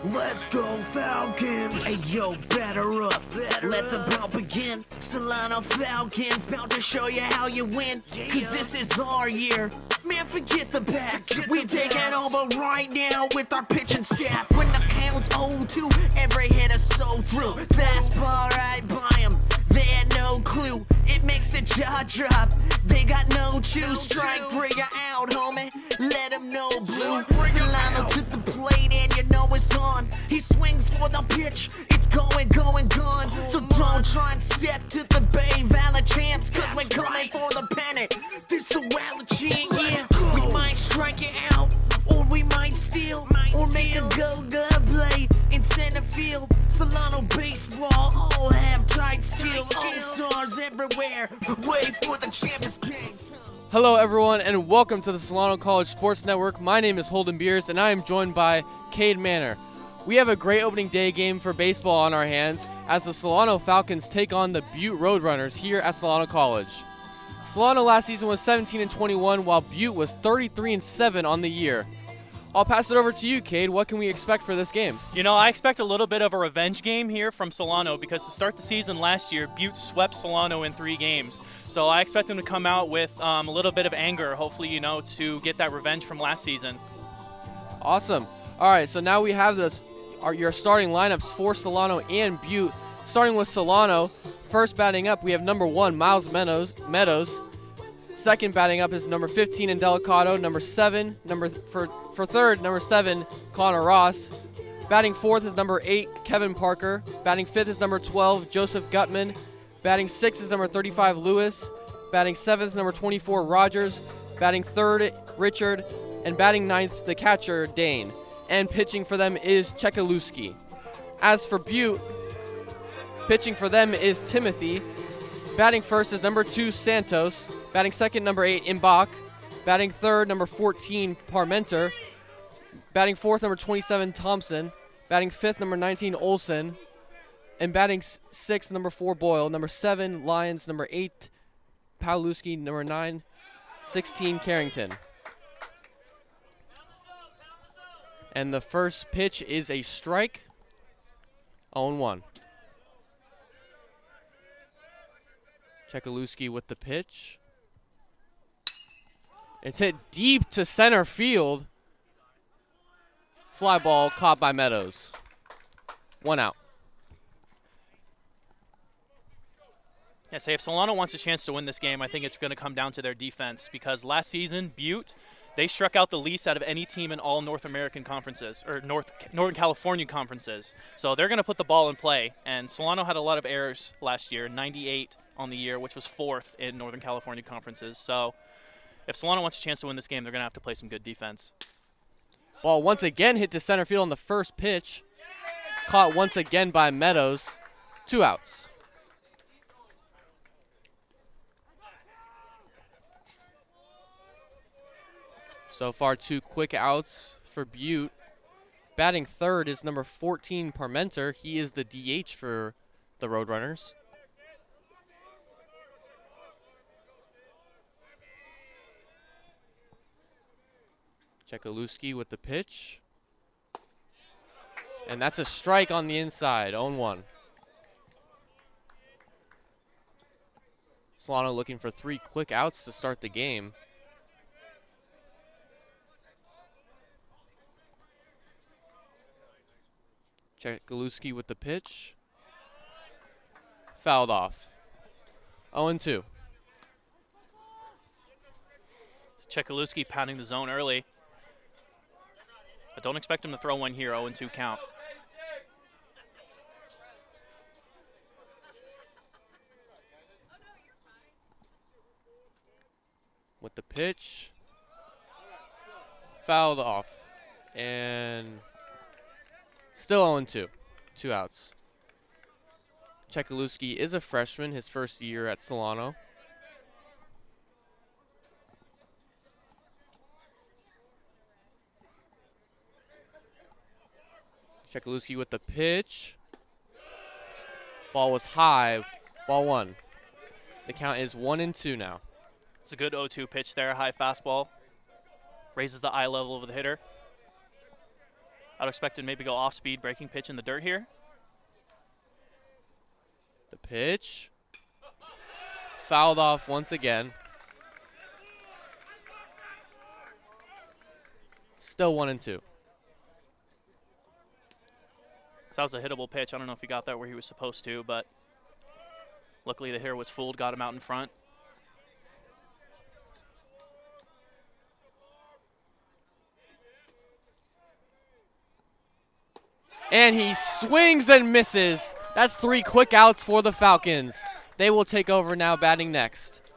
Let's go Falcons! Hey yo, batter up, let the ball begin. Solano Falcons, about to show you how you win. Cause this is our year, man, forget the past. We take it over right now with our pitching staff. When the count's 0-2, every hit is so through. Fastball right by them, they had no clue. It makes a jaw drop, they got no choose. Strike three, you're out, homie, let them know blue. Solano to the plate and you know it's on. He swings for the pitch, it's going, gone. So don't try and step to the Bay Valley champs, cause we're coming for the pennant. This the Wallachi, yeah. We might strike it out, or we might steal, or make a go-go play in center field. Solano baseball, all have tight skill. All stars everywhere, wait for the champions game. Hello everyone and welcome to the Solano College Sports Network. My name is Holden Beers and I am joined by Cade Manor. We have a great opening day game for baseball on our hands as the Solano Falcons take on the Butte Roadrunners here at Solano College. Solano last season was 17-21 while Butte was 33-7 on the year. I'll pass it over to you, Cade. What can we expect for this game? You know, I expect a little bit of a revenge game here from Solano because to start the season last year, Butte swept Solano in 3 games. So I expect them to come out with a little bit of anger, hopefully, you know, to get that revenge from last season. Awesome. All right, so now we have your starting lineups for Solano and Butte. Starting with Solano, first batting up, we have number 1, Miles Meadows. Second batting up is number 15, Indelicato. Number 7, for third, number 7, Connor Ross. Batting fourth is number 8, Kevin Parker. Batting fifth is number 12, Joseph Gutman. Batting sixth is number 35, Lewis. Batting seventh, number 24, Rogers. Batting third, Richard. And batting ninth, the catcher, Dane. And pitching for them is Chekaluski. As for Butte, pitching for them is Timothy. Batting first is number 2, Santos. Batting second, number 8, Imbach. Batting third, number 14, Parmenter. Batting fourth, number 27, Thompson. Batting fifth, number 19, Olson. And batting sixth, number 4, Boyle. Number 7, Lyons. Number 8, Pawlowski. Number 9, 16, Carrington. And the first pitch is a strike. 0-1. Chekaluski with the pitch. It's hit deep to center field. Fly ball caught by Meadows. 1 out. Yeah, say if Solano wants a chance to win this game, I think it's going to come down to their defense because last season, Butte, they struck out the least out of any team in all North American conferences, or Northern California conferences. So they're going to put the ball in play. And Solano had a lot of errors last year, 98 on the year, which was 4th in Northern California conferences. So if Solano wants a chance to win this game, they're going to have to play some good defense. Ball once again hit to center field on the first pitch. Caught once again by Meadows. 2 outs. So far, 2 quick outs for Butte. Batting third is number 14, Parmenter. He is the DH for the Roadrunners. Chekaluski with the pitch. And that's a strike on the inside, 0-1. Solano looking for 3 quick outs to start the game. Chekaluski with the pitch. Fouled off. 0-2. Chekaluski pounding the zone early. But don't expect him to throw one here, 0-2 count. With the pitch. Fouled off. And still 0-2. 2 outs. Chekaluski is a freshman, his first year at Solano. Chekaluski with the pitch. Ball was high, Ball one. The count is 1-2 now. It's a good 0-2 pitch there, high fastball. Raises the eye level of the hitter. I'd expect to maybe go off-speed breaking pitch in the dirt here. The pitch. Fouled off once again. Still 1-2. So that was a hittable pitch. I don't know if he got that where he was supposed to, but luckily the hitter was fooled, got him out in front. And he swings and misses. That's 3 quick outs for the Falcons. They will take over now, batting next.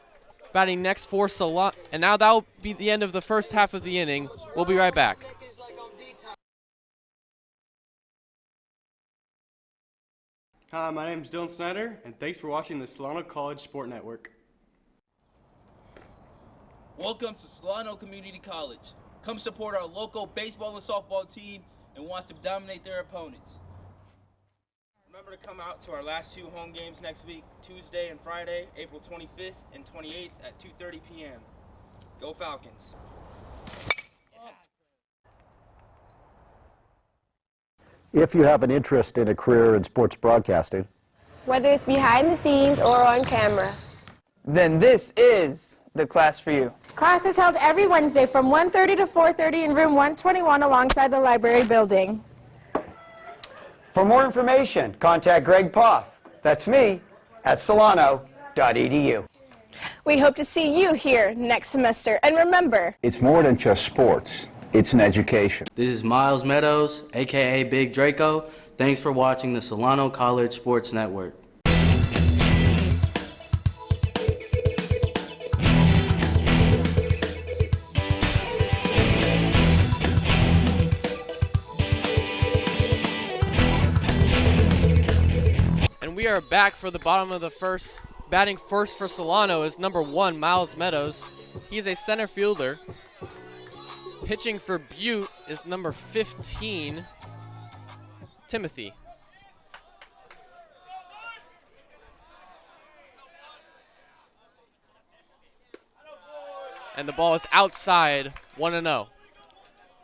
Batting next for Solano. And now that will be the end of the first half of the inning. We'll be right back. Hi, my name is Dylan Snyder, and thanks for watching the Solano College Sport Network. Welcome to Solano Community College. Come support our local baseball and softball team and wants to dominate their opponents. Remember to come out to our last 2 home games next week, Tuesday and Friday, April 25th and 28th at 2:30 p.m. Go Falcons. If you have an interest in a career in sports broadcasting, whether it's behind the scenes or on camera, then this is the class for you. Class is held every Wednesday from 1:30 to 4:30 in room 121 alongside the library building. For more information, contact Greg Poff. That's me at solano.edu. we hope to see you here next semester. And remember, it's more than just sports. It's an education. This is Miles Meadows, a.k.a. Big Draco. Thanks for watching the Solano College Sports Network. And we are back for the bottom of the first. Batting first for Solano is number 1, Miles Meadows. He's a center fielder. Pitching for Butte is number 15, Timothy. And the ball is outside, 1-0.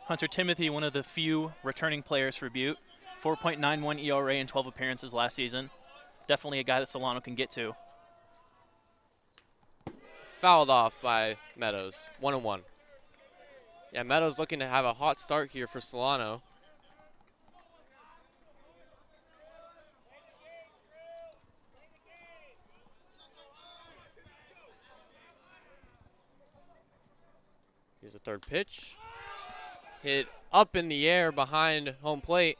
Hunter Timothy, one of the few returning players for Butte. 4.91 ERA in 12 appearances last season. Definitely a guy that Solano can get to. Fouled off by Meadows, 1-1. Yeah, Meadows looking to have a hot start here for Solano. Here's a third pitch. Hit up in the air behind home plate.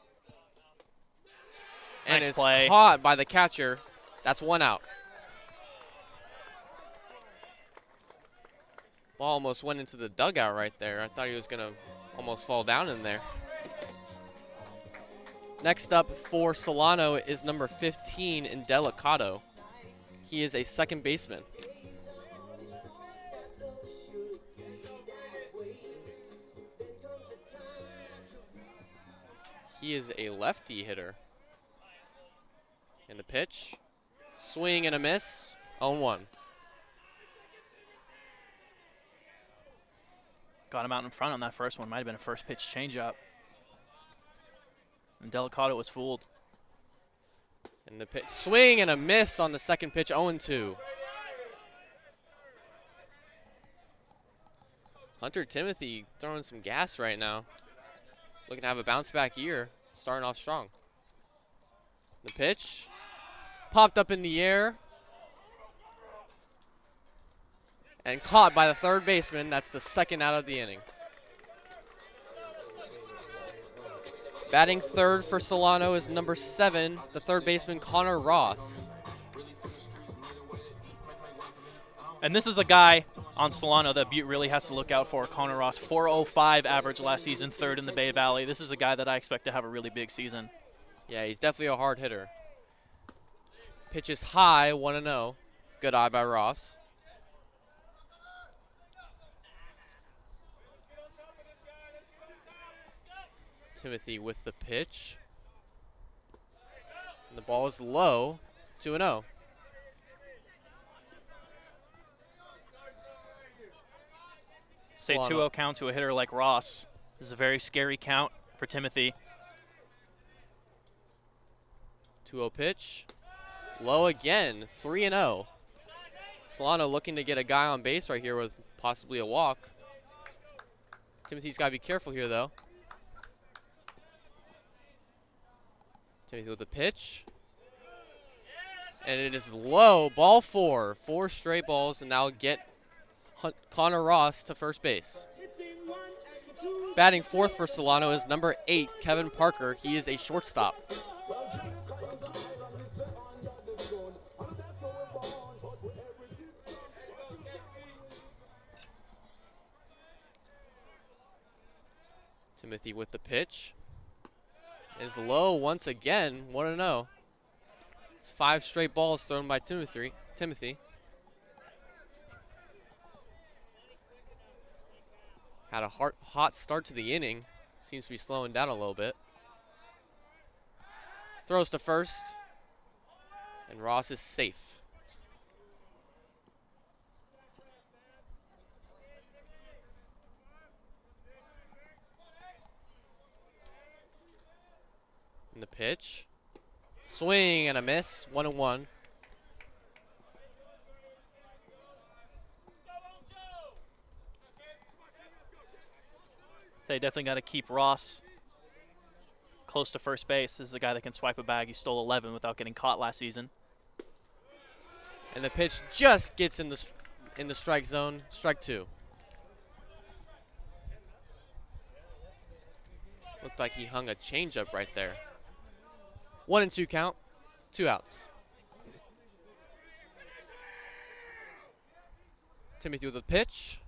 And Nice it's play. caught by the catcher. That's 1 out. Ball almost went into the dugout right there. I thought he was going to almost fall down in there. Next up for Solano is number 15 in Delicato. He is a second baseman. He is a lefty hitter. And the pitch, swing and a miss, 0-1. Got him out in front on that first one. Might have been a first pitch changeup. And Delicato was fooled. And the pitch, swing and a miss on the second pitch, 0-2. Hunter Timothy throwing some gas right now. Looking to have a bounce back year, starting off strong. The pitch, popped up in the air. And caught by the third baseman. That's the second out of the inning. Batting third for Solano is number 7, the third baseman, Connor Ross. And this is a guy on Solano that Butte really has to look out for. Connor Ross, 4.05 average last season, third in the Bay Valley. This is a guy that I expect to have a really big season. Yeah, he's definitely a hard hitter. Pitch is high, 1-0. Good eye by Ross. Timothy with the pitch. And the ball is low, 2-0. Say Solano. 2-0 count to a hitter like Ross. This is a very scary count for Timothy. 2-0 pitch. Low again, 3-0. Solano looking to get a guy on base right here with possibly a walk. Timothy's got to be careful here, though. Timothy with the pitch. And it is low, ball 4. 4 straight balls, and that'll get Connor Ross to first base. Batting fourth for Solano is number 8, Kevin Parker. He is a shortstop. Timothy with the pitch. Is low once again, 1-0. It's 5 straight balls thrown by Timothy. Had a hot start to the inning. Seems to be slowing down a little bit. Throws to first. And Ross is safe. And the pitch. Swing and a miss. 1-1. They definitely got to keep Ross close to first base. This is a guy that can swipe a bag. He stole 11 without getting caught last season. And the pitch just gets in the strike zone. Strike 2. Looked like he hung a changeup right there. 1-2 count. 2 outs. Timothy with the pitch.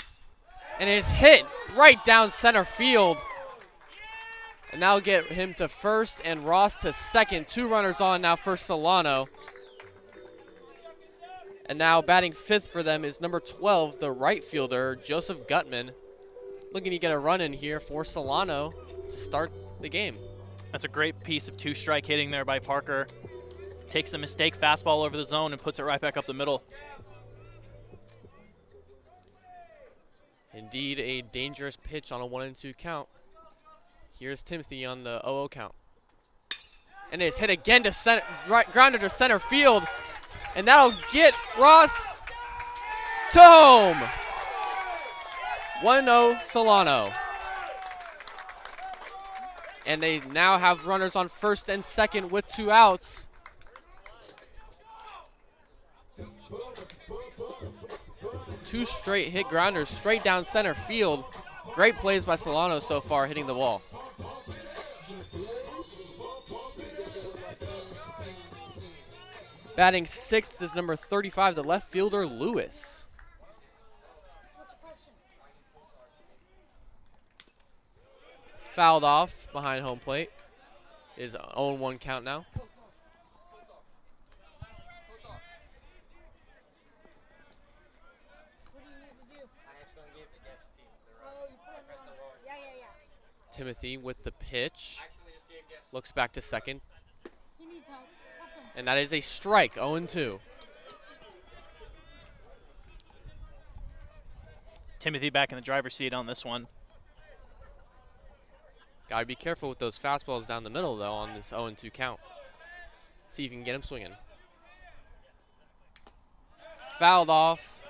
And it is hit right down center field. And that'll get him to first and Ross to second. 2 runners on now for Solano. And now batting fifth for them is number 12, the right fielder, Joseph Gutman. Looking to get a run in here for Solano to start the game. That's a great piece of 2-strike hitting there by Parker. Takes the mistake fastball over the zone and puts it right back up the middle. Indeed, a dangerous pitch on a 1-2 count. Here's Timothy on the 0-0 count. And it's hit again to center, grounder to center field. And that'll get Ross to home. 1-0 Solano. And they now have runners on first and second with 2 outs. Two straight hit grounders straight down center field. Great plays by Solano so far, hitting the ball. Batting sixth is number 35, the left fielder, Lewis. Fouled off behind home plate. Is 0-1 count now. Timothy with the pitch. Looks back to second. And that is a strike, 0-2. Timothy back in the driver's seat on this one. Gotta be careful with those fastballs down the middle, though, on this 0-2 count. See if you can get him swinging. Fouled off.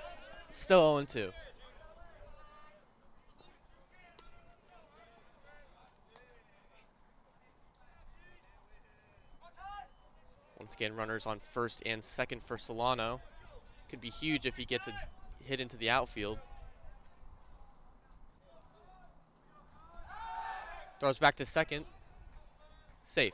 Still 0-2. Once again, runners on first and second for Solano. Could be huge if he gets a hit into the outfield. Throws back to second. Safe.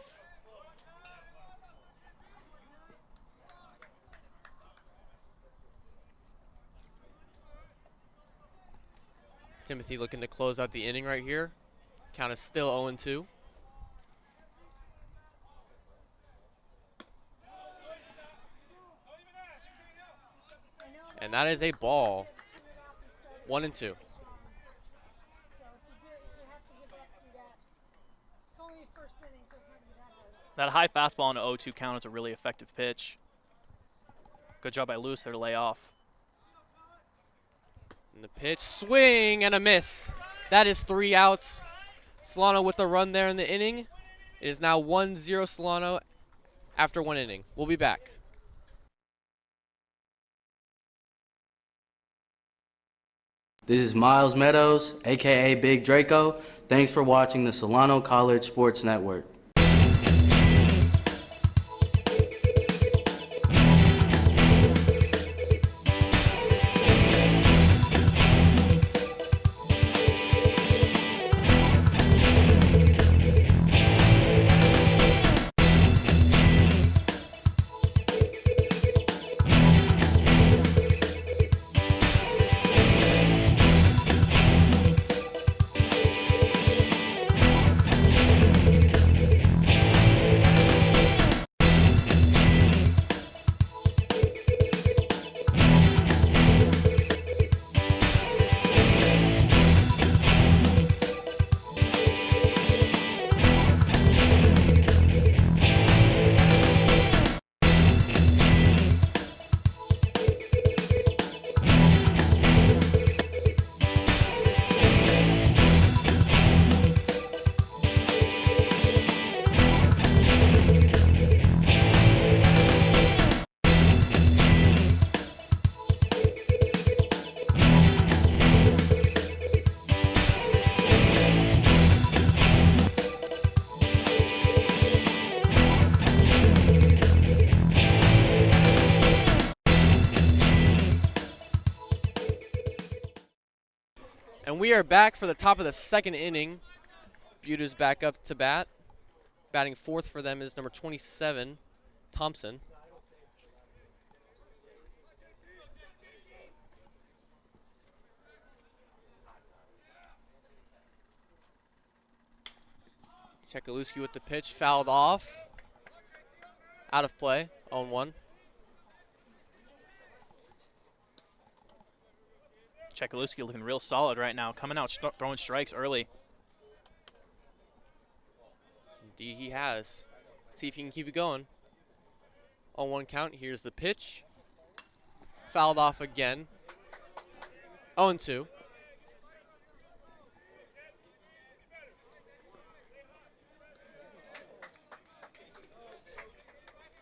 Timothy looking to close out the inning right here. Count is still 0-2. And that is a ball. 1-2. That high fastball on an 0-2 count is a really effective pitch. Good job by Lewis there to lay off. And the pitch, swing and a miss. That is 3 outs. Solano with the run there in the inning. It is now 1-0 Solano after 1 inning. We'll be back. This is Miles Meadows, aka Big Draco. Thanks for watching the Solano College Sports Network. And we are back for the top of the 2nd inning. Butte is back up to bat. Batting 4th for them is number 27, Thompson. Chekaluski with the pitch, fouled off. Out of play, 0-1. Chekaluski looking real solid right now, coming out throwing strikes early. Indeed he has. See if he can keep it going. 0-1 count, here's the pitch. Fouled off again. 0-2.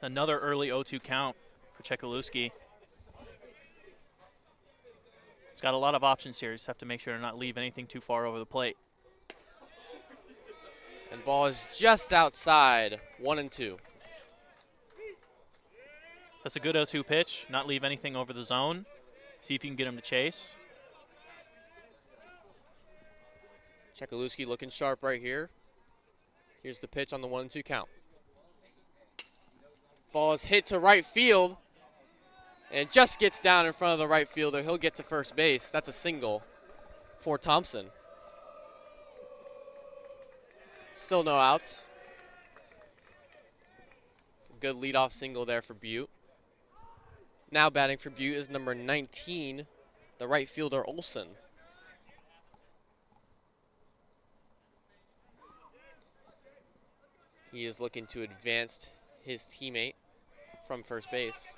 Another early 0-2 count for Chekaluski. He's got a lot of options here. Just have to make sure to not leave anything too far over the plate. And ball is just outside, 1-2. That's a good 0-2 pitch. Not leave anything over the zone. See if you can get him to chase. Chekaluski looking sharp right here. Here's the pitch on the 1-2 count. Ball is hit to right field. And just gets down in front of the right fielder. He'll get to first base. That's a single for Thompson. Still no outs. Good leadoff single there for Butte. Now batting for Butte is number 19, the right fielder Olson. He is looking to advance his teammate from first base.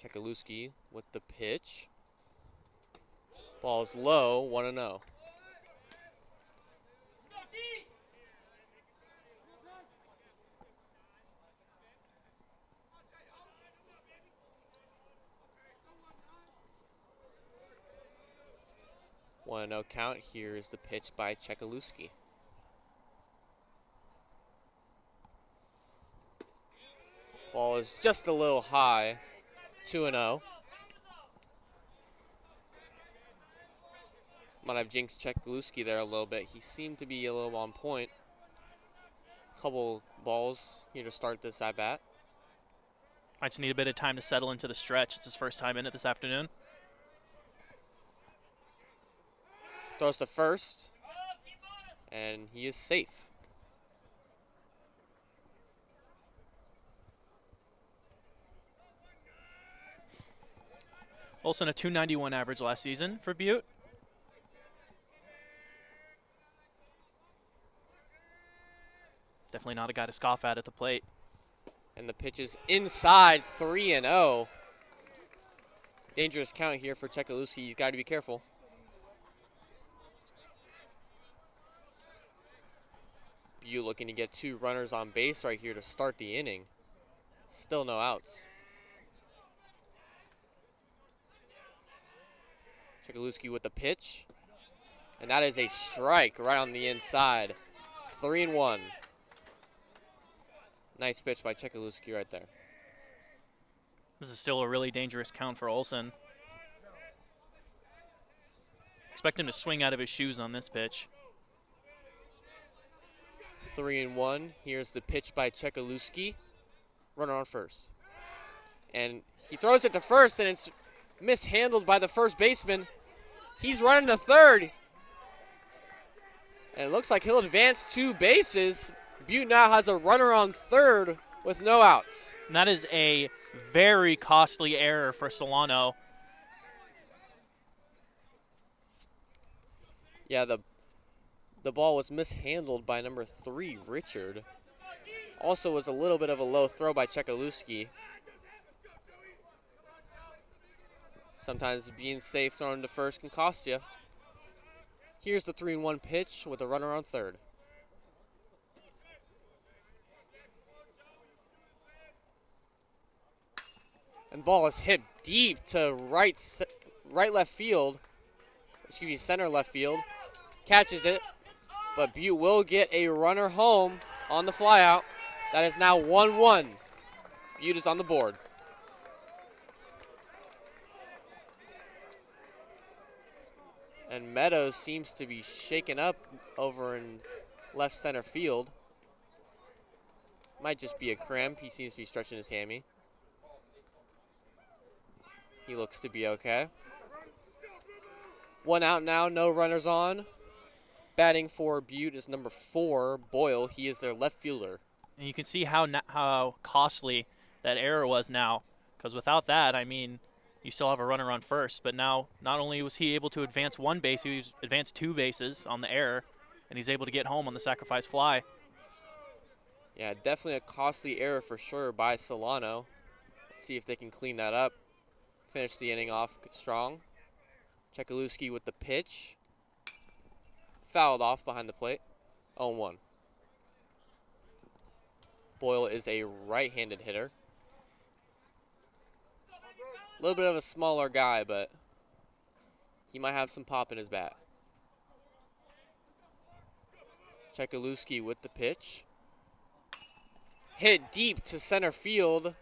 Chekaluski with the pitch. Ball's low, 1-0. No count. Here is the pitch by Chekaluski. Ball is just a little high. 2-0. Might have jinxed Chekaluski there a little bit. He seemed to be a little on point. Couple balls here to start this at bat. Might just need a bit of time to settle into the stretch. It's his first time in it this afternoon. Throws to first, and he is safe. Olson, a .291 average last season for Butte. Definitely not a guy to scoff at the plate. And the pitch is inside, 3-0. Dangerous count here for Chekaluski. He's got to be careful. Butte looking to get 2 runners on base right here to start the inning. Still no outs. Chekaluski with the pitch. And that is a strike right on the inside. 3-1. Nice pitch by Chekaluski right there. This is still a really dangerous count for Olsen. Expect him to swing out of his shoes on this pitch. 3-1. Here's the pitch by Chekaluski. Runner on first. And he throws it to first, and it's mishandled by the first baseman. He's running to third. And it looks like he'll advance 2 bases. Butte now has a runner on third with no outs. And that is a very costly error for Solano. Yeah, the ball was mishandled by number 3, Richard. Also was a little bit of a low throw by Chekaluski. Sometimes being safe thrown to first can cost you. Here's the 3-1 pitch with a runner on third. And ball is hit deep to right left field. Excuse me, center left field. Catches it, but Butte will get a runner home on the flyout. That is now 1-1. Butte is on the board. And Meadows seems to be shaken up over in left center field. Might just be a cramp. He seems to be stretching his hammy. He looks to be okay. 1 out now, no runners on. Batting for Butte is number 4, Boyle. He is their left fielder. And you can see how costly that error was now. Because without that, I mean, you still have a runner on first. But now, not only was he able to advance 1 base, he advanced 2 bases on the error. And he's able to get home on the sacrifice fly. Yeah, definitely a costly error for sure by Solano. Let's see if they can clean that up. Finish the inning off strong. Chekaluski with the pitch. Fouled off behind the plate. 0-1. Boyle is a right-handed hitter. A little bit of a smaller guy, but he might have some pop in his bat. Chekaluski with the pitch. Hit deep to center field.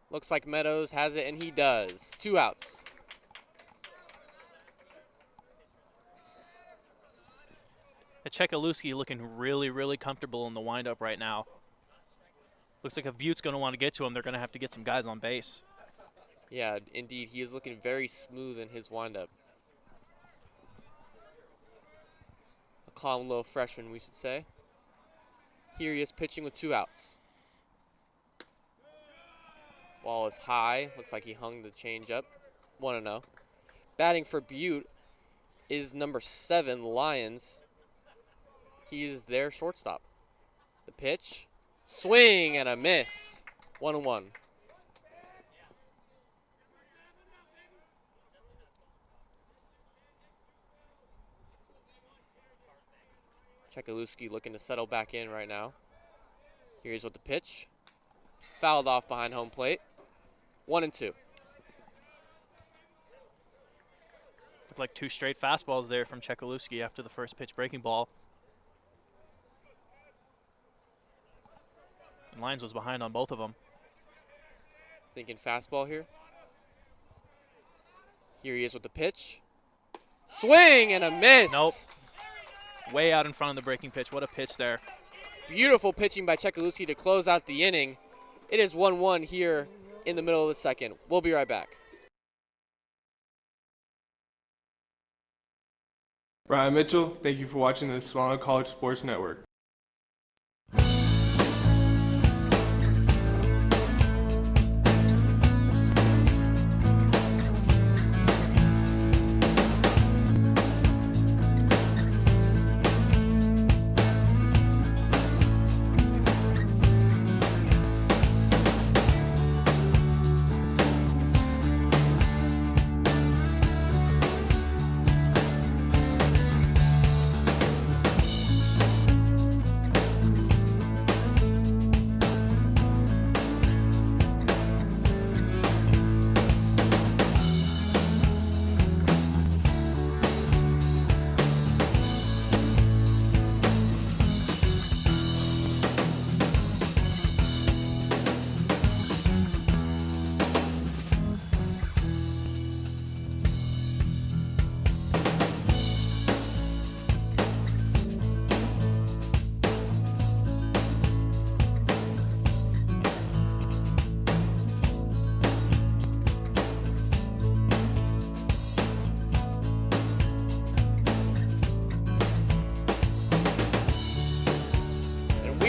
Looks like Meadows has it, and he does. 2 outs. Chekaluski looking really, really comfortable in the windup right now. Looks like if Butte's going to want to get to him, they're going to have to get some guys on base. Yeah, indeed. He is looking very smooth in his windup. A calm little freshman, we should say. Here he is pitching with 2 outs. Ball is high. Looks like he hung the change up. 1-0. Batting for Butte is number 7, Lyons. He is their shortstop. The pitch. Swing and a miss. 1-1. Chekaluski looking to settle back in right now. Here's with the pitch. Fouled off behind home plate. 1-2. Looked like 2 straight fastballs there from Chekaluski after the first pitch breaking ball. And Lyons was behind on both of them. Thinking fastball here. Here he is with the pitch. Swing and a miss. Nope. Way out in front of the breaking pitch. What a pitch there. Beautiful pitching by Chekaluski to close out the inning. It is 1-1 here in the middle of the second. We'll be right back. Brian Mitchell, thank you for watching the Solano College Sports Network.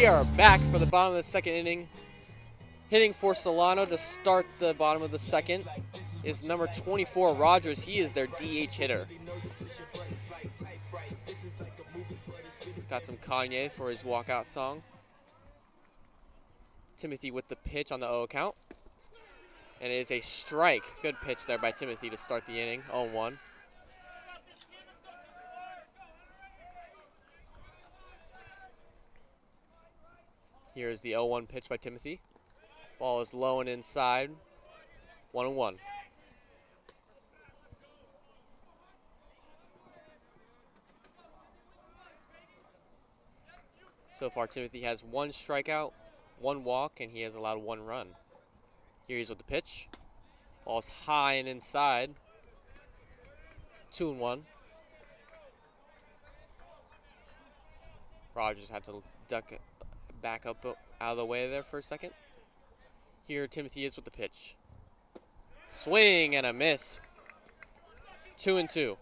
we are back for the bottom of the second inning. Hitting for Solano to start the bottom of the second is number 24, Rogers. He is their DH hitter. He's got some Kanye for his walkout song. Timothy with the pitch on the 0 count. And it is a strike. Good pitch there by Timothy to start the inning, 0-1. Here's the 0-1 pitch by Timothy. Ball is low and inside, 1-1. So far, Timothy has 1 strikeout, 1 walk, and he has allowed 1 run. Here he's with the pitch. Ball's high and inside, 2-1. Rogers had to duck it back up out of the way there for a second. Here Timothy is with the pitch. Swing and a miss. 2-2.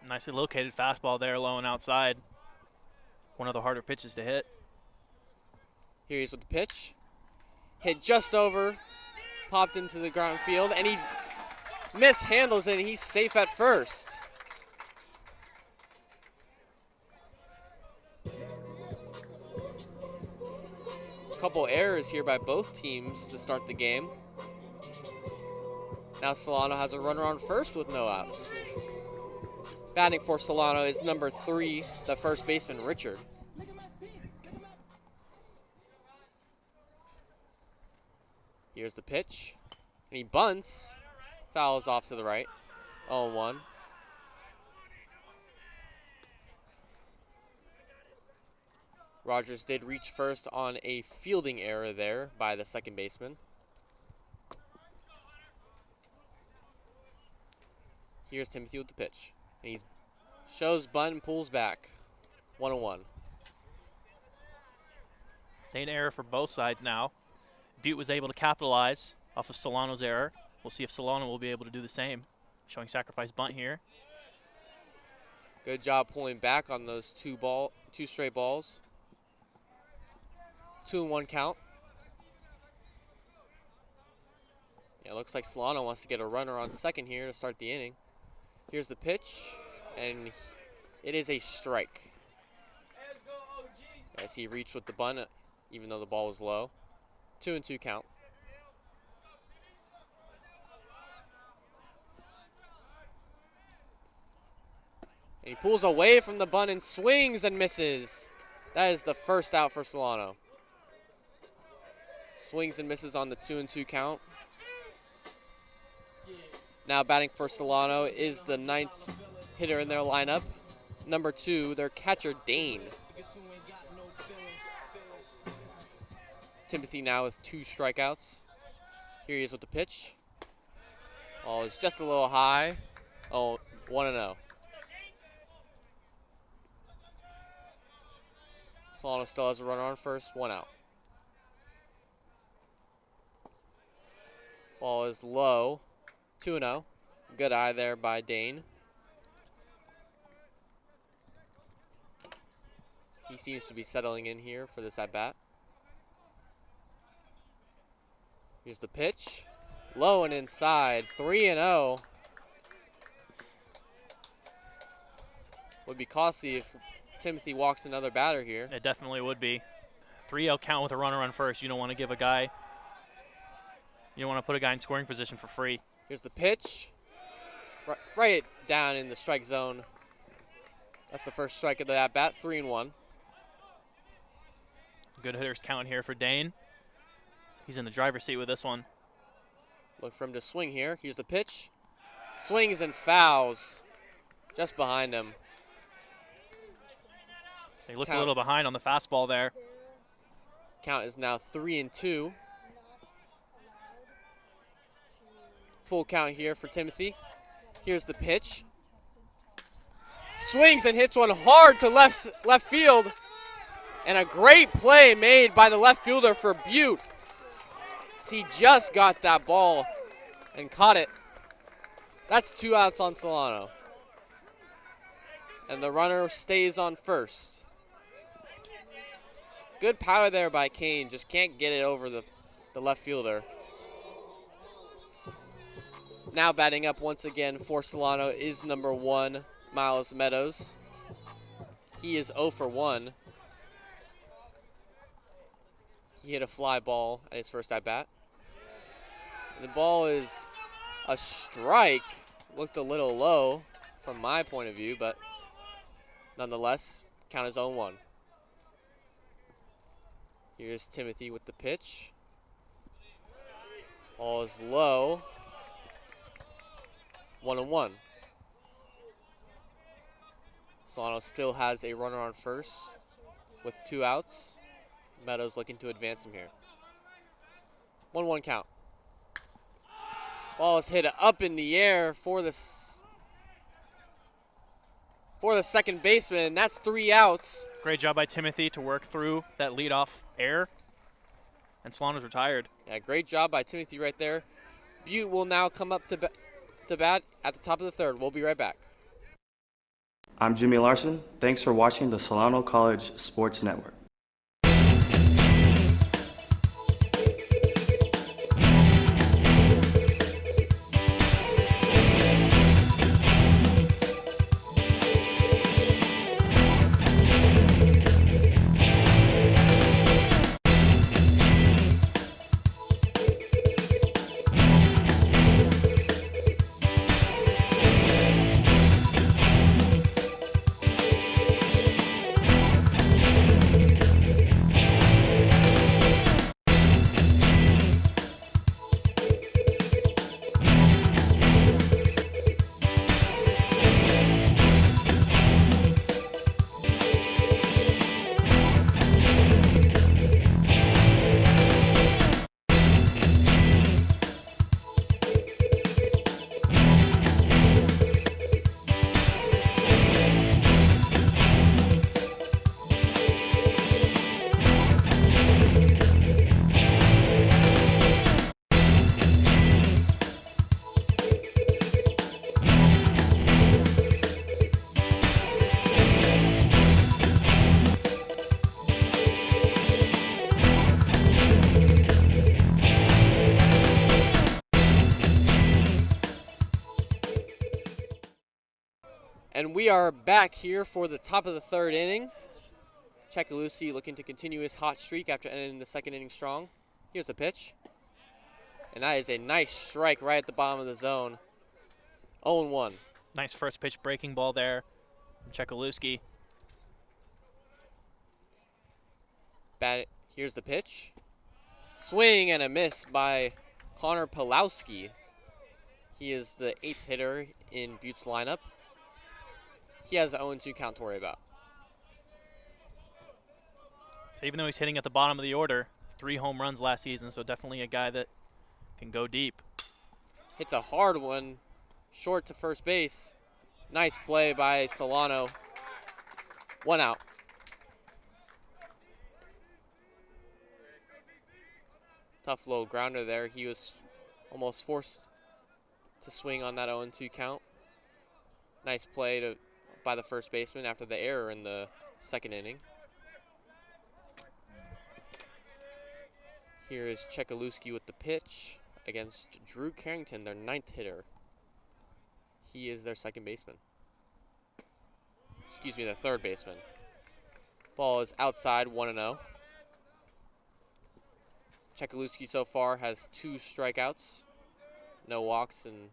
Nicely located fastball there, low and outside. One of the harder pitches to hit. Here he's with the pitch. Hit just over, popped into the ground field, and he mishandles it, and he's safe at first. Couple errors here by both teams to start the game. Now Solano has a runner on first with no outs. Batting for Solano is number 3, the first baseman, Richard. Here's the pitch, and he bunts, fouls off to the right, 0-1. Rogers did reach first on a fielding error there by the second baseman. Here's Timothy with the pitch. And he shows bunt and pulls back. 1-1. Same error for both sides now. Butte was able to capitalize off of Solano's error. We'll see if Solano will be able to do the same. Showing sacrifice bunt here. Good job pulling back on those two straight balls. 2-1 count. Yeah, it looks like Solano wants to get a runner on second here to start the inning. Here's the pitch, and it is a strike. As he reached with the bunt, even though the ball was low. 2-2 count. And he pulls away from the bunt and swings and misses. That is the first out for Solano. Swings and misses on the 2-2 count. Now batting for Solano is the 9th hitter in their lineup. Number 2, their catcher, Dane. Timothy now with 2 strikeouts. Here he is with the pitch. Oh, it's just a little high. Oh, 1-0. Solano still has a runner on first, 1 out. Ball is low, 2-0. Good eye there by Dane. He seems to be settling in here for this at-bat. Here's the pitch. Low and inside, 3-0. Would be costly if Timothy walks another batter here. It definitely would be. 3-0 count with a runner on first. You don't want to give a guy, you don't want to put a guy in scoring position for free. Here's the pitch. Right down in the strike zone. That's the first strike of the at-bat, 3-1. Good hitters count here for Dane. He's in the driver's seat with this one. Look for him to swing here. Here's the pitch. Swings and fouls just behind him. He looked a little behind on the fastball there. Count is now 3-2. Full count here for Timothy. Here's the pitch. Swings and hits one hard to left field. And a great play made by the left fielder for Butte. He just got that ball and caught it. That's 2 outs on Solano. And the runner stays on first. Good power there by Kane. Just can't get it over the left fielder. Now batting up once again for Solano is number 1, Miles Meadows. He is 0 for 1. He hit a fly ball at his first at-bat. The ball is a strike. Looked a little low from my point of view, but nonetheless, count as 0-1. Here's Timothy with the pitch. Ball is low. 1-1. Solano still has a runner on first with 2 outs. Meadows looking to advance him here. 1-1 count. Ball is hit up in the air for the second baseman. That's 3 outs. Great job by Timothy to work through that leadoff error. And Solano's retired. Yeah, great job by Timothy right there. Butte will now come up to bat at the top of the third. We'll be right back. I'm Jimmy Larson. Thanks for watching the Solano College Sports Network. And we are back here for the top of the third inning. Chekalusi looking to continue his hot streak after ending the second inning strong. Here's a pitch. And that is a nice strike right at the bottom of the zone. 0-1. Nice first pitch breaking ball there from Chekaluski. Here's the pitch. Swing and a miss by Connor Pulowski. He is the 8th hitter in Butte's lineup. He has an 0-2 count to worry about. So even though he's hitting at the bottom of the order, 3 home runs last season, so definitely a guy that can go deep. Hits a hard one, short to first base. Nice play by Solano. 1 out. Tough little grounder there. He was almost forced to swing on that 0-2 count. Nice play by the first baseman after the error in the second inning. Here is Chekaluski with the pitch against Drew Carrington, their 9th hitter. He is their second baseman. Excuse me, their third baseman. Ball is outside, 1-0. Chekaluski so far has 2 strikeouts, no walks and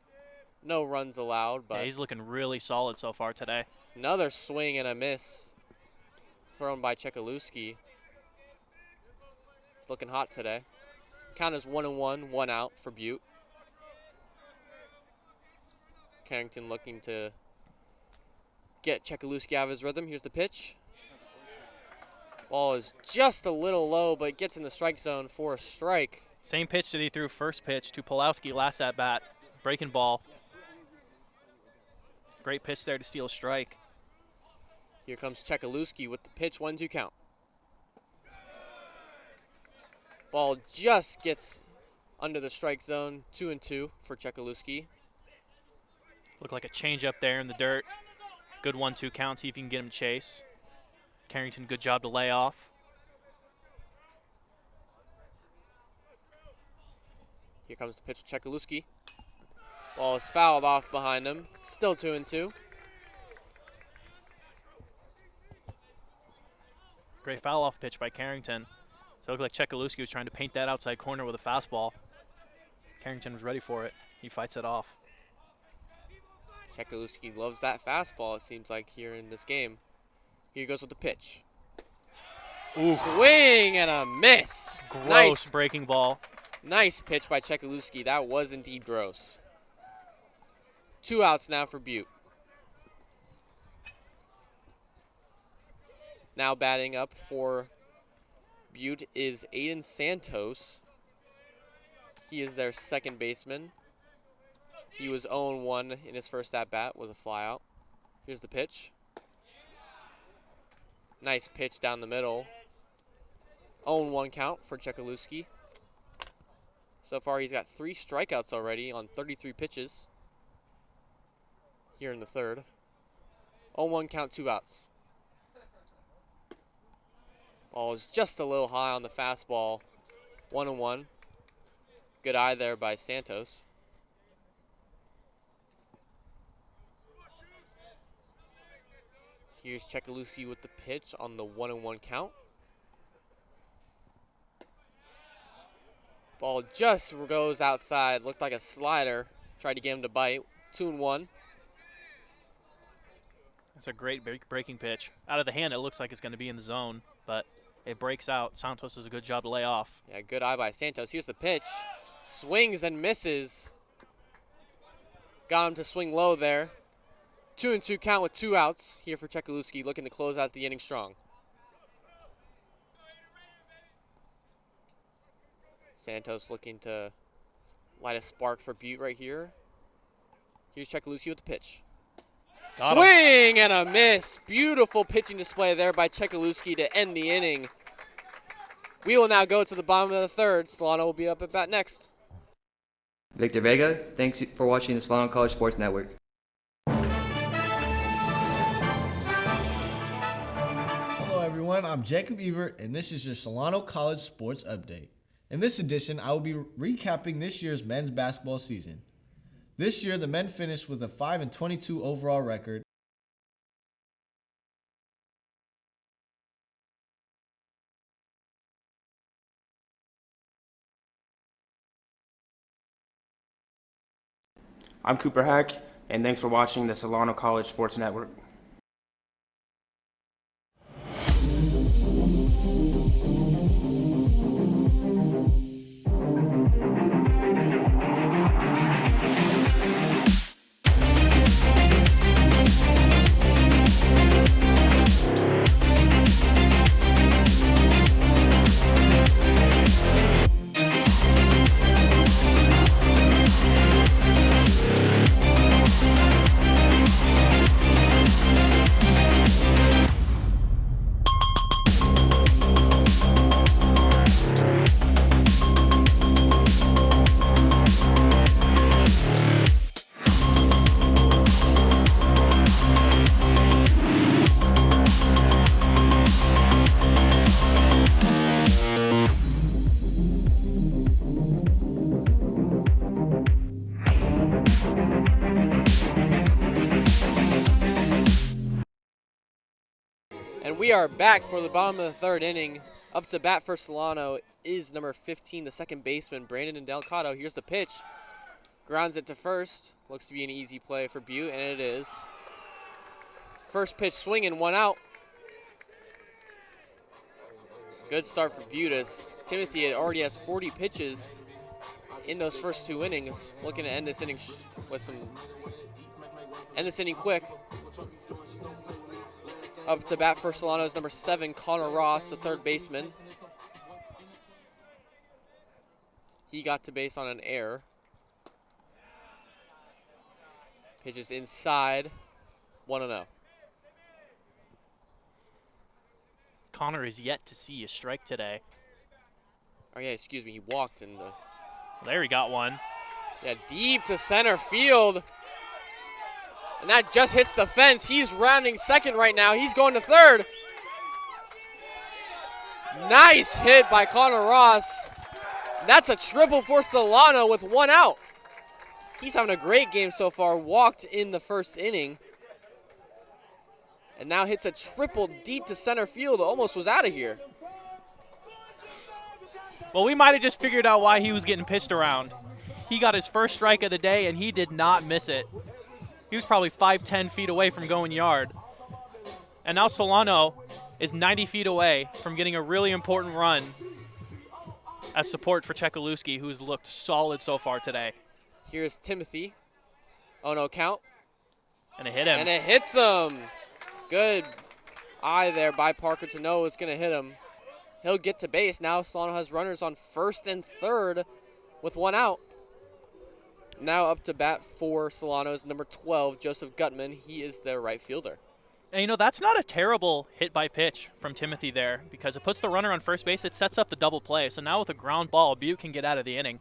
no runs allowed. But yeah, he's looking really solid so far today. Another swing and a miss thrown by Chekaluski. He's looking hot today. Count is 1-1, 1 out for Butte. Carrington looking to get Chekaluski out of his rhythm. Here's the pitch. Ball is just a little low, but gets in the strike zone for a strike. Same pitch that he threw first pitch to Pulowski last at bat. Breaking ball. Great pitch there to steal a strike. Here comes Chekaluski with the pitch, 1-2 count. Ball just gets under the strike zone, 2-2 for Chekaluski. Looked like a change up there in the dirt. Good 1-2 count, see if you can get him chase. Carrington, good job to lay off. Here comes the pitch with Chekaluski. Ball is fouled off behind him. Still 2-2. Great foul-off pitch by Carrington. So it looked like Chekaluski was trying to paint that outside corner with a fastball. Carrington was ready for it. He fights it off. Chekaluski loves that fastball, it seems like, here in this game. Here he goes with the pitch. Ooh. Swing and a miss. Gross breaking ball. Nice pitch by Chekaluski. That was indeed gross. 2 outs now for Butte. Now batting up for Butte is Aiden Santos. He is their second baseman. He was 0-1 in his first at-bat, was a flyout. Here's the pitch. Nice pitch down the middle. 0-1 count for Chekaluski. So far, he's got 3 strikeouts already on 33 pitches here in the third. 0-1 count, 2 outs. Ball is just a little high on the fastball. 1-1. Good eye there by Santos. Here's Chekaluski with the pitch on the 1-1 count. Ball just goes outside. Looked like a slider. Tried to get him to bite. 2-1. That's a great breaking pitch. Out of the hand, it looks like it's going to be in the zone, but it breaks out. Santos does a good job to lay off. Yeah, good eye by Santos. Here's the pitch. Swings and misses. Got him to swing low there. 2-2 count with 2 outs here for Chekaluski, looking to close out the inning strong. Santos looking to light a spark for Butte right here. Here's Chekaluski with the pitch. Swing and a miss. Beautiful pitching display there by Chekaluski to end the inning. We will now go to the bottom of the third. Solano will be up at bat next. Victor Vega, thanks for watching the Solano College Sports Network. Hello everyone, I'm Jacob Ebert and this is your Solano College Sports Update. In this edition, I will be recapping this year's men's basketball season. This year, the men finished with a 5-22 overall record. I'm Cooper Hack, and thanks for watching the Solano College Sports Network. And we are back for the bottom of the third inning. Up to bat for Solano is number 15, the second baseman, Brandon Delgado. Here's the pitch. Grounds it to first. Looks to be an easy play for Butte, and it is. First pitch swinging, 1 out. Good start for Butte as Timothy already has 40 pitches in those first 2 innings. Looking to end this inning quick. Up to bat for Solano is number 7, Connor Ross, the third baseman. He got to base on an error. Pitches inside, 1-0. Connor is yet to see a strike today. Oh yeah, excuse me, he walked in the... There he got one. Yeah, deep to center field. And that just hits the fence. He's rounding second right now. He's going to third. Nice hit by Connor Ross. That's a triple for Solano with 1 out. He's having a great game so far. Walked in the first inning. And now hits a triple deep to center field. Almost was out of here. Well, we might have just figured out why he was getting pitched around. He got his first strike of the day, and he did not miss it. He was probably 5-10 feet away from going yard. And now Solano is 90 feet away from getting a really important run as support for Chekaluski, who's looked solid so far today. Here's Timothy. Oh, no, count. And it hit him. And it hits him. Good eye there by Parker to know it's going to hit him. He'll get to base. Now Solano has runners on first and third with 1 out. Now up to bat for Solano is number 12, Joseph Gutman. He is their right fielder. And, you know, that's not a terrible hit by pitch from Timothy there because it puts the runner on first base. It sets up the double play. So now with a ground ball, Butte can get out of the inning.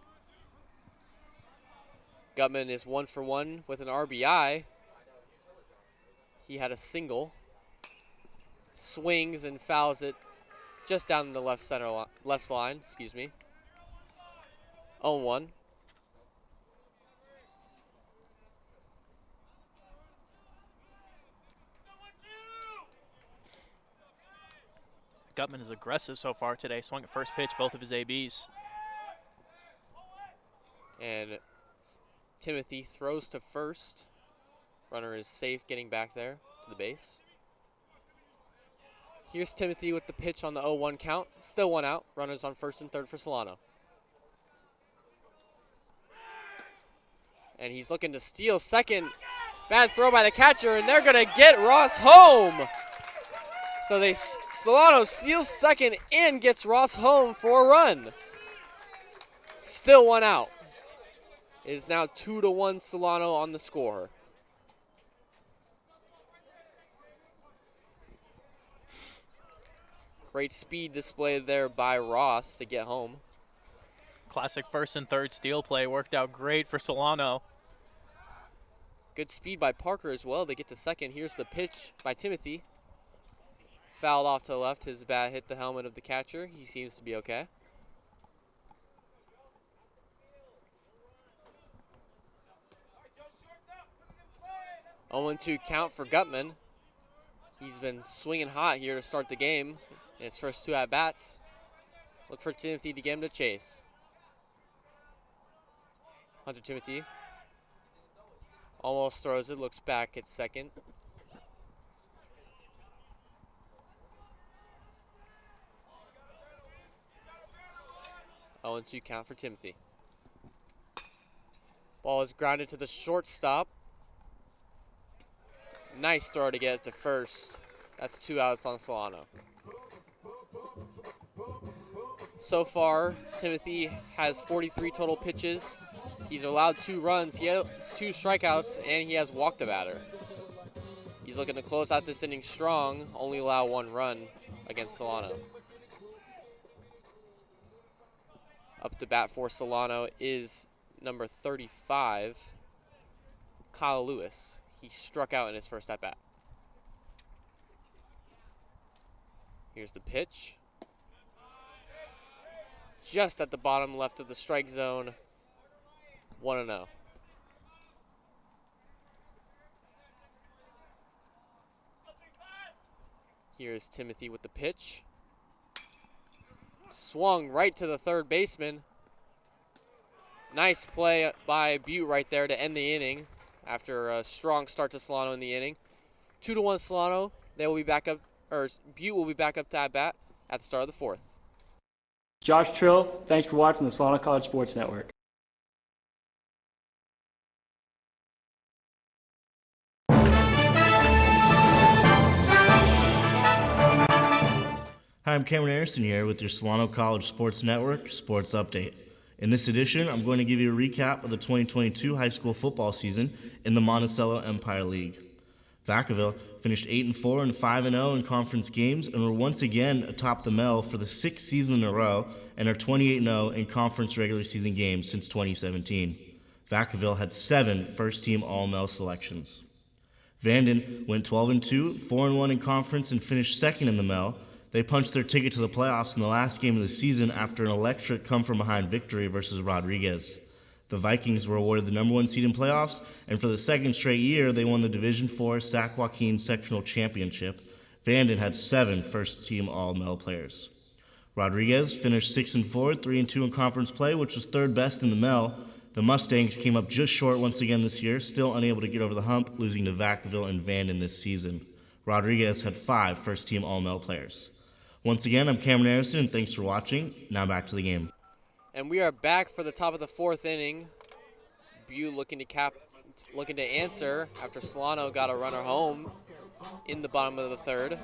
Gutman is 1 for 1 with an RBI. He had a single. Swings and fouls it just down the left line, excuse me. 0-1. Gutman is aggressive so far today. Swung at first pitch, both of his ABs. And Timothy throws to first. Runner is safe getting back there to the base. Here's Timothy with the pitch on the 0-1 count. Still 1 out. Runners on first and third for Solano. And he's looking to steal second. Bad throw by the catcher, and they're going to get Ross home. So Solano steals second and gets Ross home for a run. Still 1 out. It is now 2-1 Solano on the score. Great speed displayed there by Ross to get home. Classic first and third steal play worked out great for Solano. Good speed by Parker as well to get to second. Here's the pitch by Timothy. Fouled off to the left. His bat hit the helmet of the catcher. He seems to be okay. Oh, 0-2 count for Gutman. He's been swinging hot here to start the game in his first 2 at-bats. Look for Timothy to get him to chase. Hunter Timothy almost throws it, looks back at second. Oh, 0-2 count for Timothy. Ball is grounded to the shortstop. Nice throw to get it to first. That's 2 outs on Solano. So far, Timothy has 43 total pitches. He's allowed 2 runs. He has 2 strikeouts, and he has walked a batter. He's looking to close out this inning strong, only allow 1 run against Solano. Up to bat for Solano is number 35, Kyle Lewis. He struck out in his first at-bat. Here's the pitch. Just at the bottom left of the strike zone. 1-0. Here's Timothy with the pitch. Swung right to the third baseman. Nice play by Butte right there to end the inning after a strong start to Solano in the inning. 2-1 Solano. They will be back up, or Butte will be back up to at bat at the start of the 4th. Josh Trill, thanks for watching the Solano College Sports Network. Hi, I'm Cameron Anderson here with your Solano College Sports Network Sports Update. In this edition, I'm going to give you a recap of the 2022 high school football season in the Monticello Empire League. Vacaville finished 8-4 and 5-0 in conference games and were once again atop the MEL for the 6th season in a row and are 28-0 in conference regular season games since 2017. Vacaville had 7 first-team All-MEL selections. Vanden went 12-2, 4-1 in conference and finished second in the MEL. They punched their ticket to the playoffs in the last game of the season after an electric come-from-behind victory versus Rodriguez. The Vikings were awarded the #1 seed in playoffs, and for the second straight year, they won the Division IV Sac Joaquin Sectional Championship. Vanden had 7 first-team All-Mel players. Rodriguez finished 6-4, 3-2 in conference play, which was third best in the Mel. The Mustangs came up just short once again this year, still unable to get over the hump, losing to Vacaville and Vanden this season. Rodriguez had 5 first-team All-Mel players. Once again, I'm Cameron Harrison, and thanks for watching. Now back to the game. And we are back for the top of the 4th inning. Butte looking to answer after Solano got a runner home in the bottom of the 3rd.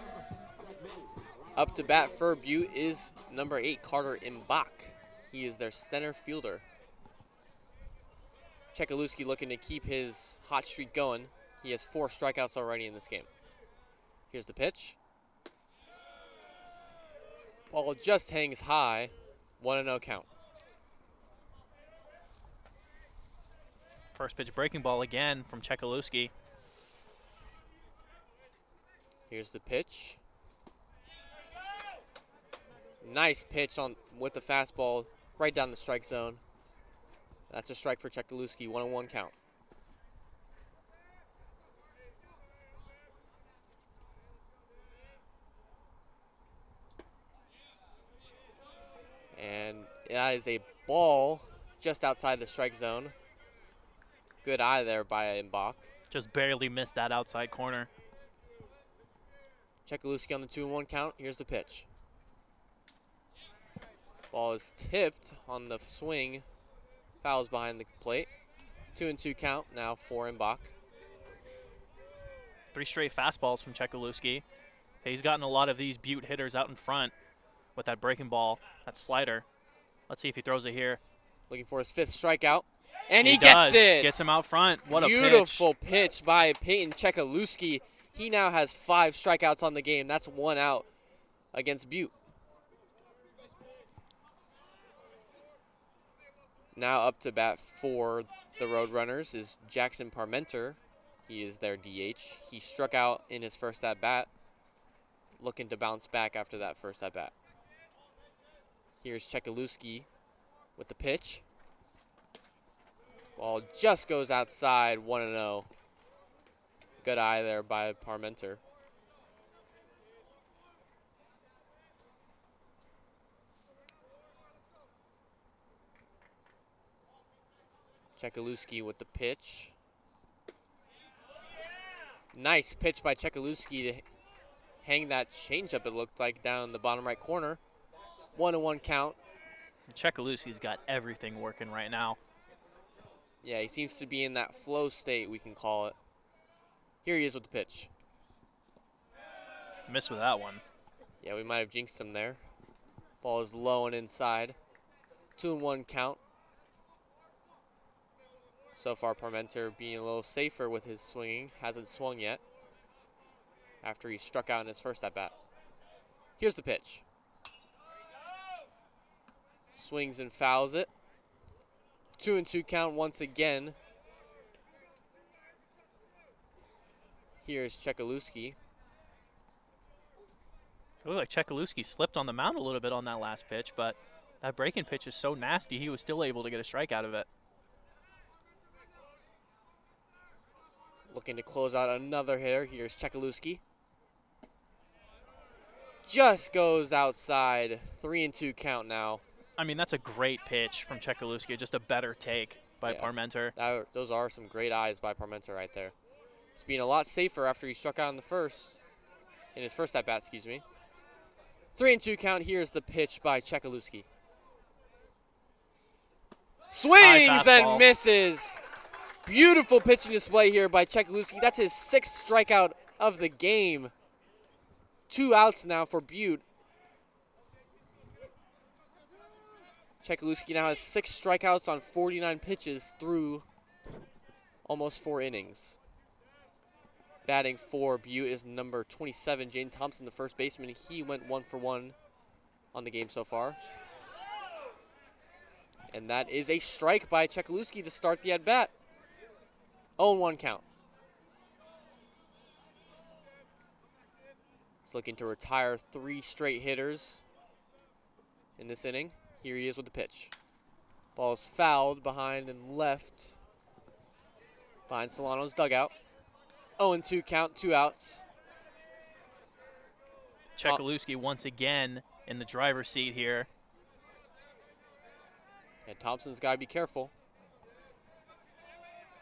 Up to bat for Butte is number 8, Carter Imbach. He is their center fielder. Chekaluski looking to keep his hot streak going. He has 4 strikeouts already in this game. Here's the pitch. Ball just hangs high. 1-0 count. First pitch breaking ball again from Chekaluski. Here's the pitch. Nice pitch with the fastball right down the strike zone. That's a strike for Chekaluski, 1-1 count. And that is a ball just outside the strike zone. Good eye there by Imbach. Just barely missed that outside corner. Chekaluski on the 2-1 count. Here's the pitch. Ball is tipped on the swing. Fouls behind the plate. 2-2 count now for Imbach. 3 straight fastballs from Chekaluski. So he's gotten a lot of these Butte hitters out in front with that breaking ball, that slider. Let's see if he throws it here. Looking for his 5th strikeout. And he does. gets it. Gets him out front. What a beautiful pitch by Peyton Chekaluski. He now has 5 strikeouts on the game. That's 1 out against Butte. Now up to bat for the Roadrunners is Jackson Parmenter. He is their DH. He struck out in his first at-bat, looking to bounce back after that first at-bat. Here's Chekaluski with the pitch. Ball just goes outside, 1-0. Good eye there by Parmenter. Chekaluski with the pitch. Nice pitch by Chekaluski to hang that changeup, it looked like, down the bottom right corner. 1-1 count. Chekaluski's got everything working right now. Yeah, he seems to be in that flow state, we can call it. Here he is with the pitch. Missed with that one. Yeah, we might have jinxed him there. Ball is low and inside. 2-1 count. So far, Parmenter being a little safer with his swinging. Hasn't swung yet after he struck out in his first at-bat. Here's the pitch. Swings and fouls it. 2-2 count once again. Here's Chekaluski. It looked like Chekaluski slipped on the mound a little bit on that last pitch, but that breaking pitch is so nasty, he was still able to get a strike out of it. Looking to close out another hitter. Here's Chekaluski. Just goes outside. 3-2 count now. I mean, that's a great pitch from Chekaluski. Just a better take by Parmenter. Those are some great eyes by Parmenter right there. He's being a lot safer after he struck out in his first at-bat, excuse me. 3-2 count. Here's the pitch by Chekaluski. Swings and misses. Beautiful pitching display here by Chekaluski. That's his 6th strikeout of the game. 2 outs now for Butte. Chekaluski now has 6 strikeouts on 49 pitches through almost 4 innings. Batting for Butte is number 27, Jane Thompson, the first baseman. He went 1 for 1 on the game so far. And that is a strike by Chekaluski to start the at-bat. 0-1 count. He's looking to retire 3 straight hitters in this inning. Here he is with the pitch. Ball is fouled behind and left behind Solano's dugout. 0-2 count, 2 outs. Chekaluski once again in the driver's seat here. And Thompson's got to be careful.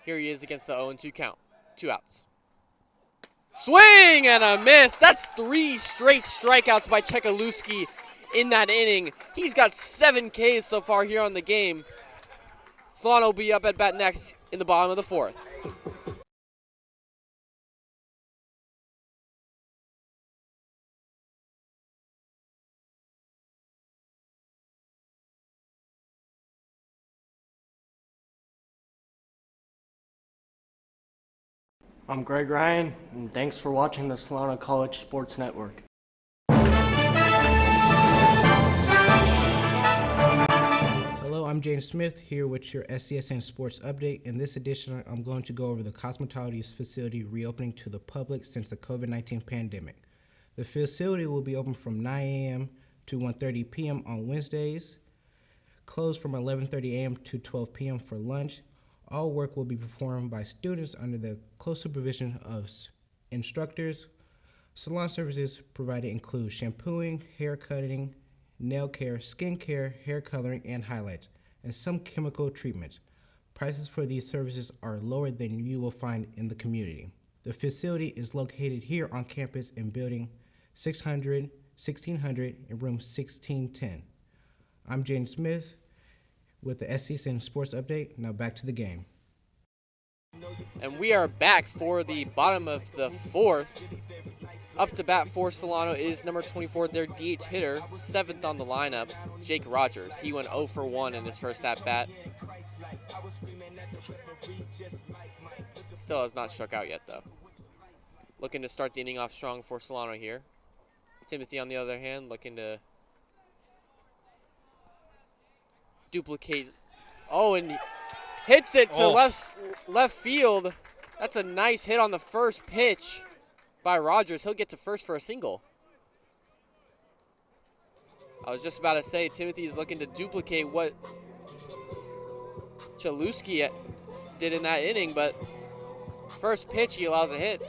Here he is against the 0-2 count, 2 outs. Swing and a miss. That's 3 straight strikeouts by Chekaluski in that inning. He's got 7 Ks so far here on the game. Solano will be up at bat next in the bottom of the 4th. I'm Greg Ryan, and thanks for watching the Solano College Sports Network. Hello, I'm James Smith here with your SCSN Sports Update. In this edition, I'm going to go over the cosmetology facility reopening to the public since the COVID-19 pandemic. The facility will be open from 9 a.m. to 1:30 p.m. on Wednesdays, closed from 11:30 a.m. to 12 p.m. for lunch. All work will be performed by students under the close supervision of instructors. Salon services provided include shampooing, hair cutting, nail care, skin care, hair coloring, and highlights, and some chemical treatments. Prices for these services are lower than you will find in the community. The facility is located here on campus in building 1600 in room 1610. I'm James Smith with the SCSN Sports Update. Now back to the game. And we are back for the bottom of the 4th. Up to bat for Solano is number 24, their DH hitter, 7th on the lineup, Jake Rogers. He went 0 for 1 in his first at-bat. Still has not struck out yet, though. Looking to start the inning off strong for Solano here. Timothy, on the other hand, looking to duplicate. Oh, and hits it to left field. That's a nice hit on the first pitch by Rogers. He'll get to first for a single. I was just about to say, Timothy is looking to duplicate what Chekaluski did in that inning, but first pitch he allows a hit.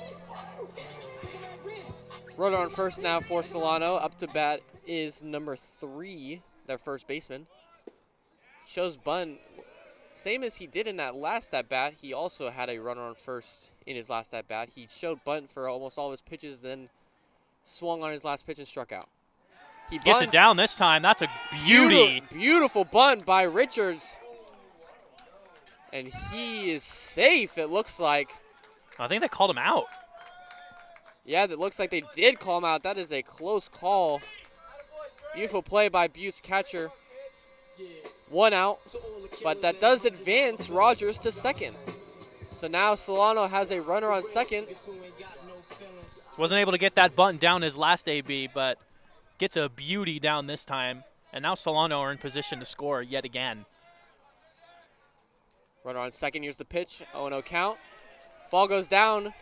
Runner on first now for Solano. Up to bat is number 3, their first baseman. Shows bunt. Same as he did in that last at-bat, he also had a runner on first in his last at-bat. He showed bunt for almost all of his pitches, then swung on his last pitch and struck out. He gets it down this time. That's a beauty. Beautiful bunt by Richards. And he is safe, it looks like. I think they called him out. Yeah, it looks like they did call him out. That is a close call. Beautiful play by Butte's catcher. 1 out, but that does advance Rogers to second. So now Solano has a runner on second. Wasn't able to get that bunt down his last AB, but gets a beauty down this time. And now Solano are in position to score yet again. Runner on second, here's the pitch, 0-0 count. Ball goes down,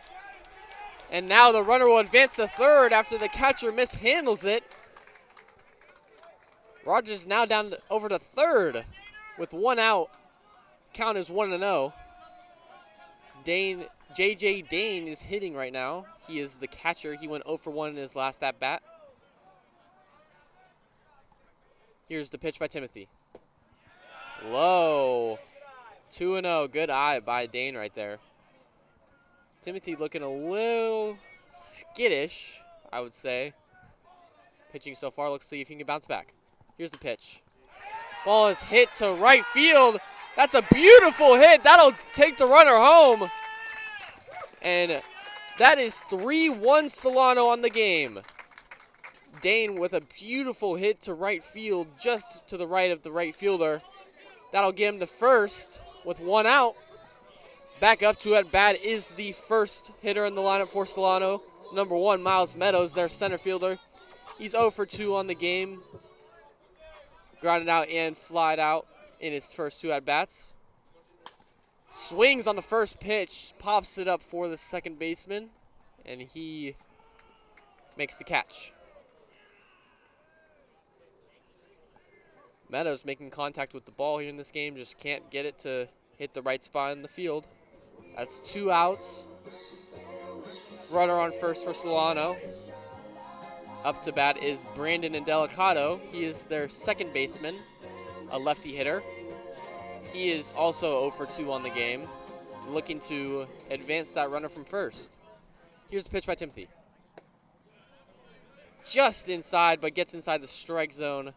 and now the runner will advance to third after the catcher mishandles it. Rogers now down over to third with 1 out. Count is 1-0. J.J. Dane is hitting right now. He is the catcher. He went 0 for 1 in his last at-bat. Here's the pitch by Timothy. Low. 2-0. Good eye by Dane right there. Timothy looking a little skittish, I would say. Pitching so far. Let's see if he can bounce back. Here's the pitch. Ball is hit to right field. That's a beautiful hit. That'll take the runner home. And that is 3-1 Solano on the game. Dane with a beautiful hit to right field, just to the right of the right fielder. That'll get him to first with 1 out. Back up to at bat is the first hitter in the lineup for Solano. Number 1, Miles Meadows, their center fielder. He's 0 for 2 on the game. Grounded out and flied out in his first 2 at-bats. Swings on the first pitch, pops it up for the second baseman, and he makes the catch. Meadows making contact with the ball here in this game, just can't get it to hit the right spot in the field. That's 2 outs. Runner on first for Solano. Up to bat is Brandon Indelicato. He is their second baseman, a lefty hitter. He is also 0 for 2 on the game, looking to advance that runner from first. Here's the pitch by Timothy. Just inside, but gets inside the strike zone.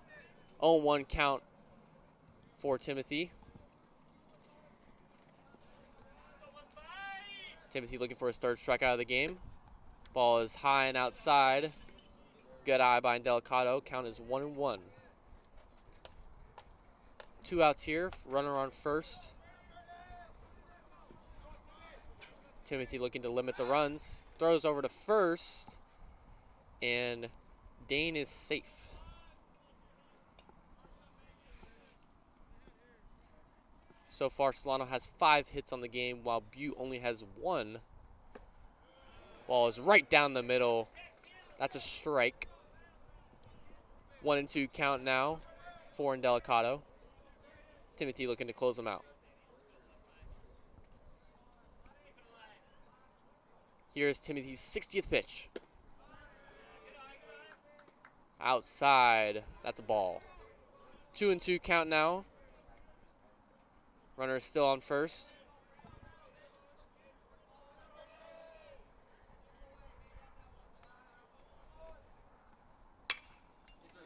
0-1 count for Timothy. Timothy looking for his third strikeout of the game. Ball is high and outside. Good eye by Indelicato. Count is 1-1. 2 outs here. Runner on first. Timothy looking to limit the runs. Throws over to first. And Dane is safe. So far, Solano has 5 hits on the game, while Butte only has 1. Ball is right down the middle. That's a strike. 1-2 count now for Indelicato. Timothy looking to close them out. Here's Timothy's 60th pitch. Outside. That's a ball. 2-2 count now. Runner is still on first.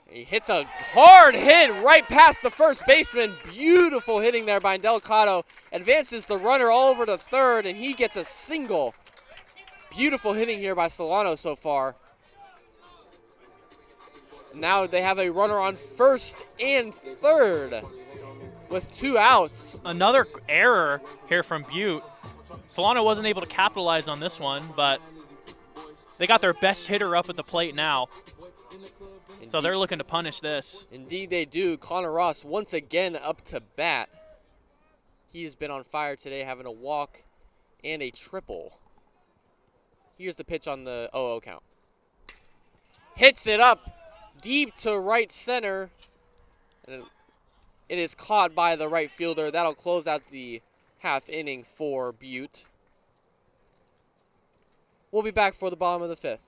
He hits a hard hit right past the first baseman. Beautiful hitting there by Indelicato. Advances the runner all over to third, and he gets a single. Beautiful hitting here by Solano so far. Now they have a runner on first and third with 2 outs. Another error here from Butte. Solano wasn't able to capitalize on this one, but they got their best hitter up at the plate now. Indeed. So they're looking to punish this. Indeed they do. Connor Ross once again up to bat. He's been on fire today, having a walk and a triple. Here's the pitch on the 0-0 count. Hits it up deep to right center. And it is caught by the right fielder. That'll close out the half inning for Butte. We'll be back for the bottom of the 5th.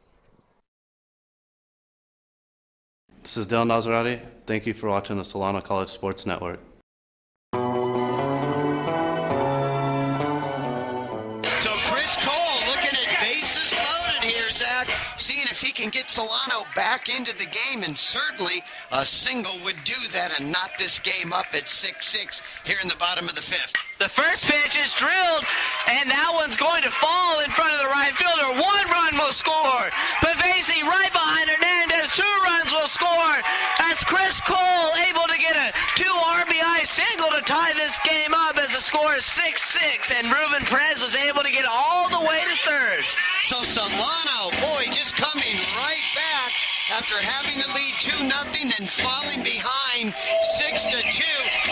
This is Dylan Nazarati. Thank you for watching the Solano College Sports Network. So Chris Cole looking at bases loaded here, Zach, seeing if he can get Solano back into the game, and certainly a single would do that and knot this game up at 6-6 here in the bottom of the 5th. The first pitch is drilled, and that one's going to fall in front of the right fielder. 1 run will score. Pavesi right behind Hernandez. 2 runs will score. That's Chris Cole able to get a 2 RBI single to tie this game up as the score is 6-6, and Ruben Perez was able to get all the way to third. So Solano, boy, just coming right back after having the lead 2-0, then falling behind 6-2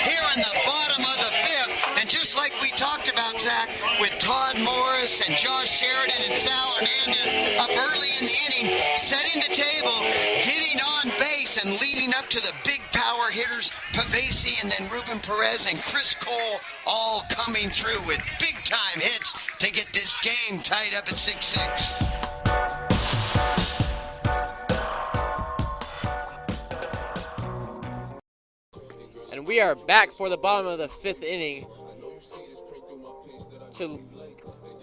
here in the bottom of the 5th. And just like we talked about, Zach, with Todd Morris and Josh Sheridan and Sal Hernandez up early in the inning, setting the table, getting on base and leading up to the big power hitters, Pavesi and then Ruben Perez and Chris Cole, all coming through with big-time hits to get this game tied up at 6-6. And we are back for the bottom of the 5th inning.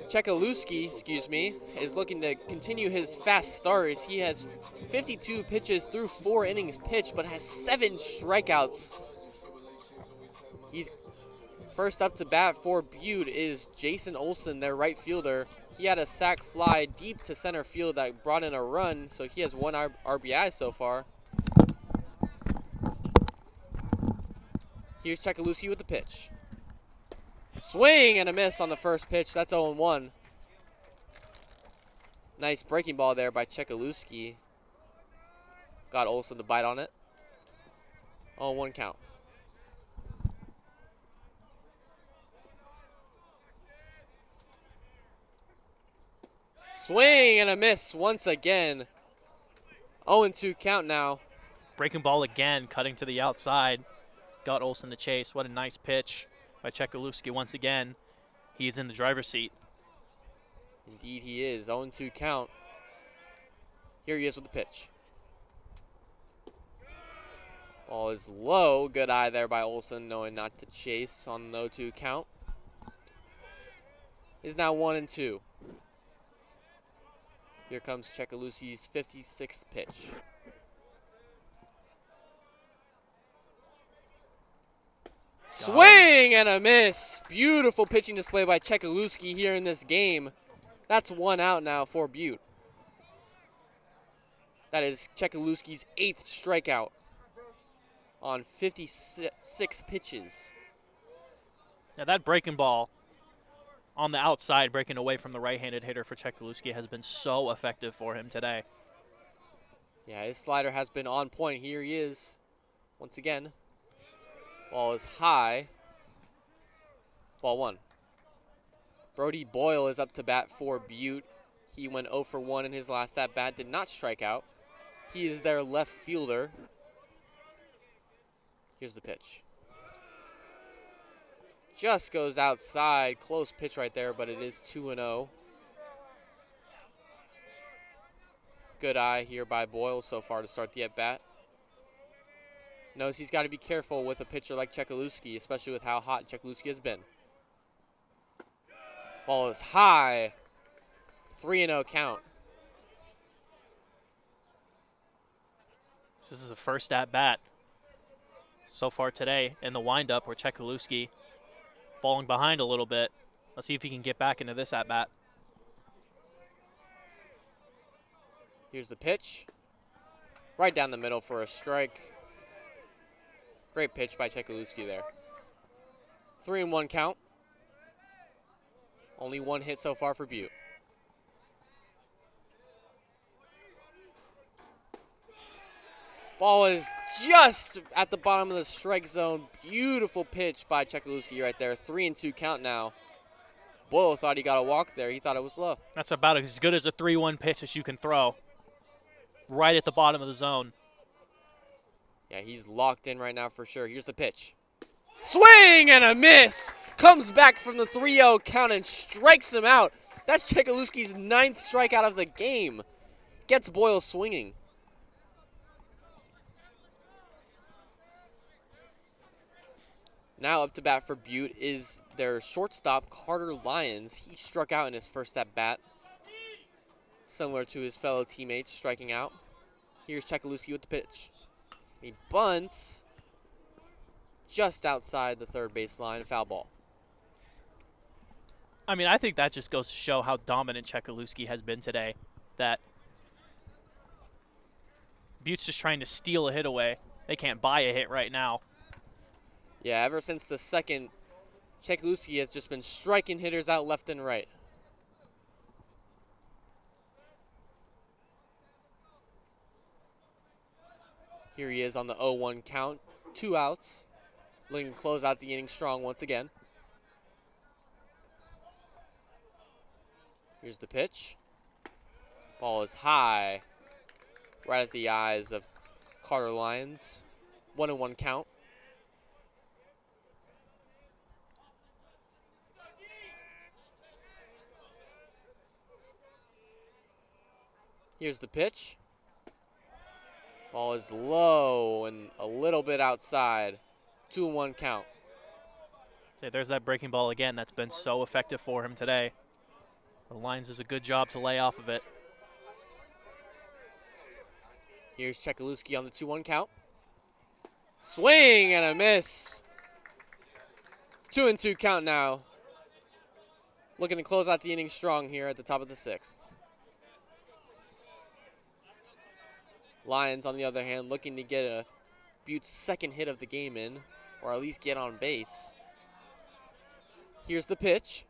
Chekaluski, is looking to continue his fast start. He has 52 pitches through 4 innings pitched, but has 7 strikeouts. He's first up to bat for Butte is Jason Olson, their right fielder. He had a sac fly deep to center field that brought in a run, so he has 1 RBI so far. Here's Chekaluski with the pitch. Swing and a miss on the first pitch. That's 0-1. Nice breaking ball there by Chekaluski. Got Olson to bite on it. 0-1 count. Swing and a miss once again. 0-2 count now. Breaking ball again, cutting to the outside. Got Olsen to chase. What a nice pitch by Chekaluski once again. He's in the driver's seat. Indeed he is. 0-2 count. Here he is with the pitch. Ball is low. Good eye there by Olsen, knowing not to chase on the 0-2 count. Is now 1-2. Here comes Chekaluski's 56th pitch. Swing and a miss. Beautiful pitching display by Chekaluski here in this game. That's 1 out now for Butte. That is Chekaluski's 8th strikeout on 56 pitches. Now that breaking ball on the outside, breaking away from the right-handed hitter for Chekaluski, has been so effective for him today. Yeah, his slider has been on point. Here he is once again. Ball is high. Ball 1. Brody Boyle is up to bat for Butte. He went 0 for 1 in his last at bat, did not strike out. He is their left fielder. Here's the pitch. Just goes outside. Close pitch right there, but it is 2-0. Good eye here by Boyle so far to start the at-bat. Knows he's got to be careful with a pitcher like Chekaluski, especially with how hot Chekaluski has been. Ball is high. 3-0 count. This is a first at-bat so far today in the windup where Chekaluski falling behind a little bit. Let's see if he can get back into this at-bat. Here's the pitch. Right down the middle for a strike. Great pitch by Chekaluski there. 3-1 count. Only 1 hit so far for Butte. Ball is just at the bottom of the strike zone. Beautiful pitch by Chekaluski right there. 3-2 count now. Boyle thought he got a walk there. He thought it was low. That's about as good as a 3-1 pitch as you can throw. Right at the bottom of the zone. Yeah, he's locked in right now for sure. Here's the pitch. Swing and a miss. Comes back from the 3-0 count and strikes him out. That's Chekaluski's 9th strikeout of the game. Gets Boyle swinging. Now up to bat for Butte is their shortstop, Carter Lyons. He struck out in his first at bat, similar to his fellow teammates striking out. Here's Chekaluski with the pitch. He bunts just outside the third baseline, foul ball. I mean, I think that just goes to show how dominant Chekaluski has been today. That Butte's just trying to steal a hit away. They can't buy a hit right now. Yeah, ever since the second, Chekaluski has just been striking hitters out left and right. Here he is on the 0-1 count. 2 outs. Looking to close out the inning strong once again. Here's the pitch. Ball is high. Right at the eyes of Carter Lyons. 1-1 count. Here's the pitch. Ball is low and a little bit outside. 2-1 count. Okay, there's that breaking ball again. That's been so effective for him today. The Lions does a good job to lay off of it. Here's Chekaluski on the 2-1 count. Swing and a miss. 2-2 count now. Looking to close out the inning strong here at the top of the 6th. Lions, on the other hand, looking to get a Butte's second hit of the game in, or at least get on base. Here's the pitch.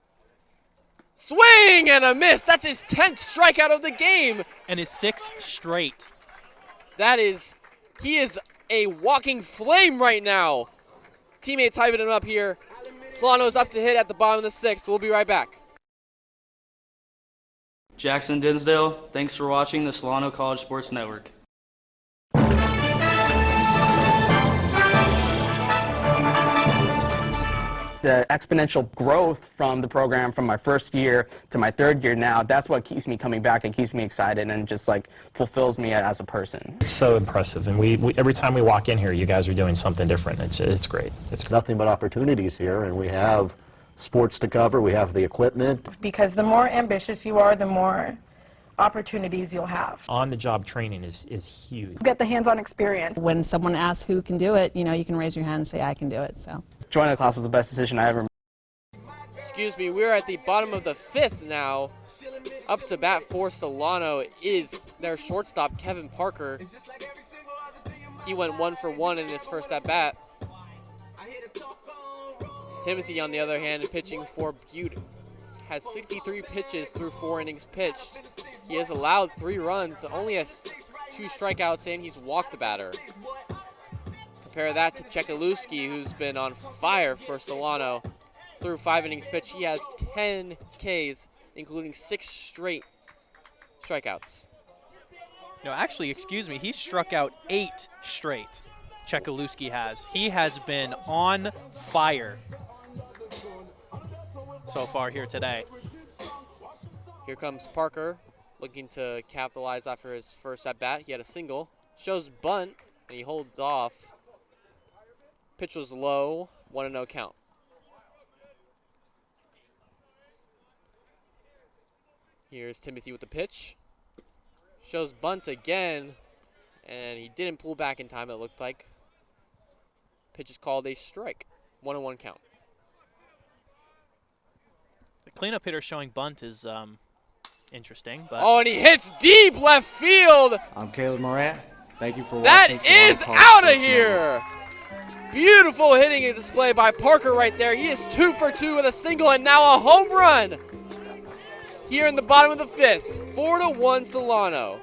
Swing and a miss. That's his 10th strikeout of the game. And his 6th straight. He is a walking flame right now. Teammates hyping him up here. Solano's up to hit at the bottom of the 6th. We'll be right back. Jackson Dinsdale, thanks for watching the Solano College Sports Network. the exponential growth from the program from my first year to my third year now, that's what keeps me coming back and keeps me excited and just like fulfills me as a person. It's so impressive, and we every time we walk in here, you guys are doing something different. It's great. It's nothing but opportunities here, and we have sports to cover, we have the equipment. Because the more ambitious you are, the more opportunities you'll have. On-the-job training is huge. Get the hands-on experience. When someone asks who can do it, you can raise your hand and say, I can do it. So joining the class was the best decision I ever made. Excuse me, we're at the bottom of the 5th now. Up to bat for Solano is their shortstop, Kevin Parker. He went 1 for 1 in his first at bat. Timothy, on the other hand, pitching for Butte, has 63 pitches through 4 innings pitched. He has allowed 3 runs, only has 2 strikeouts, and he's walked a batter. Compare that to Chekaluski, who's been on fire for Solano. Through 5 innings pitched, he has 10 Ks, including 6 straight strikeouts. No, actually, excuse me, he struck out 8 straight. Chekaluski has. He has been on fire so far here today. Here comes Parker, looking to capitalize after his first at-bat. He had a single, shows bunt, and he holds off. Pitch was low, 1-0 count. Here's Timothy with the pitch. Shows bunt again, and he didn't pull back in time, it looked like. Pitch is called a strike, 1-1 count. The cleanup hitter showing bunt is interesting. But oh, and he hits deep left field. I'm Caleb Moran. Thank you for watching. That is out of here. Beautiful hitting and display by Parker right there. He is 2 for 2 with a single and now a home run. Here in the bottom of the 5th, 4-1 Solano.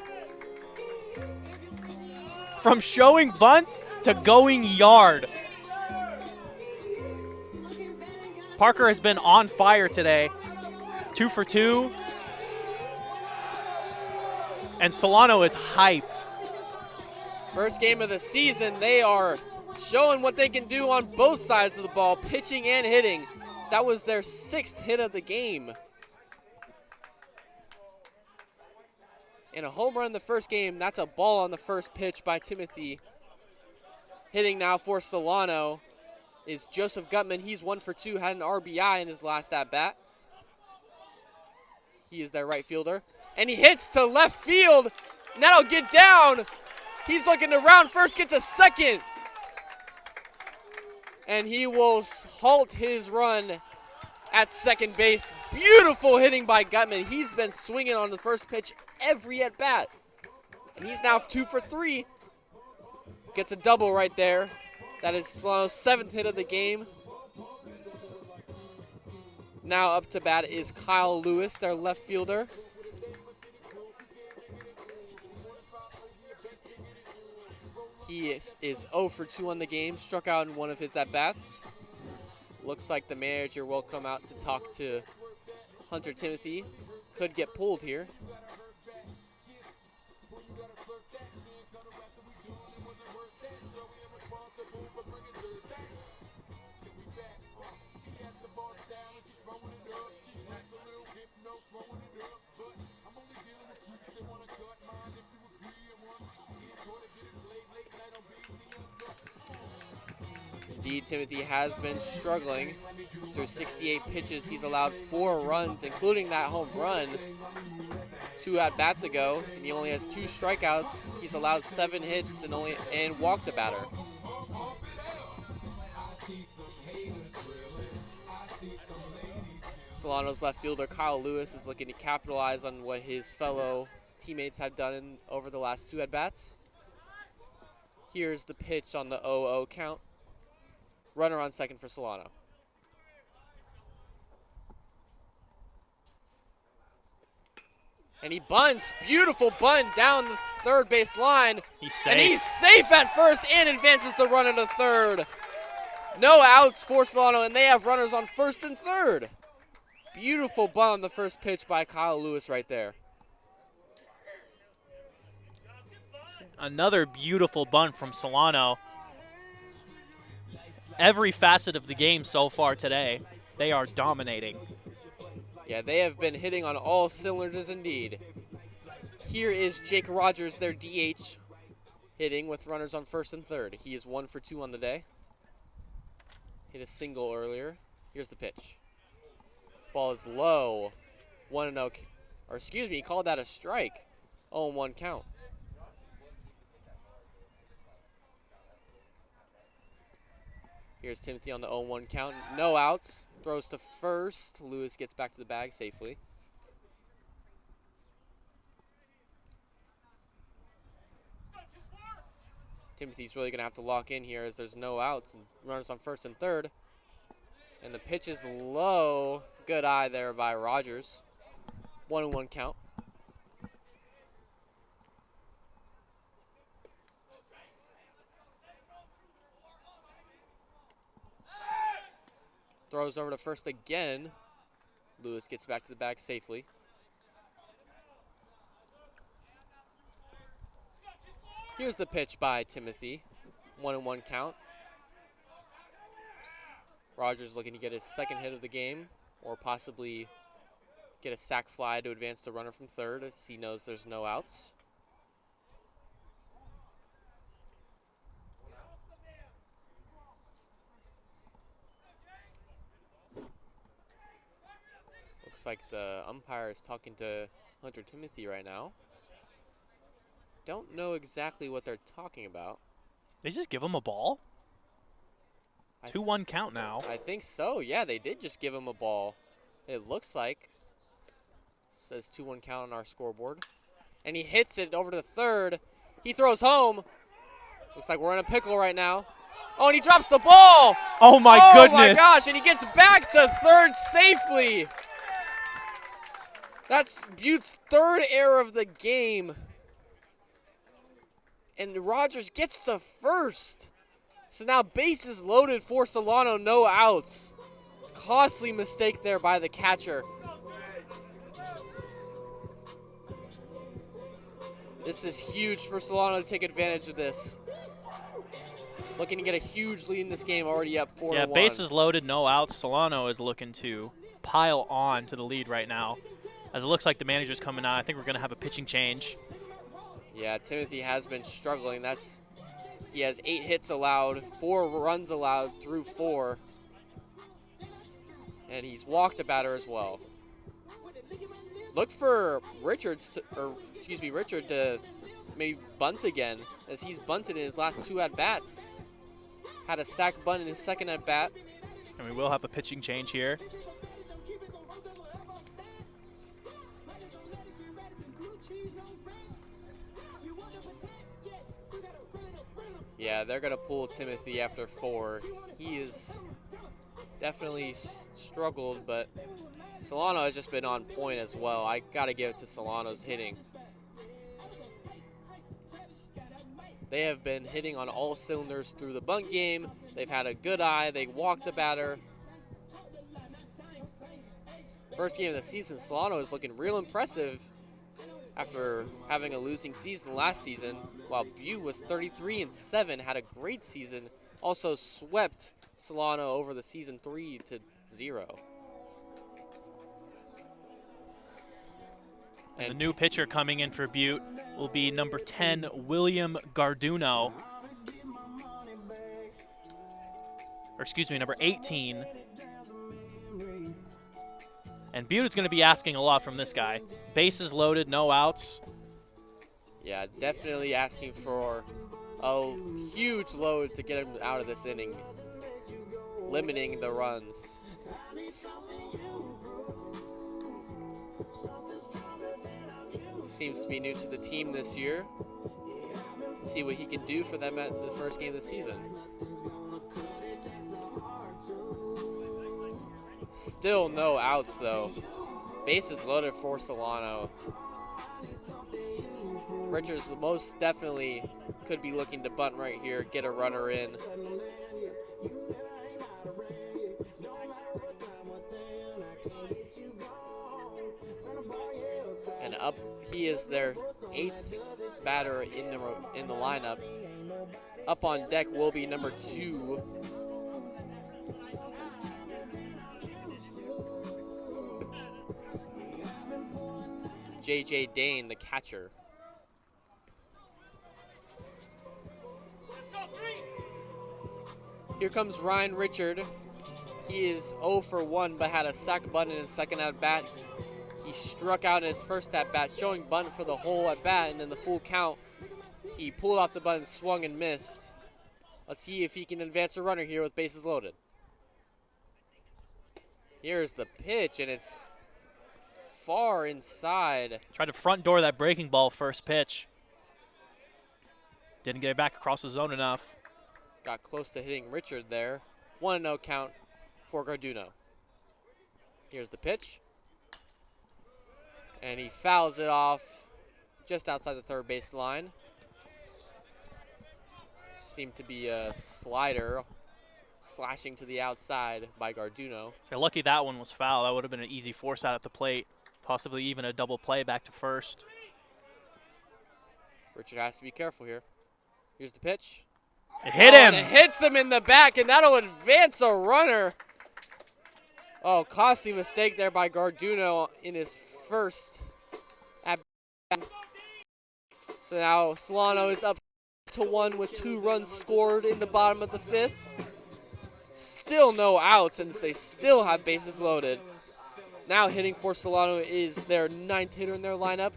From showing bunt to going yard. Parker has been on fire today. 2 for 2. And Solano is hyped. First game of the season, they are showing what they can do on both sides of the ball, pitching and hitting. That was their 6th hit of the game. And a home run in the first game, that's a ball on the first pitch by Timothy. Hitting now for Solano is Joseph Gutman. He's 1 for 2, had an RBI in his last at-bat. He is their right fielder. And he hits to left field, and that'll get down. He's looking to round first, gets a second. And he will halt his run at second base. Beautiful hitting by Gutman. He's been swinging on the first pitch every at bat. And he's now 2 for 3. Gets a double right there. That is Solano's 7th hit of the game. Now up to bat is Kyle Lewis, their left fielder. He is 0 for 2 on the game, struck out in 1 of his at-bats. Looks like the manager will come out to talk to Hunter Timothy. Could get pulled here. Indeed, Timothy has been struggling. Through 68 pitches, he's allowed 4 runs, including that home run 2 at-bats ago, and he only has 2 strikeouts. He's allowed 7 hits and walked a batter. Solano's left fielder Kyle Lewis is looking to capitalize on what his fellow teammates have done over the last 2 at-bats. Here's the pitch on the 0-0 count. Runner on second for Solano. And he bunts. Beautiful bunt down the third base line. He's safe. And he's safe at first and advances the runner to third. No outs for Solano, and they have runners on first and third. Beautiful bunt on the first pitch by Kyle Lewis right there. Another beautiful bunt from Solano. every facet of the game so far today. They are dominating. Yeah, they have been hitting on all cylinders indeed. Here is Jake Rogers, their DH, hitting with runners on first and third. He is 1 for 2 on the day. Hit a single earlier. Here's the pitch. Ball is low. 1-0, or excuse me, he called that a strike. 0-1 count. Here's Timothy on the 0-1 count. No outs. Throws to first. Lewis gets back to the bag safely. Timothy's really going to have to lock in here as there's no outs and runners on first and third. And the pitch is low. Good eye there by Rogers. 1-1 count. Throws over to first again. Lewis gets back to the bag safely. Here's the pitch by Timothy. 1-1 count. Rogers looking to get his second hit of the game, or possibly get a sac fly to advance the runner from third as he knows there's no outs. Looks like the umpire is talking to Hunter Timothy right now. Don't know exactly what they're talking about. They just give him a ball? 2-1 count now. I think so. Yeah, they did just give him a ball. It looks like. Says 2-1 count on our scoreboard. And he hits it over to the third. He throws home. Looks like we're in a pickle right now. Oh, and he drops the ball. Oh, my goodness. Oh, my gosh. And he gets back to third safely. That's Butte's third error of the game. And Rogers gets to first. So now bases loaded for Solano, no outs. Costly mistake there by the catcher. This is huge for Solano to take advantage of this. Looking to get a huge lead in this game, already up 4-1. Yeah, bases loaded, no outs. Solano is looking to pile on to the lead right now. As it looks like the manager's coming out, I think we're going to have a pitching change. Yeah, Timothy has been struggling. He has 8 hits allowed, 4 runs allowed through 4. And he's walked a batter as well. Look for Richard to maybe bunt again, as he's bunted in his last 2 at-bats. Had a sac bunt in his second at-bat. And we will have a pitching change here. Yeah, they're going to pull Timothy after 4. He is definitely struggled, but Solano has just been on point as well. I got to give it to Solano's hitting. They have been hitting on all cylinders through the bunt game. They've had a good eye. They walked the batter. First game of the season, Solano is looking real impressive after having a losing season last season, while Butte was 33-7, had a great season, also swept Solano over the season 3-0. And the new pitcher coming in for Butte will be number 10, William Garduno. Or excuse me, number 18. And Butte is going to be asking a lot from this guy. Bases loaded, no outs. Yeah, definitely asking for a huge load to get him out of this inning, limiting the runs. Seems to be new to the team this year. See what he can do for them at the first game of the season. Still no outs though. Bases loaded for Solano. Richards most definitely could be looking to bunt right here, get a runner in. And up, he is their 8th batter in the lineup. Up on deck will be number 2, J.J. Dane, the catcher. Here comes Ryan Richard. He is 0 for 1, but had a sack bunt in his second at bat. He struck out in his first at bat, showing bunt for the whole at bat, and then the full count. He pulled off the bunt and swung and missed. Let's see if he can advance a runner here with bases loaded. Here's the pitch, and it's far inside. Tried to front door that breaking ball first pitch. Didn't get it back across the zone enough. Got close to hitting Richard there. 1-0 count for Garduno. Here's the pitch. And he fouls it off just outside the third base line. Seemed to be a slider slashing to the outside by Garduno. So lucky that one was foul. That would have been an easy force out at the plate. Possibly even a double play back to first. Richard has to be careful here. Here's the pitch. It hit him. And it hits him in the back, and that'll advance a runner. Oh, costly mistake there by Garduno in his first at bat. So now Solano is up to 1 with 2 runs scored in the bottom of the 5th. Still no outs, and they still have bases loaded. Now hitting for Solano is their 9th hitter in their lineup,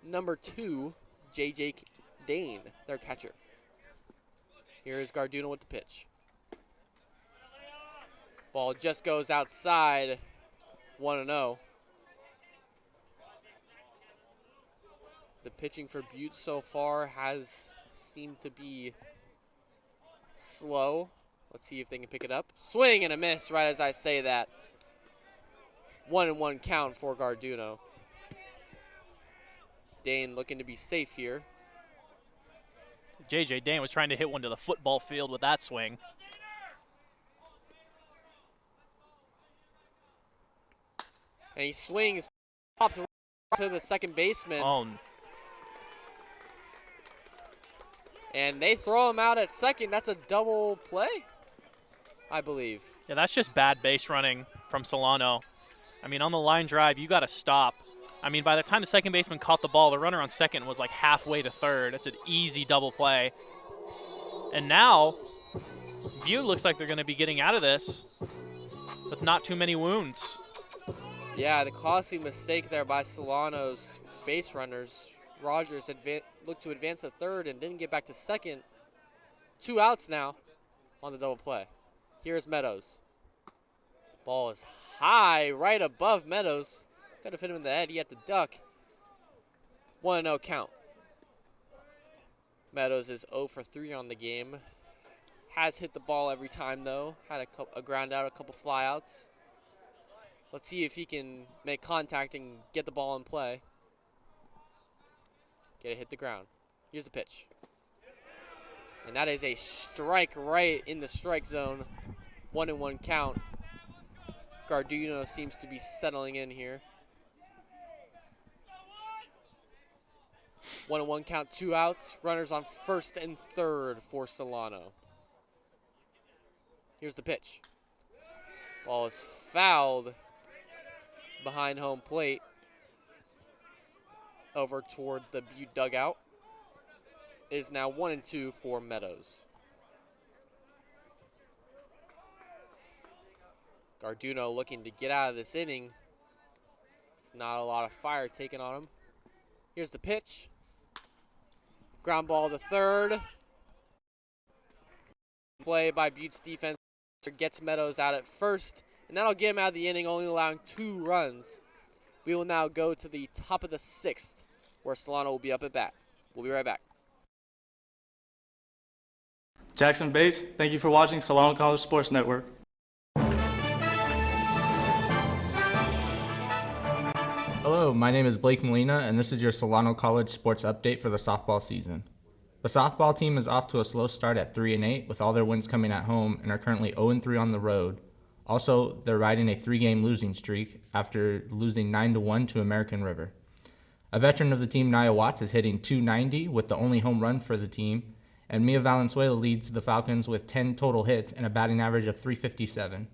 number 2, J.J. Dane, their catcher. Here is Garduno with the pitch. Ball just goes outside, 1-0. The pitching for Butte so far has seemed to be slow. Let's see if they can pick it up. Swing and a miss right as I say that. 1-1 count for Garduno. Dane looking to be safe here. J.J. Dane was trying to hit one to the football field with that swing. And he swings, pops to the second baseman. Oh. And they throw him out at second. That's a double play, I believe. Yeah, that's just bad base running from Solano. I mean, on the line drive, you got to stop. I mean, by the time the second baseman caught the ball, the runner on second was like halfway to third. That's an easy double play. And now, Butte looks like they're going to be getting out of this with not too many wounds. Yeah, the costly mistake there by Solano's base runners. Rogers looked to advance to third and didn't get back to second. 2 outs now on the double play. Here's Meadows. Ball is high, right above Meadows. Could have hit him in the head. He had to duck. 1-0 count. Meadows is 0 for 3 on the game. Has hit the ball every time, though. Had a ground out, a couple flyouts. Let's see if he can make contact and get the ball in play. Get it hit the ground. Here's the pitch. And that is a strike right in the strike zone. 1-1 count. Garduno seems to be settling in here. 1-1 count, 2 outs. Runners on first and third for Solano. Here's the pitch. Ball is fouled behind home plate. Over toward the Butte dugout. It is now 1-2 for Meadows. Garduno looking to get out of this inning. Not a lot of fire taken on him. Here's the pitch. Ground ball to third. Play by Butte's defense gets Meadows out at first, and that'll get him out of the inning, only allowing 2 runs. We will now go to the top of the 6th, where Solano will be up at bat. We'll be right back. Jackson Base, thank you for watching Solano College Sports Network. Hello, my name is Blake Molina, and this is your Solano College Sports Update for the softball season. The softball team is off to a slow start at 3-8, with all their wins coming at home, and are currently 0-3 on the road. Also, they're riding a 3-game losing streak after losing 9-1 to American River. A veteran of the team, Nia Watts, is hitting .290 with the only home run for the team, and Mia Valenzuela leads the Falcons with 10 total hits and a batting average of .357.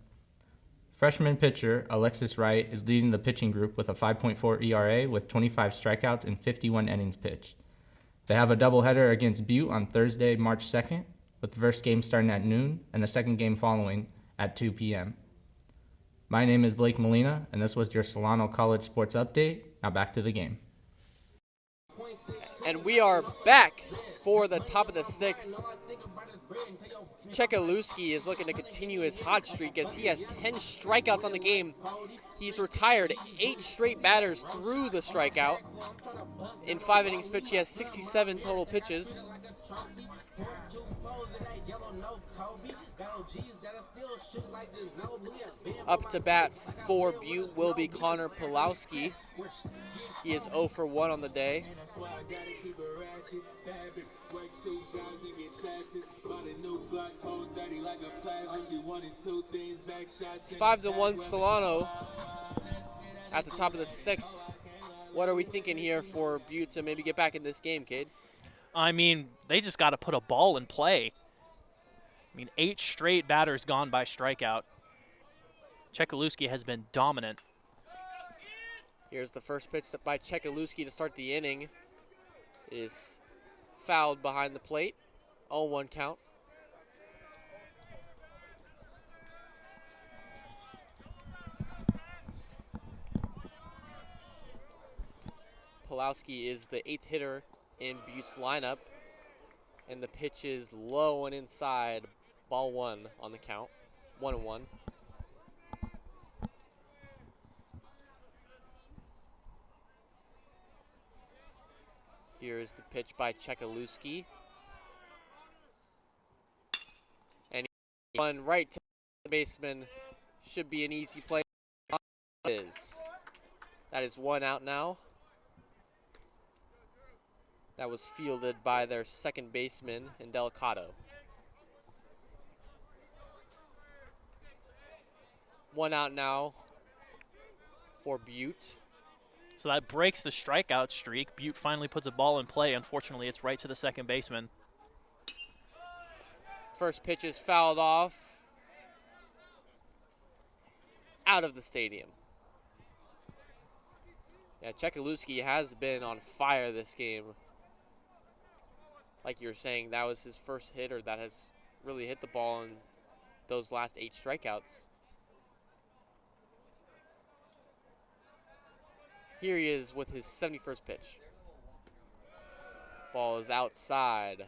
Freshman pitcher Alexis Wright is leading the pitching group with a 5.4 ERA with 25 strikeouts and 51 innings pitched. They have a doubleheader against Butte on Thursday, March 2nd, with the first game starting at noon and the second game following at 2 p.m. My name is Blake Molina, and this was your Solano College Sports Update. Now back to the game. And we are back for the top of the sixth. Chekaluski is looking to continue his hot streak as he has 10 strikeouts on the game. He's retired 8 straight batters through the strikeout. In 5 innings pitched, he has 67 total pitches. Up to bat for Butte will be Connor Pulowski. He is 0 for 1 on the day. It's 5-1 Solano at the top of the sixth. What are we thinking here for Butte to maybe get back in this game, Cade? I mean, they just got to put a ball in play. I mean, 8 straight batters gone by strikeout. Chekaluski has been dominant. Here's the first pitch by Chekaluski to start the inning. It is fouled behind the plate. 0-1 count. Pulowski is the 8th hitter in Butte's lineup. And the pitch is low and inside. Ball 1 on the count. 1-1. Here's the pitch by Chekaluski. And he won right to the baseman. Should be an easy play. That is 1 out now. That was fielded by their second baseman, Indelicato. 1 out now for Butte. So that breaks the strikeout streak. Butte finally puts a ball in play. Unfortunately, it's right to the second baseman. First pitch is fouled off. Out of the stadium. Yeah, Chekaluski has been on fire this game. Like you were saying, that was his first hitter that has really hit the ball in those last 8 strikeouts. Here he is with his 71st pitch. Ball is outside.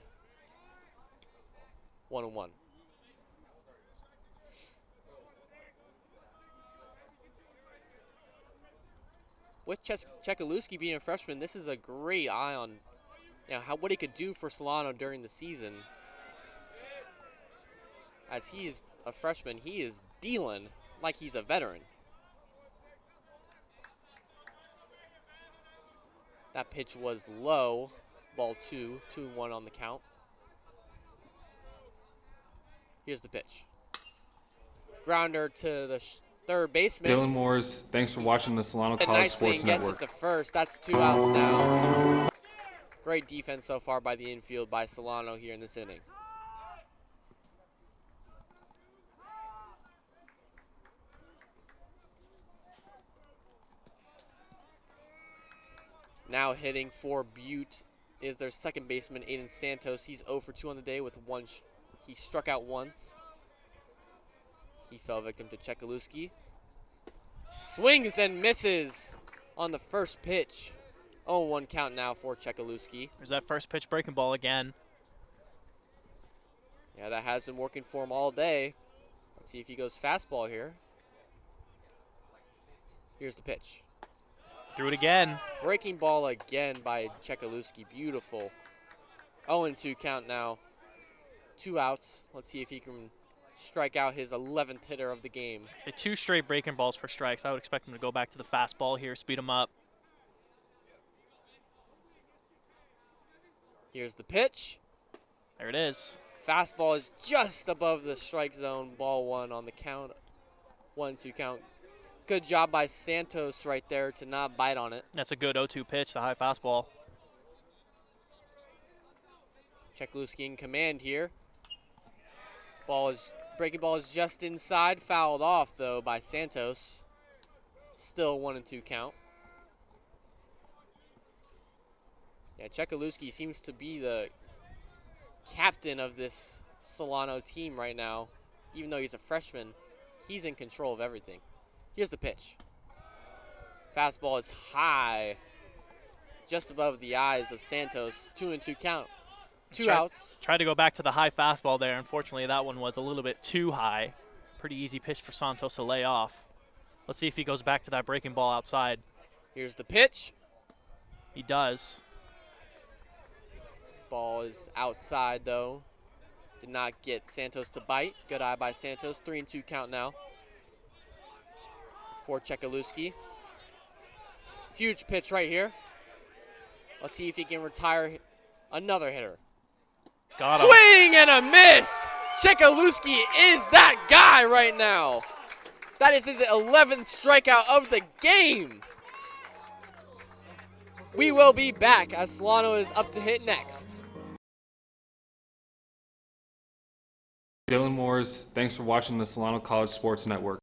1-1. With Chekaluski being a freshman, this is a great eye on what he could do for Solano during the season. As he is a freshman, he is dealing like he's a veteran. That pitch was low. Ball 2, 2-1 on the count. Here's the pitch. Grounder to the third baseman. Dylan Moores, thanks for watching the Solano College Sports Network. Gets it to first. That's 2 outs now. Great defense so far by the infield by Solano here in this inning. Now hitting for Butte is their second baseman, Aiden Santos. He's 0 for 2 on the day with one. He struck out once. He fell victim to Chekaluski. Swings and misses on the first pitch. 0-1 count now for Chekaluski. There's that first pitch breaking ball again. Yeah, that has been working for him all day. Let's see if he goes fastball here. Here's the pitch. Threw it again. Breaking ball again by Chekaluski. Beautiful. 0-2 count now. 2 outs. Let's see if he can strike out his 11th hitter of the game. Say 2 straight breaking balls for strikes. I would expect him to go back to the fastball here, speed him up. Here's the pitch. There it is. Fastball is just above the strike zone. Ball 1 on the count. 1-2 count. Good job by Santos right there to not bite on it. That's a good 0-2 pitch, the high fastball. Chekluski in command here. Breaking ball is just inside, fouled off though by Santos. Still 1-2 count. Yeah, Chekluski seems to be the captain of this Solano team right now. Even though he's a freshman, he's in control of everything. Here's the pitch. Fastball is high, just above the eyes of Santos. 2-2 count. Two outs. Tried to go back to the high fastball there. Unfortunately, that one was a little bit too high. Pretty easy pitch for Santos to lay off. Let's see if he goes back to that breaking ball outside. Here's the pitch. He does. Ball is outside, though. Did not get Santos to bite. Good eye by Santos. 3-2 count now for Chekluski. Huge pitch right here. Let's see if he can retire another hitter. Got him. Swing and a miss! Chekluski is that guy right now. That is his 11th strikeout of the game. We will be back as Solano is up to hit next. Dylan Moores, thanks for watching the Solano College Sports Network.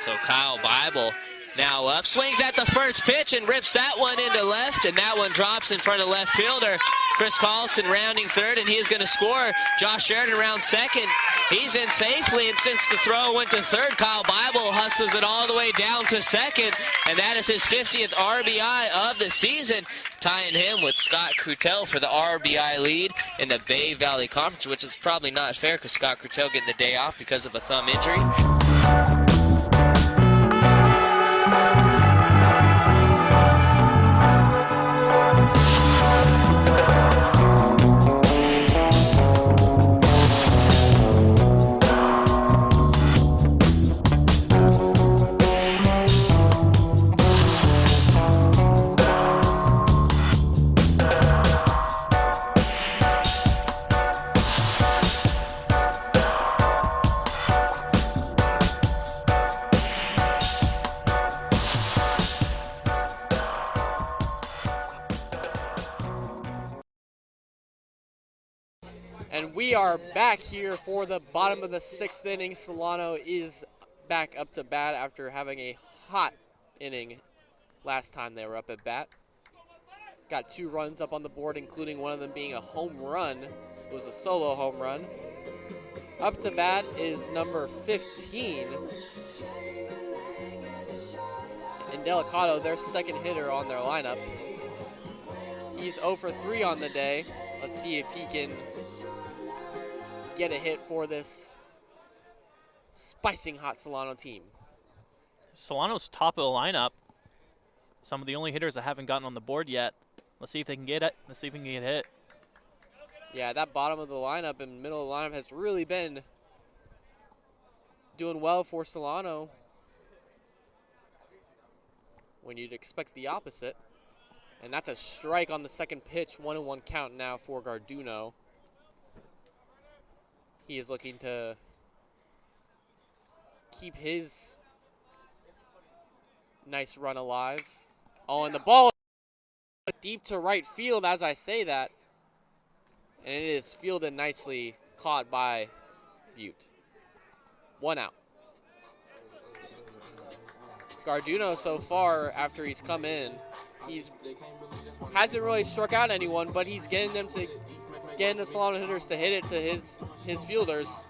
So Kyle Bible now up, swings at the first pitch and rips that one into left, and that one drops in front of left fielder. Chris Carlson rounding third, and he is going to score. Josh Sheridan around second. He's in safely, and since the throw went to third, Kyle Bible hustles it all the way down to second, and that is his 50th RBI of the season, tying him with Scott Crutel for the RBI lead in the Bay Valley Conference, which is probably not fair because Scott Crutel getting the day off because of a thumb injury. And we are back here for the bottom of the 6th inning. Solano is back up to bat after having a hot inning last time they were up at bat. Got 2 runs up on the board, including one of them being a home run. It was a solo home run. Up to bat is number 15. And Delicato, their second hitter on their lineup. He's 0 for 3 on the day. Let's see if he can get a hit for this spicing hot Solano team. Solano's top of the lineup. Some of the only hitters that haven't gotten on the board yet. Let's see if they can get it. Let's see if we can get hit. Yeah, that bottom of the lineup and middle of the lineup has really been doing well for Solano, when you'd expect the opposite. And that's a strike on the second pitch. 1-1 count now for Garduno. He is looking to keep his nice run alive. Oh, and the ball deep to right field as I say that. And it is fielded nicely, caught by Butte. 1 out. Garduno so far, after he's come in, hasn't really struck out anyone, but he's getting the Solano hitters to hit it to his fielders.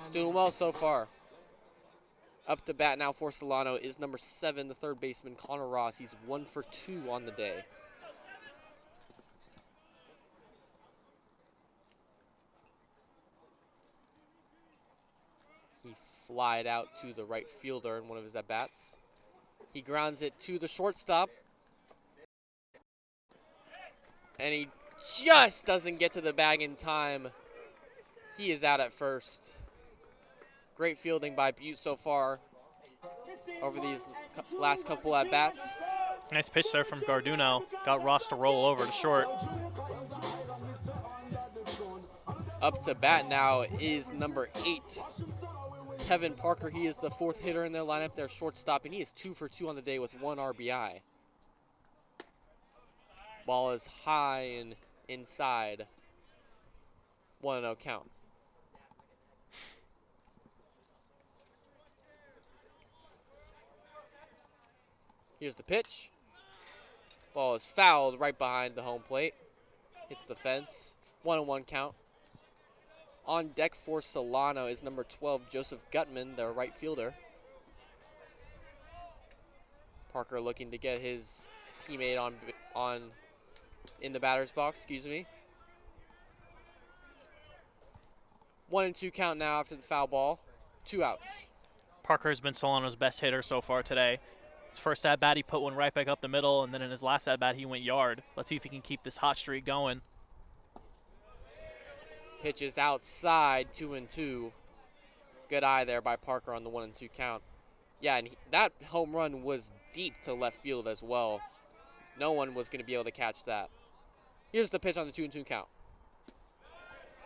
He's doing well so far. Up to bat now for Solano is number 7, the third baseman, Connor Ross. He's 1 for 2 on the day. He flied out to the right fielder in one of his at-bats. He grounds it to the shortstop. And he just doesn't get to the bag in time. He is out at first. Great fielding by Butte so far over these last couple at-bats. Nice pitch there from Garduno. Got Ross to roll over to short. Up to bat now is number 8, Kevin Parker. He is the 4th hitter in their lineup, their shortstop, and he is 2 for 2 on the day with 1 RBI. Ball is high and inside. 1-0 count. Here's the pitch. Ball is fouled right behind the home plate. Hits the fence. 1-1 count. On deck for Solano is number 12, Joseph Gutman, the right fielder. Parker looking to get his teammate on in the batter's box, excuse me. 1-2 count now after the foul ball. 2 outs. Parker has been Solano's best hitter so far today. His first at-bat, he put one right back up the middle, and then in his last at-bat, he went yard. Let's see if he can keep this hot streak going. Pitches outside, 2-2. Good eye there by Parker on the 1-2 count. Yeah, and that home run was deep to left field as well. No one was going to be able to catch that. Here's the pitch on the 2-2 count.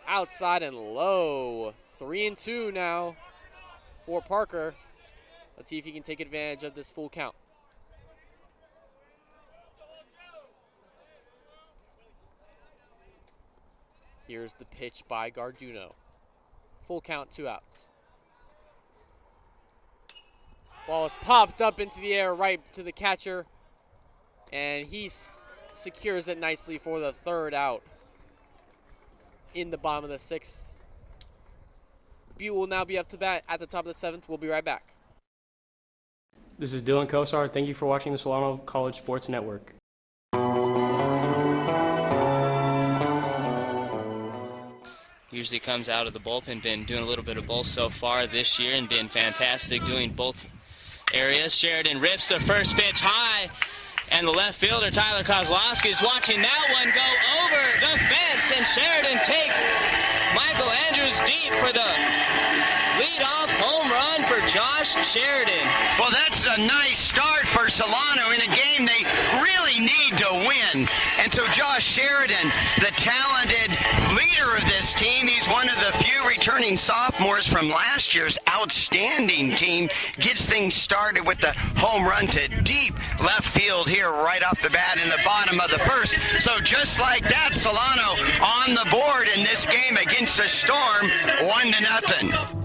Outside and low. 3-2 now for Parker. Let's see if he can take advantage of this full count. Here's the pitch by Garduno. Full count, 2 outs. Ball is popped up into the air right to the catcher, and he secures it nicely for the 3rd out in the bottom of the 6th. Butte will now be up to bat at the top of the 7th. We'll be right back. This is Dylan Kosar. Thank you for watching the Solano College Sports Network. Usually comes out of the bullpen, been doing a little bit of both so far this year and been fantastic doing both areas. Sheridan rips the first pitch high, and the left fielder, Tyler Kozlowski, is watching that one go over the fence, and Sheridan takes Michael Andrews deep for the leadoff home run for Josh Sheridan. Well, that's a nice start for Solano in a game they really need to win. And so Josh Sheridan, the talented leader of this team, he's one of the few returning sophomores from last year's outstanding team, gets things started with the home run to deep left field here right off the bat in the bottom of the 1st. So just like that, Solano on the board in this game against the Storm, 1-0.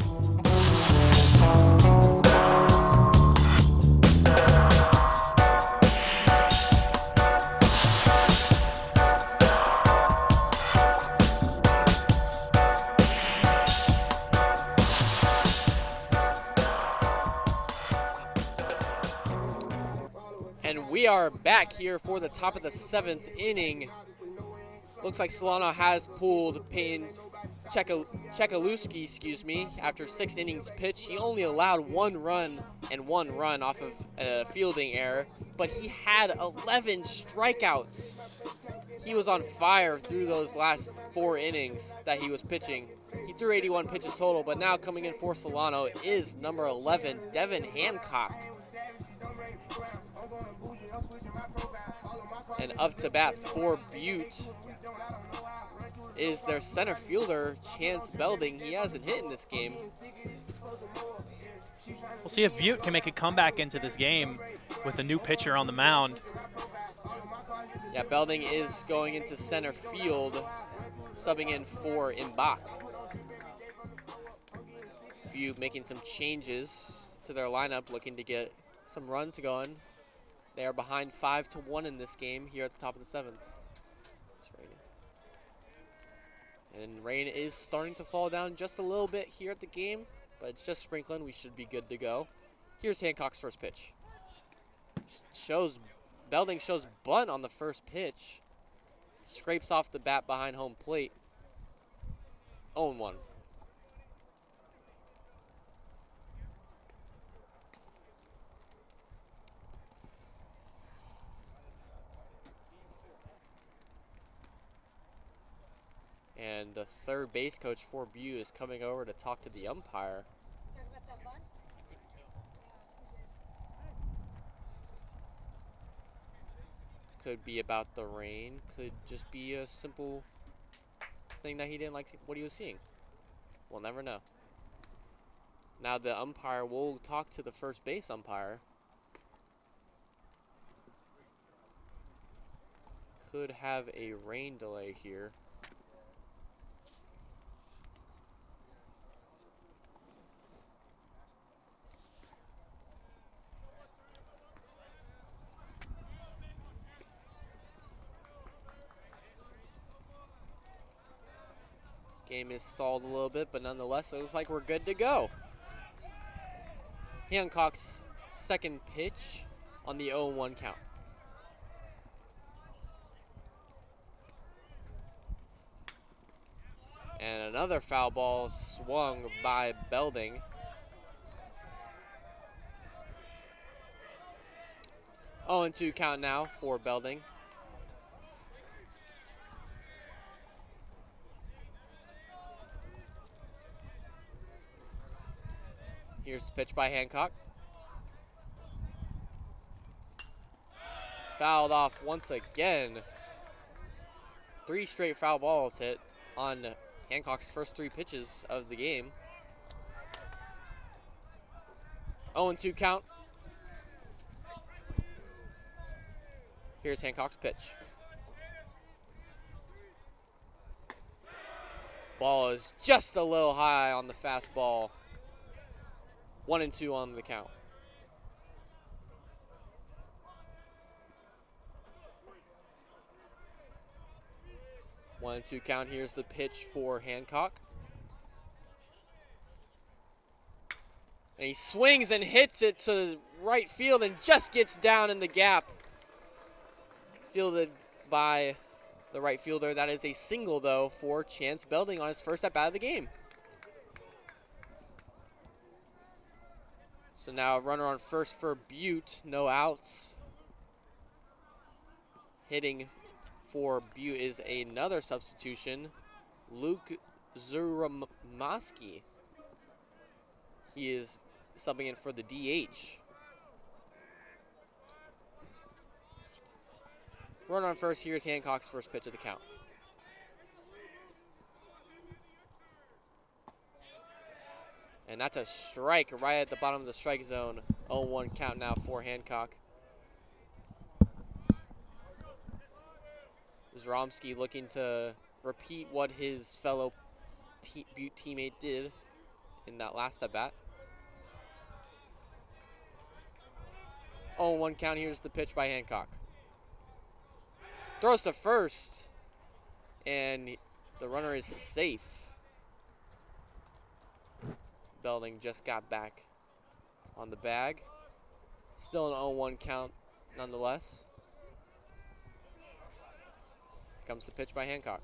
And we are back here for the top of the 7th inning. Looks like Solano has pulled Payne Chekaluski, after 6 innings pitched. He only allowed 1 run and 1 run off of a fielding error, but he had 11 strikeouts. He was on fire through those last 4 innings that he was pitching. He threw 81 pitches total, but now coming in for Solano is number 11, Devin Hancock. And up to bat for Butte is their center fielder, Chance Belding. He hasn't hit in this game. We'll see if Butte can make a comeback into this game with a new pitcher on the mound. Yeah, Belding is going into center field, subbing in for Mbach. Butte making some changes to their lineup, looking to get some runs going. They are behind 5-1 in this game here at the top of the 7th. It's raining. And rain is starting to fall down just a little bit here at the game, but it's just sprinkling. We should be good to go. Here's Hancock's first pitch. Belding shows bunt on the first pitch. Scrapes off the bat behind home plate. 0-1. And the third base coach for Butte is coming over to talk to the umpire. Could be about the rain, could just be a simple thing that he didn't like what he was seeing. We'll never know. Now the umpire will talk to the first base umpire. could have a rain delay here. Game is stalled a little bit, but nonetheless, it looks like we're good to go. Hancock's second pitch on the 0-1 count. And another foul ball swung by Belding. Oh, and 2 count now for Belding. Here's the pitch by Hancock. Fouled off once again. 3 straight foul balls hit on Hancock's first 3 pitches of the game. 0-2 count. Here's Hancock's pitch. Ball is just a little high on the fastball. 1-2 on the count. One and 2 count. Here's the pitch for Hancock. And he swings and hits it to right field and just gets down in the gap. Fielded by the right fielder. That is a single, though, for Chance Belding on his first at-bat of the game. So now a runner on first for Butte, no outs. Hitting for Butte is another substitution, Luke Zuramaski. He is subbing in for the DH. Runner on first, here's Hancock's first pitch of the count. And that's a strike right at the bottom of the strike zone. 0-1 count now for Hancock. Zromski looking to repeat what his fellow Butte teammate did in that last at-bat. 0-1 count, here's the pitch by Hancock. Throws to first, and the runner is safe. Belding just got back on the bag. Still an 0-1 count nonetheless. Here comes the pitch by Hancock.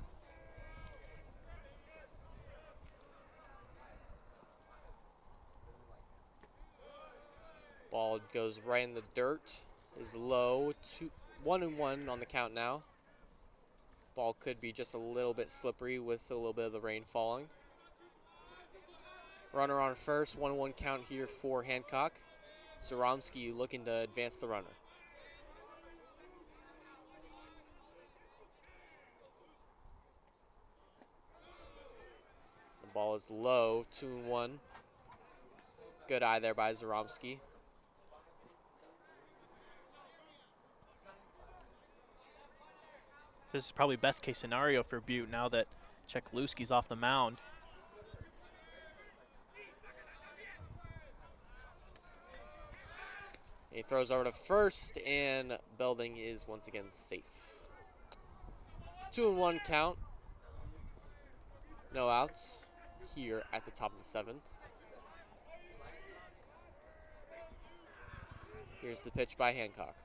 Ball goes right in the dirt. Is low. 1-1 on the count now. Ball could be just a little bit slippery with a little bit of the rain falling. Runner on first, 1-1 count here for Hancock. Zaromski looking to advance the runner. The ball is low, 2-1. Good eye there by Zaromski. This is probably best case scenario for Butte now that Chekluski's off the mound. He throws over to first, and Belding is once again safe. 2-1 count. No outs here at the top of the 7th. Here's the pitch by Hancock.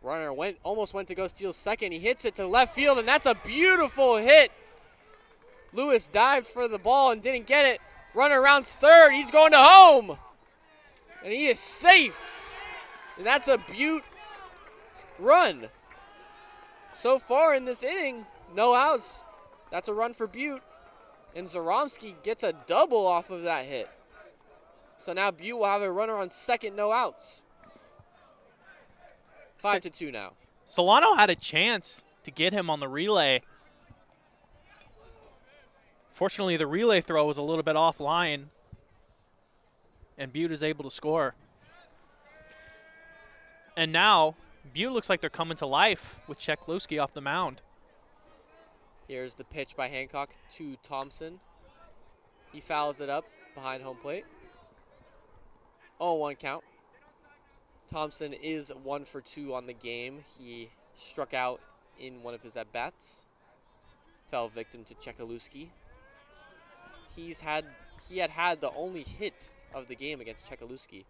Runner almost went to go steal second. He hits it to left field, and that's a beautiful hit. Lewis dived for the ball and didn't get it. Runner rounds third. He's going to home. And he is safe. And that's a Butte run. So far in this inning, no outs. That's a run for Butte. And Zaromski gets a double off of that hit. So now Butte will have a runner on second, no outs. 5-2 now. Solano had a chance to get him on the relay. Fortunately, the relay throw was a little bit offline, and Butte is able to score. And now Butte looks like they're coming to life with Chekluski off the mound. Here's the pitch by Hancock to Thompson. He fouls it up behind home plate. 0-1 count. Thompson is 1 for 2 on the game. He struck out in one of his at-bats. Fell victim to Chekluski. He had the only hit of the game against Chekluski.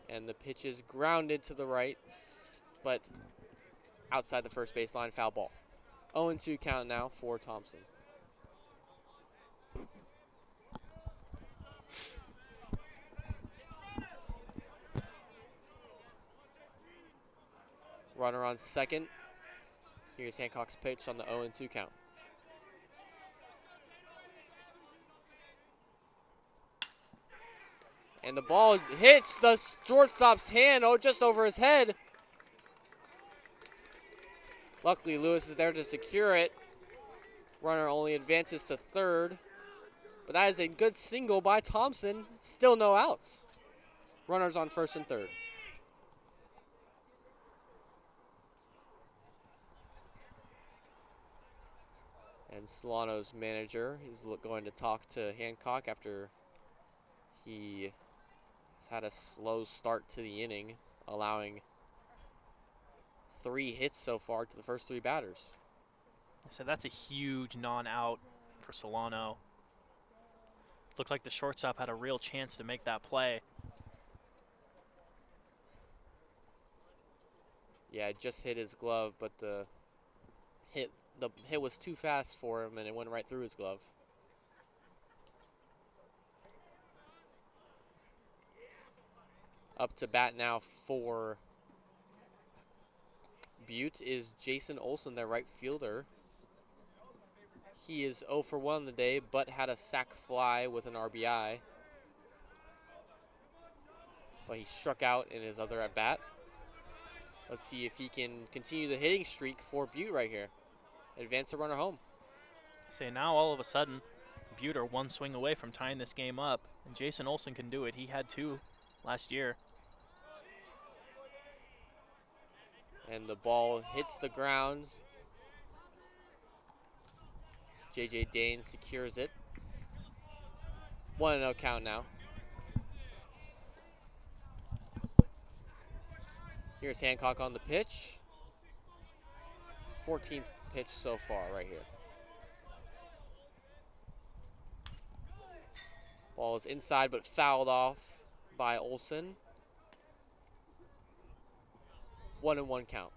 And the pitch is grounded to the right, but outside the first baseline, foul ball. 0-2 count now for Thompson. Runner on second. Here's Hancock's pitch on the 0-2 count. And the ball hits the shortstop's hand, just over his head. Luckily, Lewis is there to secure it. Runner only advances to third. But that is a good single by Thompson. Still no outs. Runners on first and third. And Solano's manager is going to talk to Hancock after he has had a slow start to the inning, allowing 3 hits so far to the first 3 batters. So that's a huge non-out for Solano. Looked like the shortstop had a real chance to make that play. Yeah, it just hit his glove, but the hit was too fast for him, and it went right through his glove. Up to bat now for Butte is Jason Olson, their right fielder. He is 0 for 1 the day, but had a sac fly with an RBI. But he struck out in his other at-bat. Let's see if he can continue the hitting streak for Butte right here. Advance a runner home. Say now all of a sudden, Butte are 1 swing away from tying this game up, and Jason Olson can do it. He had 2 last year. And the ball hits the ground. J.J. Dane secures it. 1-0 count now. Here's Hancock on the pitch. 14th pitch so far right here. Ball is inside but fouled off by Olson. 1-1 count.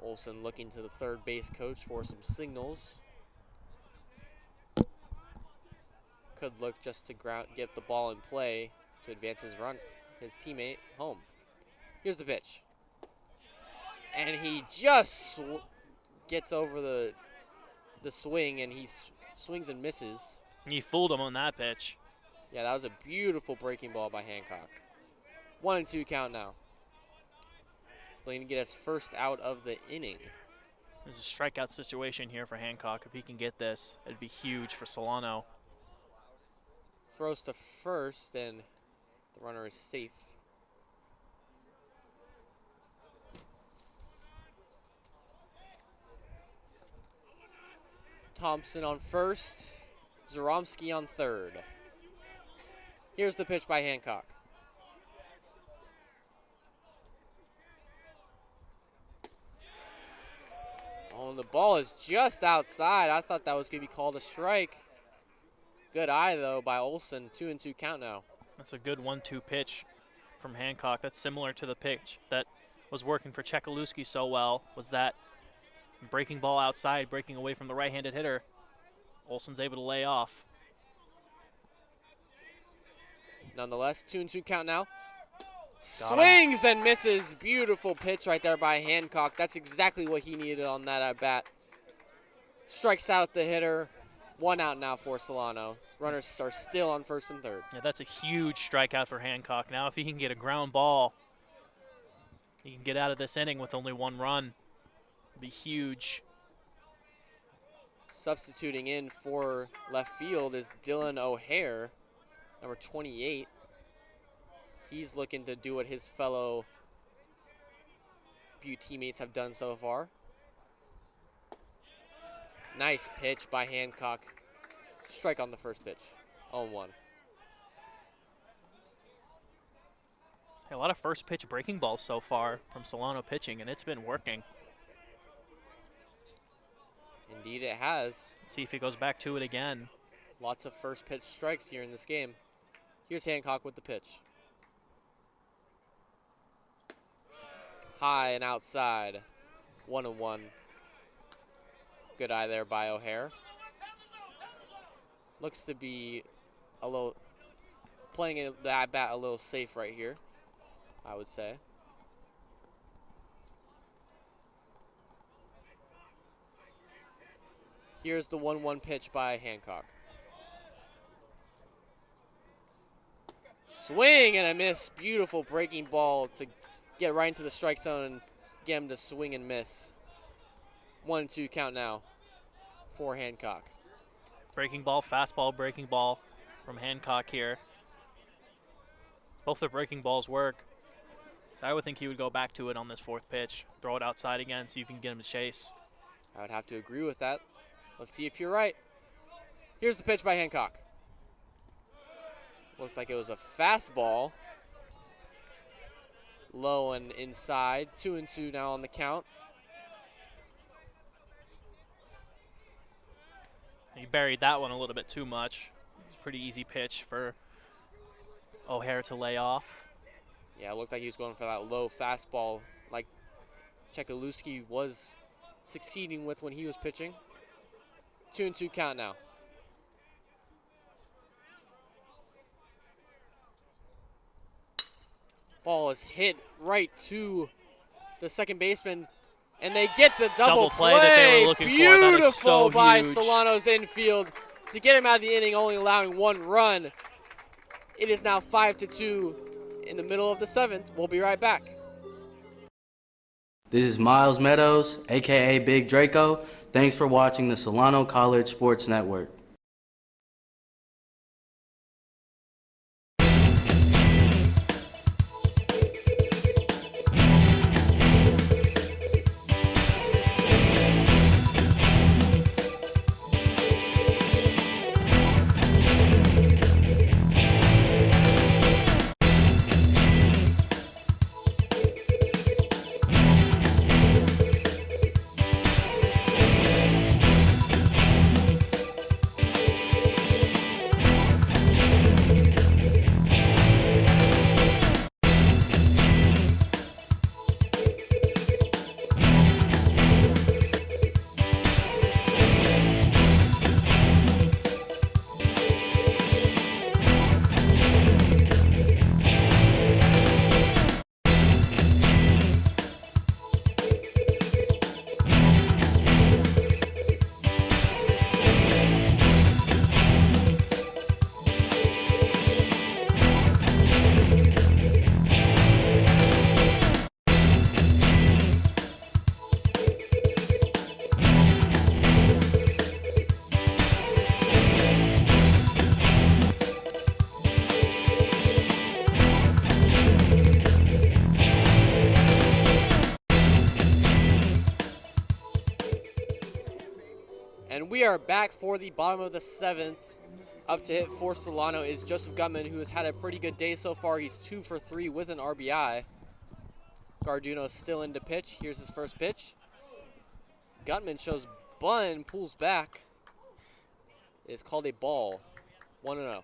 Olson looking to the third base coach for some signals. Could look just to get the ball in play to advance his teammate home. Here's the pitch. And he just gets over the swing, and he swings and misses. He fooled him on that pitch. Yeah, that was a beautiful breaking ball by Hancock. 1-2 count now. Looking to get his first out of the inning. There's a strikeout situation here for Hancock. If he can get this, it'd be huge for Solano. Throws to first, and the runner is safe. Thompson on first. Zaromski on third. Here's the pitch by Hancock. Oh, and the ball is just outside. I thought that was going to be called a strike. Good eye, though, by Olson. 2-2 count now. That's a good 1-2 pitch from Hancock. That's similar to the pitch that was working for Chekluski so well, was that breaking ball outside, breaking away from the right-handed hitter. Olson's able to lay off. Nonetheless, 2-2 count now. Swings and misses. Beautiful pitch right there by Hancock. That's exactly what he needed on that at-bat. Strikes out the hitter. 1 out now for Solano. Runners are still on first and third. Yeah, that's a huge strikeout for Hancock. Now if he can get a ground ball, he can get out of this inning with only 1 run. It'd be huge. Substituting in for left field is Dylan O'Hare, number 28. He's looking to do what his fellow Butte teammates have done so far. Nice pitch by Hancock. Strike on the first pitch. 0-1. A lot of first pitch breaking balls so far from Solano pitching, and it's been working. Indeed it has. Let's see if he goes back to it again. Lots of first pitch strikes here in this game. Here's Hancock with the pitch. High and outside. 1-1. Good eye there by O'Hare. Looks to be a little playing the at-bat a little safe right here, I would say. Here's the 1-1 pitch by Hancock. Swing and a miss. Beautiful breaking ball to get right into the strike zone and get him to swing and miss. 1-2 count now for Hancock. Breaking ball, fastball, breaking ball from Hancock here. Both the breaking balls work. So I would think he would go back to it on this fourth pitch. Throw it outside again, see if you can get him to chase. I would have to agree with that. Let's see if you're right. Here's the pitch by Hancock. Looked like it was a fastball. Low and inside. 2-2 now on the count. He buried that one a little bit too much. It's a pretty easy pitch for O'Hare to lay off. Yeah, it looked like he was going for that low fastball like Chekaluski was succeeding with when he was pitching. 2-2 count now. Ball is hit right to the second baseman, and they get the double play that they were looking for. That is so by huge. Solano's infield to get him out of the inning, only allowing one run. It is now 5-2 in the middle of the seventh. We'll be right back. This is Miles Meadows, aka Big Draco. Thanks for watching the Solano College Sports Network. And we are back for the bottom of the seventh. Up to hit for Solano is Joseph Gutman, who has had a pretty good day so far. He's 2 for 3 with an RBI. Garduno still in to pitch. Here's his first pitch. Gutman shows bunt and pulls back. It's called a ball. 1-0.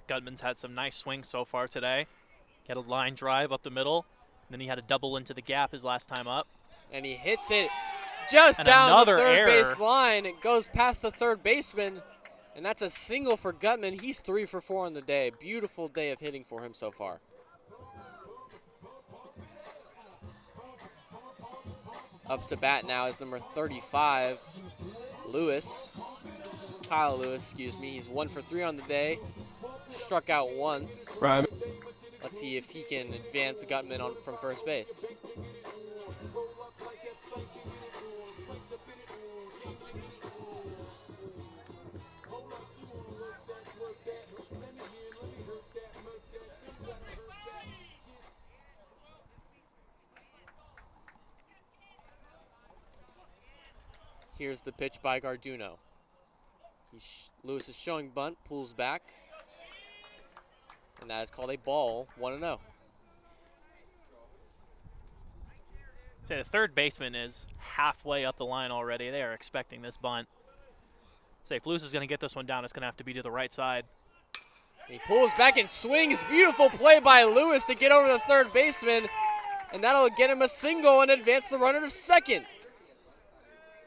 Gutman's had some nice swings so far today. He had a line drive up the middle. Then he had a double into the gap his last time up. And he hits it just And down the another third error. base line. It goes past the third baseman. And that's a single for Gutman. He's 3 for 4 on the day. Beautiful day of hitting for him so far. Up to bat now is number 35, Lewis. Kyle Lewis, excuse me. He's 1 for 3 on the day. Struck out once. Right. Let's see if he can advance Gutman from first base. Here's the pitch by Garduno. Lewis is showing bunt, pulls back, and that is called a ball, 1-0. Say the third baseman is halfway up the line already. They are expecting this bunt. Say if Lewis is going to get this one down, it's going to have to be to the right side. He pulls back and swings. Beautiful play by Lewis to get over the third baseman, and that'll get him a single and advance the runner to second.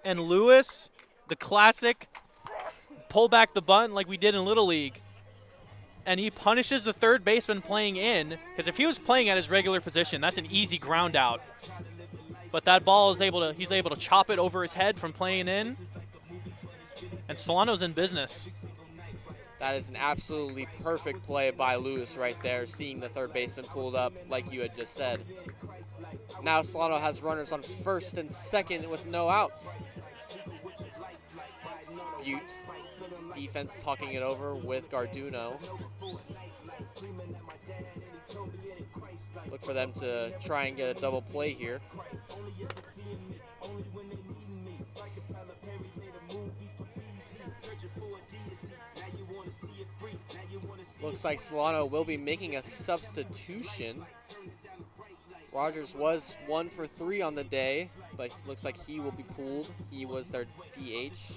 And Lewis, the classic, pull back the bunt like we did in Little League. And he punishes the third baseman playing in, because if he was playing at his regular position, that's an easy ground out. But that ball he's able to chop it over his head from playing in. And Solano's in business. That is an absolutely perfect play by Lewis right there, seeing the third baseman pulled up like you had just said. Now Solano has runners on first and second with no outs. Butte, defense talking it over with Garduno. Look for them to try and get a double play here. Looks like Solano will be making a substitution. Rogers was 1 for 3 on the day, but looks like he will be pulled. He was their DH.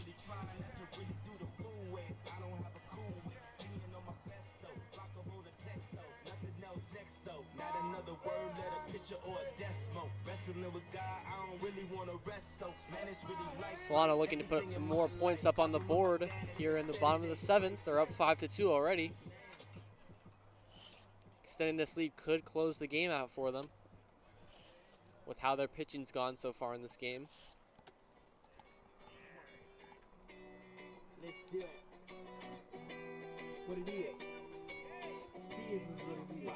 Solano looking to put some more points up on the board here in the bottom of the 7th. They're up 5-2 already. Extending this lead could close the game out for them with how their pitching's gone so far in this game. Let's do it. What it is. This is what it is.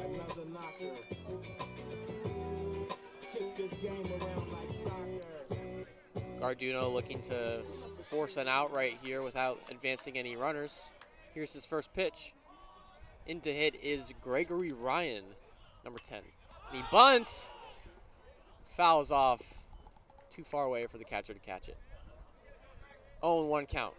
Another knocker. Kick this game around like soccer. Garduno looking to force an out right here without advancing any runners. Here's his first pitch. In to hit is Gregory Ryan, number 10. And he bunts. Fouls off. Too far away for the catcher to catch it. 0-1 count.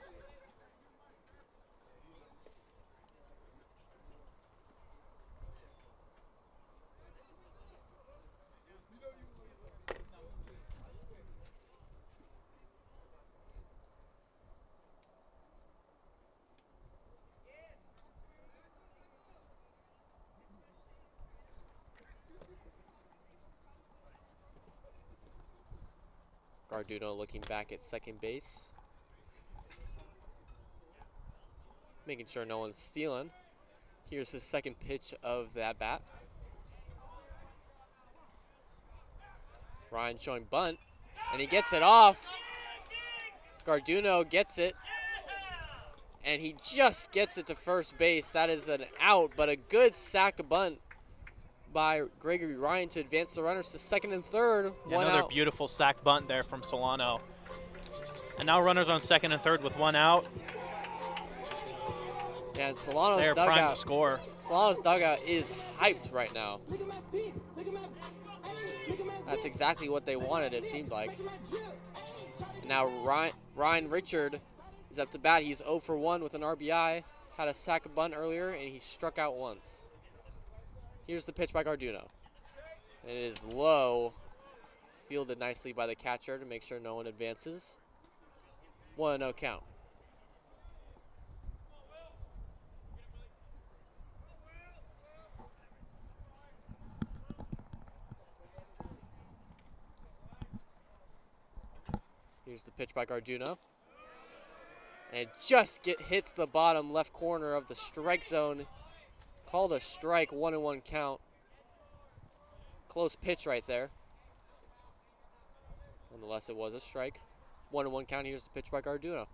Garduno looking back at second base. Making sure no one's stealing. Here's his second pitch of that bat. Ryan showing bunt, and he gets it off. Garduno gets it, and he just gets it to first base. That is an out, but a good sack bunt by Gregory Ryan to advance the runners to second and third. Yeah, another beautiful sack bunt there from Solano. And now runners on second and third with one out. And Solano's They're dugout, primed to score. Solano's dugout is hyped right now. That's exactly what they wanted, it seemed like. Now Ryan Richard is up to bat. He's 0 for 1 with an RBI. Had a sack bunt earlier, and he struck out once. Here's the pitch by Garduno. It is low, fielded nicely by the catcher to make sure no one advances. 1-0 count. Here's the pitch by Garduno. And just hits the bottom left corner of the strike zone. Called a strike, 1-1 count. Close pitch right there. Nonetheless, it was a strike. 1-1 count. Here's the pitch by Garduno.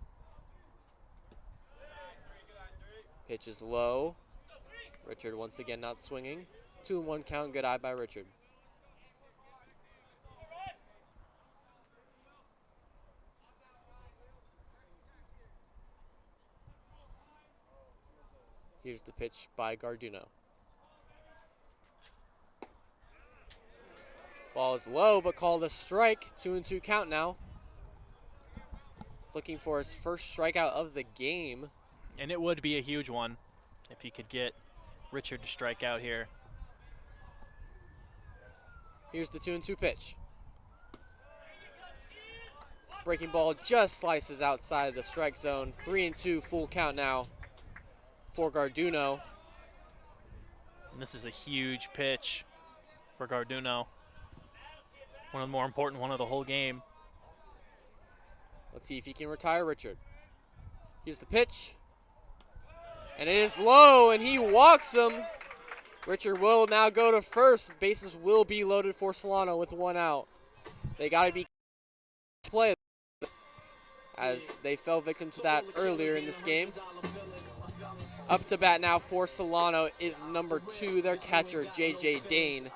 Pitch is low. Richard once again not swinging. 2-1 count, good eye by Richard. Here's the pitch by Garduno. Ball is low, but called a strike. 2-2 count now. Looking for his first strikeout of the game. And it would be a huge one if he could get Richard to strike out here. Here's the 2-2 pitch. Breaking ball just slices outside the strike zone. 3-2 full count now for Garduno. And this is a huge pitch for Garduno. One of the more important one of the whole game. Let's see if he can retire Richard. Here's the pitch. And it is low, and he walks him. Richard will now go to first. Bases will be loaded for Solano with 1 out. They got to be play as they fell victim to that earlier in this game. Up to bat now for Solano is number 2, their catcher, J.J. Dane.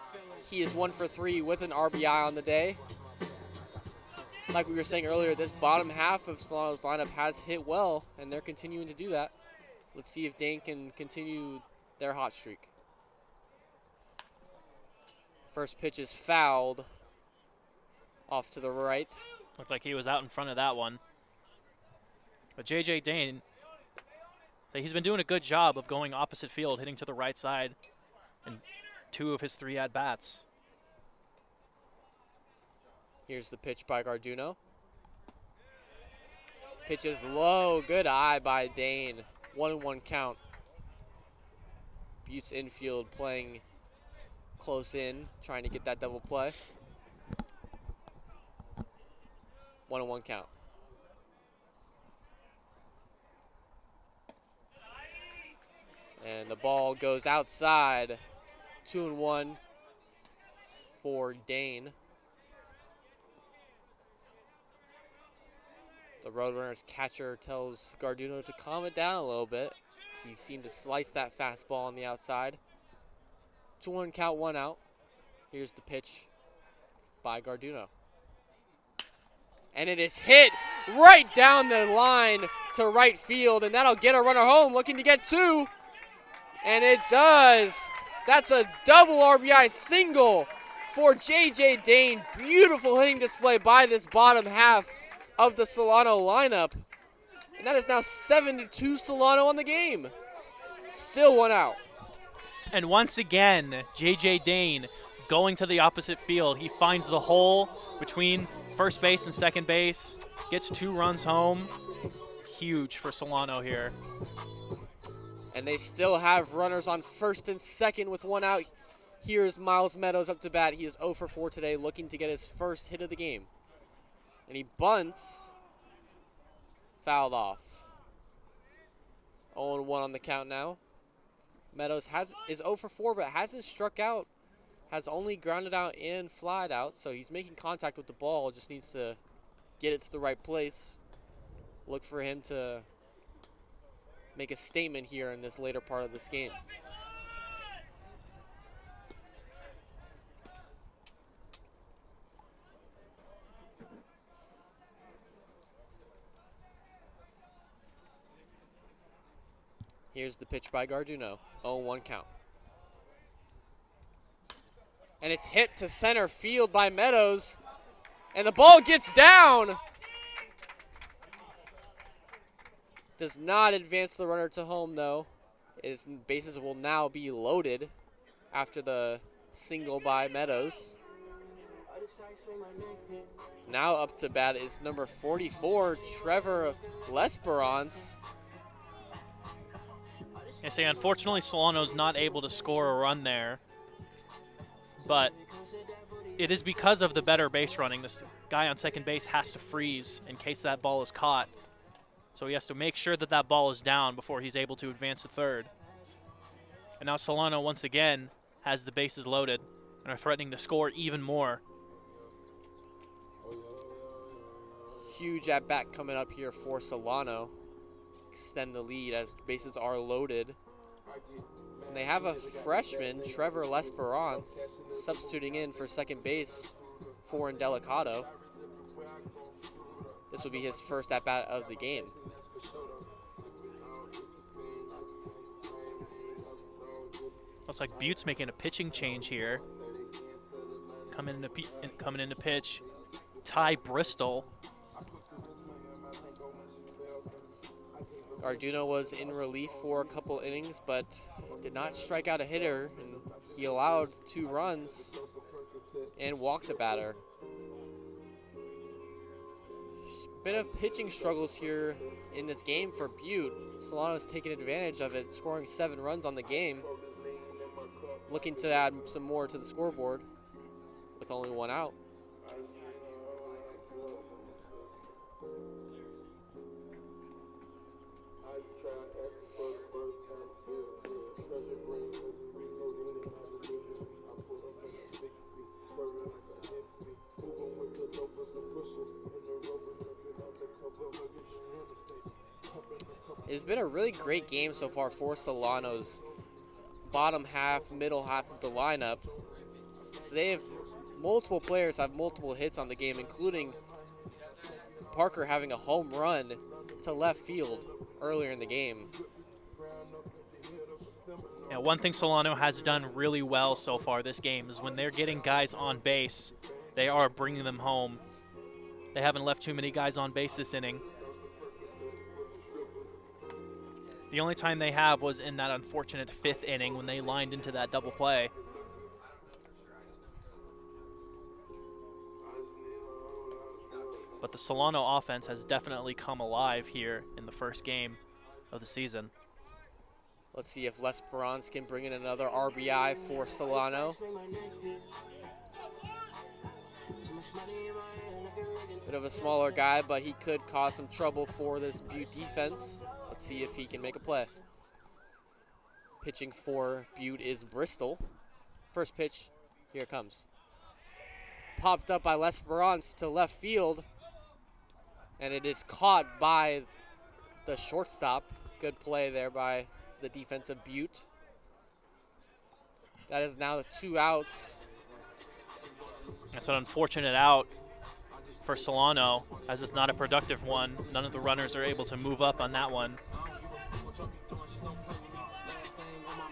He is 1 for 3 with an RBI on the day. Like we were saying earlier, this bottom half of Solano's lineup has hit well, and they're continuing to do that. Let's see if Dane can continue their hot streak. First pitch is fouled off to the right. Looked like he was out in front of that one. But J.J. Dane, so he's been doing a good job of going opposite field, hitting to the right side in 2 of his 3 at-bats. Here's the pitch by Garduno. Pitch is low, good eye by Dane. 1-1 count. Butte's infield playing close in, trying to get that double play. 1-1 count. And the ball goes outside. 2-1 for Dane. The Roadrunners catcher tells Garduno to calm it down a little bit. He seemed to slice that fastball on the outside. 2-1 count, 1 out. Here's the pitch by Garduno. And it is hit right down the line to right field, and that'll get a runner home, looking to get 2. And it does. That's a double RBI single for J.J. Dane. Beautiful hitting display by this bottom half of the Solano lineup. And that is now 7-2 Solano on the game. Still 1 out. And once again, J.J. Dane going to the opposite field. He finds the hole between first base and second base, gets 2 runs home. Huge for Solano here. And they still have runners on first and second with 1 out. Here's Miles Meadows up to bat. He is 0 for 4 today, looking to get his first hit of the game. And he bunts. Fouled off. 0-1 on the count now. Meadows is 0 for 4, but hasn't struck out. Has only grounded out and flied out, so he's making contact with the ball. Just needs to get it to the right place. Look for him to make a statement here in this later part of this game. Here's the pitch by Garduno. 0-1 count. And it's hit to center field by Meadows. And the ball gets down. Does not advance the runner to home, though. His bases will now be loaded after the single by Meadows. Now up to bat is number 44, Trevor Lesperance. I say, unfortunately, Solano's not able to score a run there. But it is because of the better base running. This guy on second base has to freeze in case that ball is caught. So he has to make sure that that ball is down before he's able to advance to third. And now Solano, once again, has the bases loaded and are threatening to score even more. Huge at-bat coming up here for Solano. extend the lead as bases are loaded. And they have a freshman, Trevor Lesperance, substituting in for second base for Indelicato. This will be his first at-bat of the game. Looks like Butte's making a pitching change here. Coming into pitch, Ty Bristol. Arduino was in relief for a couple innings, but did not strike out a hitter, and he allowed 2 runs and walked a batter. Bit of pitching struggles here in this game for Butte. Solano's taking advantage of it, scoring 7 runs on the game. Looking to add some more to the scoreboard with only 1 out. It's been a really great game so far for Solano's bottom half, middle half of the lineup. So they have multiple players have multiple hits on the game, including Parker having a home run to left field earlier in the game. Yeah, one thing Solano has done really well so far this game is when they're getting guys on base, they are bringing them home. They haven't left too many guys on base this inning. The only time they have was in that unfortunate 5th inning when they lined into that double play. But the Solano offense has definitely come alive here in the first game of the season. Let's see if Lesperance can bring in another RBI for Solano. Bit of a smaller guy, but he could cause some trouble for this Butte defense. Let's see if he can make a play. Pitching for Butte is Bristol. First pitch, here it comes. Popped up by Lesperance to left field, and it is caught by the shortstop. Good play there by the defensive Butte. That is now 2 outs. That's an unfortunate out for Solano, as it's not a productive one. None of the runners are able to move up on that one.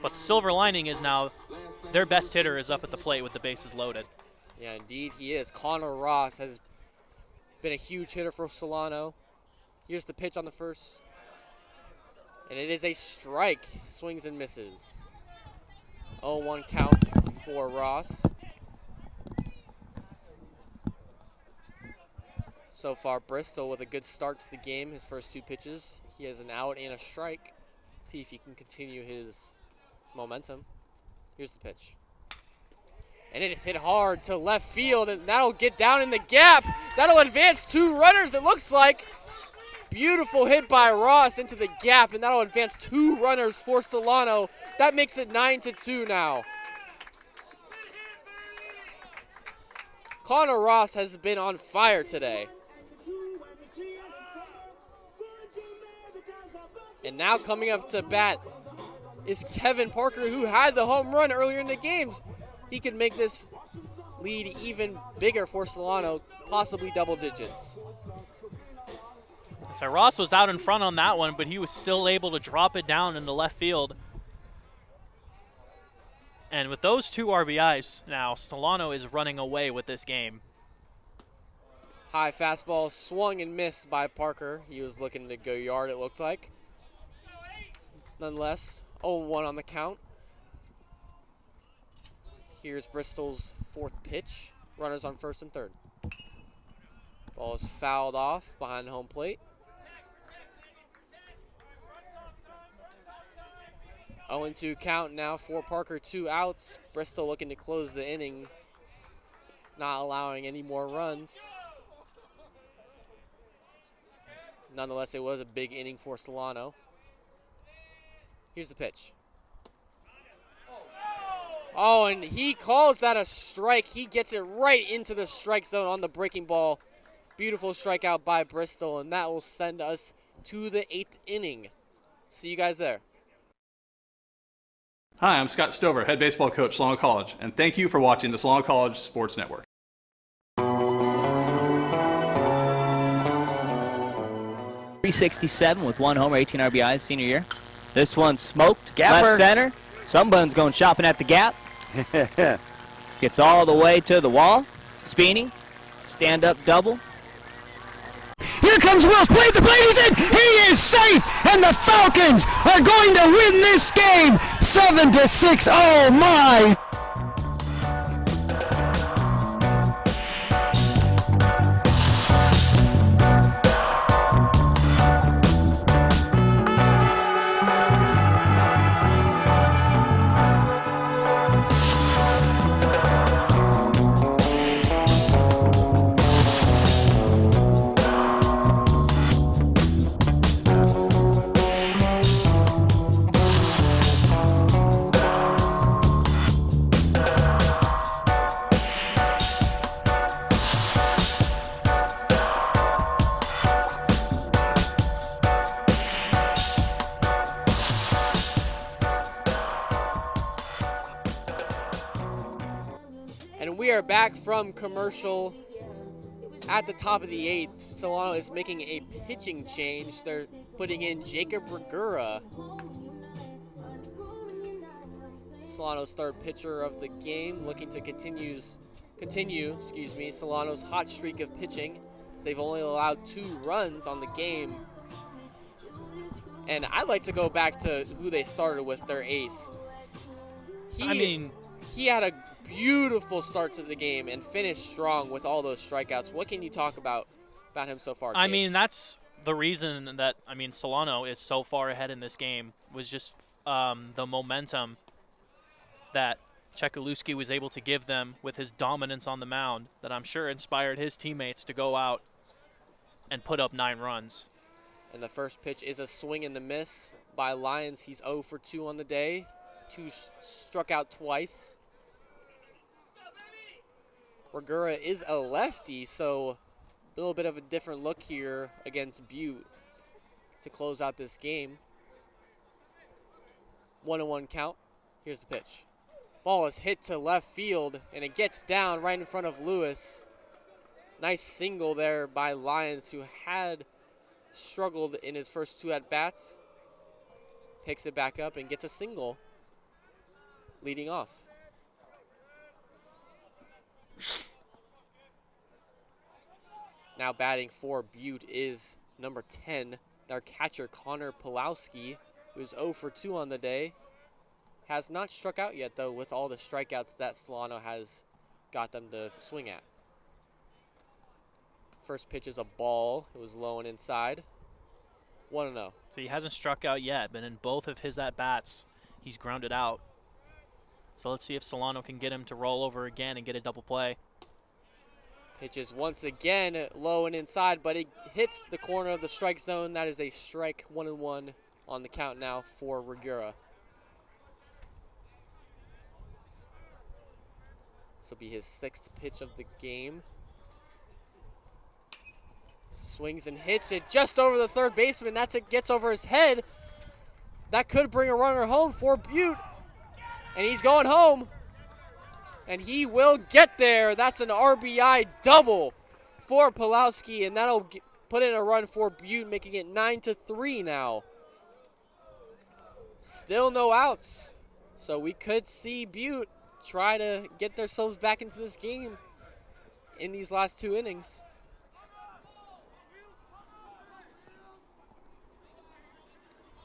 But the silver lining is now their best hitter is up at the plate with the bases loaded. Yeah, indeed he is. Connor Ross has been a huge hitter for Solano. Here's the pitch on the first. And it is a strike. Swings and misses. 0-1 count for Ross. So far, Bristol with a good start to the game. His first 2 pitches. He has an out and a strike. See if he can continue his momentum. Here's the pitch. And it is hit hard to left field, and that'll get down in the gap. That'll advance 2 runners, it looks like. Beautiful hit by Ross into the gap, and that'll advance 2 runners for Solano. That makes it 9-2 now. Connor Ross has been on fire today. And now coming up to bat is Kevin Parker, who had the home run earlier in the games. He could make this lead even bigger for Solano, possibly double digits. So Ross was out in front on that one, but he was still able to drop it down in the left field. And with those 2 RBIs now, Solano is running away with this game. High fastball swung and missed by Parker. He was looking to go yard, it looked like. Nonetheless, 0-1 on the count. Here's Bristol's 4th pitch. Runners on first and third. Ball is fouled off behind home plate. 0-2 count now for Parker, 2 outs. Bristol looking to close the inning, not allowing any more runs. Nonetheless, it was a big inning for Solano. Here's the pitch. Oh, and he calls that a strike. He gets it right into the strike zone on the breaking ball. Beautiful strikeout by Bristol, and that will send us to the 8th inning. See you guys there. Hi, I'm Scott Stover, head baseball coach, Solano College, and thank you for watching the Solano College Sports Network. .367 with 1 homer, 18 RBIs, senior year. This one smoked, Gapper. left center. Somebody's going shopping at the gap. Gets all the way to the wall. Speeney, stand-up double. Here comes Wills, played the plate, he's in, he is safe, and the Falcons are going to win this game 7-6. Oh my! And we are back from commercial at the top of the 8th. Solano is making a pitching change. They're putting in Jacob Regura, Solano's third pitcher of the game, looking to continue Solano's hot streak of pitching. They've only allowed 2 runs on the game. And I'd like to go back to who they started with, their ace. He had a beautiful start to the game and finished strong with all those strikeouts. What can you talk about him so far, Kate? That's the reason that, Solano is so far ahead in this game was just the momentum that Chekaluski was able to give them with his dominance on the mound that I'm sure inspired his teammates to go out and put up 9 runs. And the first pitch is a swing and a miss by Lyons. He's 0 for 2 on the day. 2 struck out twice. Regura is a lefty, so a little bit of a different look here against Butte to close out this game. 1-1 count. Here's the pitch. Ball is hit to left field, and it gets down right in front of Lewis. Nice single there by Lyons, who had struggled in his first 2 at-bats. Picks it back up and gets a single, leading off. Now batting for Butte is number 10, their catcher Connor Pulowski, who's 0 for 2 on the day. Has not struck out yet, though, with all the strikeouts that Solano has got them to swing at. First pitch is a ball. It was low and inside. 1-0. So he hasn't struck out yet, but in both of his at-bats, he's grounded out. So let's see if Solano can get him to roll over again and get a double play. Pitches once again low and inside, but it hits the corner of the strike zone. That is a strike. 1-1 on the count now for Regura. This will be his 6th pitch of the game. Swings and hits it just over the third baseman. That's it, gets over his head. That could bring a runner home for Butte. And he's going home. And he will get there. That's an RBI double for Pulowski, and that'll put in a run for Butte, making it 9-3 now. Still no outs. So we could see Butte try to get themselves back into this game in these last 2 innings.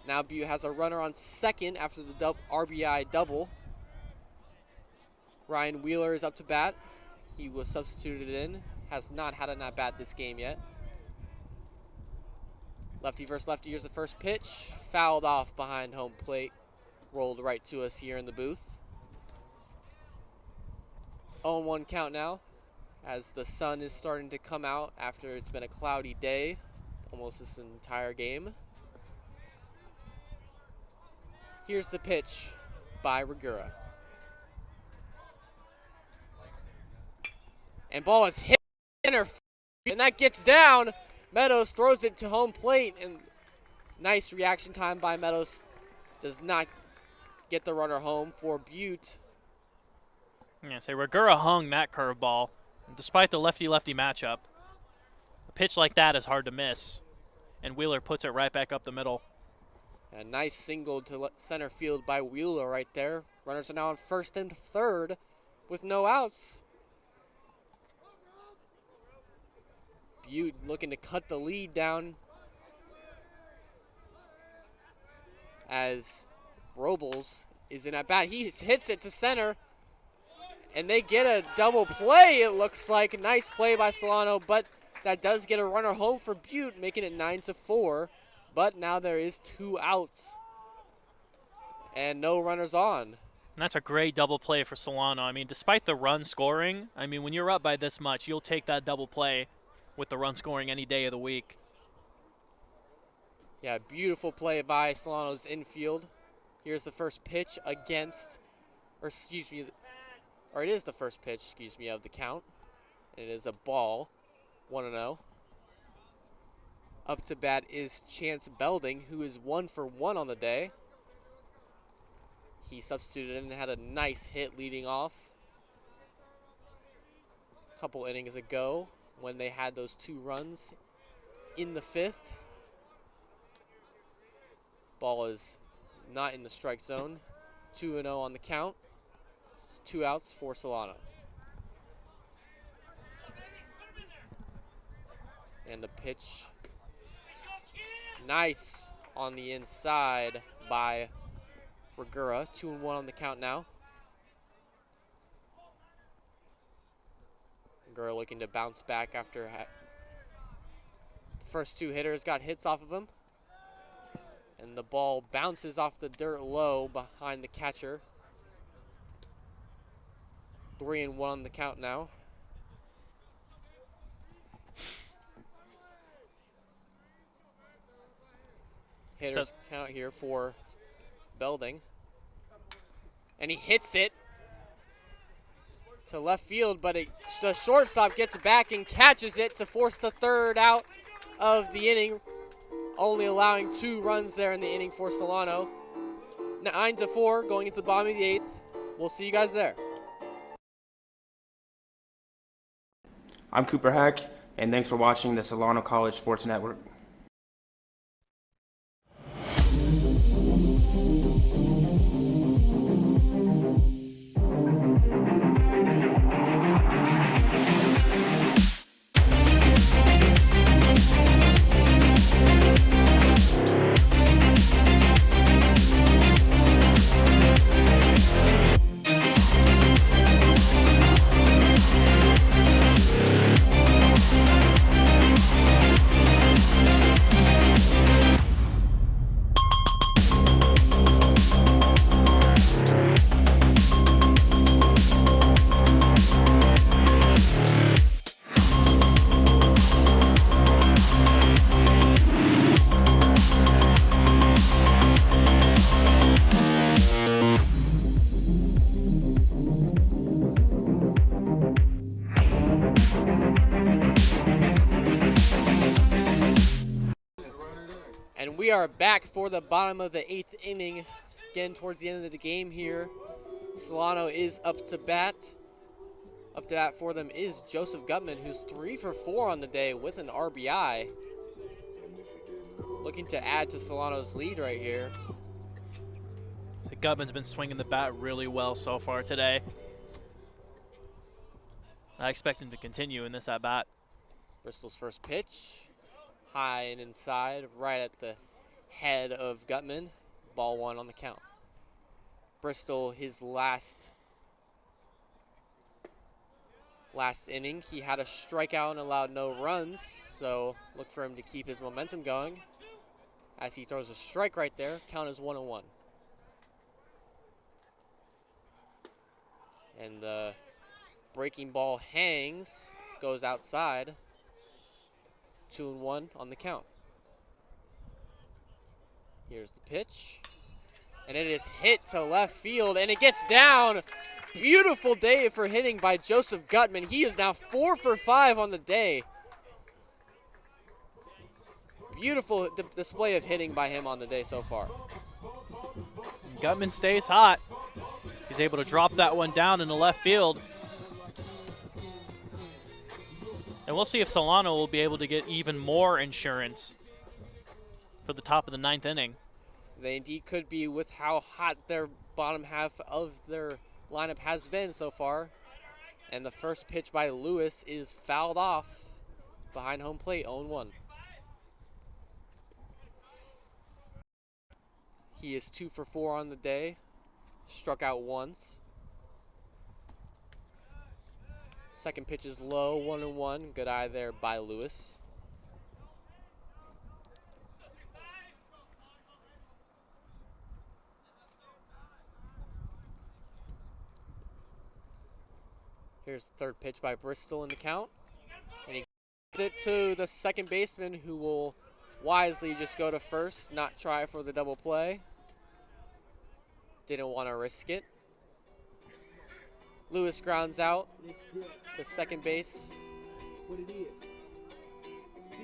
Now Butte has a runner on second after the RBI double. Ryan Wheeler is up to bat. He was substituted in. Has not had an at-bat this game yet. Lefty versus lefty. Here's the first pitch. Fouled off behind home plate. Rolled right to us here in the booth. 0-1 count now as the sun is starting to come out after it's been a cloudy day almost this entire game. Here's the pitch by Regura. And ball is hit in her, and that gets down. Meadows throws it to home plate, and Nice reaction time by Meadows. Does not get the runner home for Butte. Yeah, say Regura hung that curveball, despite the lefty-lefty matchup. A pitch like that is hard to miss, and Wheeler puts it right back up the middle. A nice single to center field by Wheeler right there. Runners are now on first and third with no outs. Butte looking to cut the lead down as Robles is in at bat. He hits it to center, and they get a double play, it looks like. Nice play by Solano, but that does get a runner home for Butte, making it 9-4. But now there is 2 outs and no runners on. And that's a great double play for Solano. I mean, despite the run scoring, I mean, when you're up by this much, you'll take that double play with the run scoring any day of the week. Yeah, beautiful play by Solano's infield. Here's the first pitch against, or excuse me, or it is the first pitch, excuse me, of the count. And it is a ball, 1-0. Up to bat is Chance Belding, who is 1 for 1 on the day. He substituted in and had a nice hit leading off a couple innings ago when they had those 2 runs in the 5th. Ball is not in the strike zone. 2-0 on the count. 2 outs for Solano. And the pitch. Nice on the inside by Regura. 2-1 on the count now. Regura looking to bounce back after the first 2 hitters got hits off of him. And the ball bounces off the dirt low behind the catcher. 3-1 on the count now. Hitters count here for Belding. And he hits it to left field, but the shortstop gets back and catches it to force the 3rd out of the inning, only allowing 2 runs there in the inning for Solano. 9-4 going into the bottom of the 8th. We'll see you guys there. I'm Cooper Hack, and thanks for watching the Solano College Sports Network. And we are back for the bottom of the 8th inning. Again, towards the end of the game here. Solano is up to bat. Up to bat for them is Joseph Gutman, who's 3 for 4 on the day with an RBI. Looking to add to Solano's lead right here. So Gutman's been swinging the bat really well so far today. I expect him to continue in this at-bat. Bristol's first pitch. High and inside, right at the head of Gutman. Ball 1 on the count. Bristol, his last inning, he had a strikeout and allowed no runs, so look for him to keep his momentum going. As he throws a strike right there, count is 1-1. And the breaking ball hangs, goes outside. 2-1 on the count. Here's the pitch. And it is hit to left field, and it gets down. Beautiful day for hitting by Joseph Gutman. He is now 4 for 5 on the day. Beautiful display of hitting by him on the day so far. Gutman stays hot. He's able to drop that one down in the left field. And we'll see if Solano will be able to get even more insurance for the top of the 9th inning. They indeed could be with how hot their bottom half of their lineup has been so far. And the first pitch by Lewis is fouled off behind home plate, 0-1. He is 2 for 4 on the day, struck out once. Second pitch is low, 1-1. Good eye there by Lewis. Here's the third pitch by Bristol in the count. And he gives it to the second baseman, who will wisely just go to first, not try for the double play. Didn't want to risk it. Lewis grounds out to second base.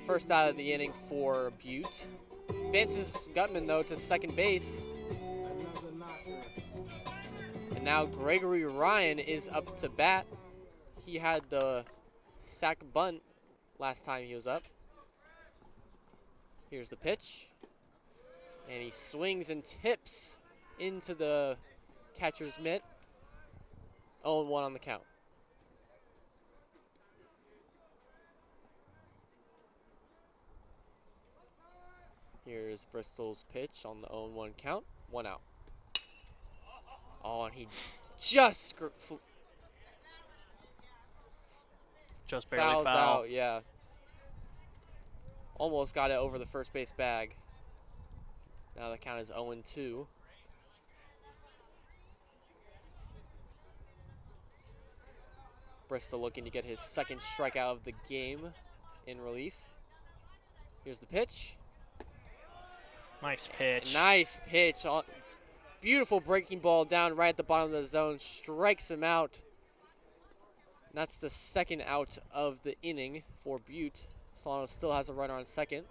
First out of the inning for Butte. Advances Gutman, though, to second base. And now Gregory Ryan is up to bat. He had the sac bunt last time he was up. Here's the pitch. And he swings and tips into the catcher's mitt. 0-1 on the count. Here's Bristol's pitch on the 0-1 count. 1 out. Oh, and he just barely foul. Out, yeah. Almost got it over the first base bag. Now the count is 0-2. Bristol looking to get his second strikeout of the game in relief. Here's the pitch. Nice pitch. Nice pitch. Beautiful breaking ball down right at the bottom of the zone. Strikes him out. That's the second out of the inning for Butte. Solano still has a runner on second.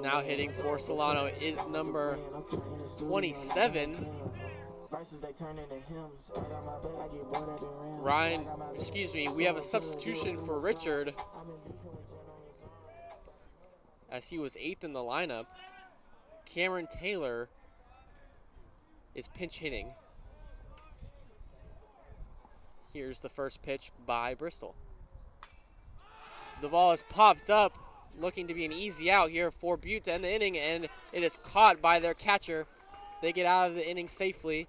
Now hitting for Solano is number 27. We have a substitution for Richard, as he was 8th in the lineup. Cameron Taylor is pinch hitting. Here's the first pitch by Bristol. The ball is popped up, looking to be an easy out here for Butte to end the inning, and it is caught by their catcher. They get out of the inning safely.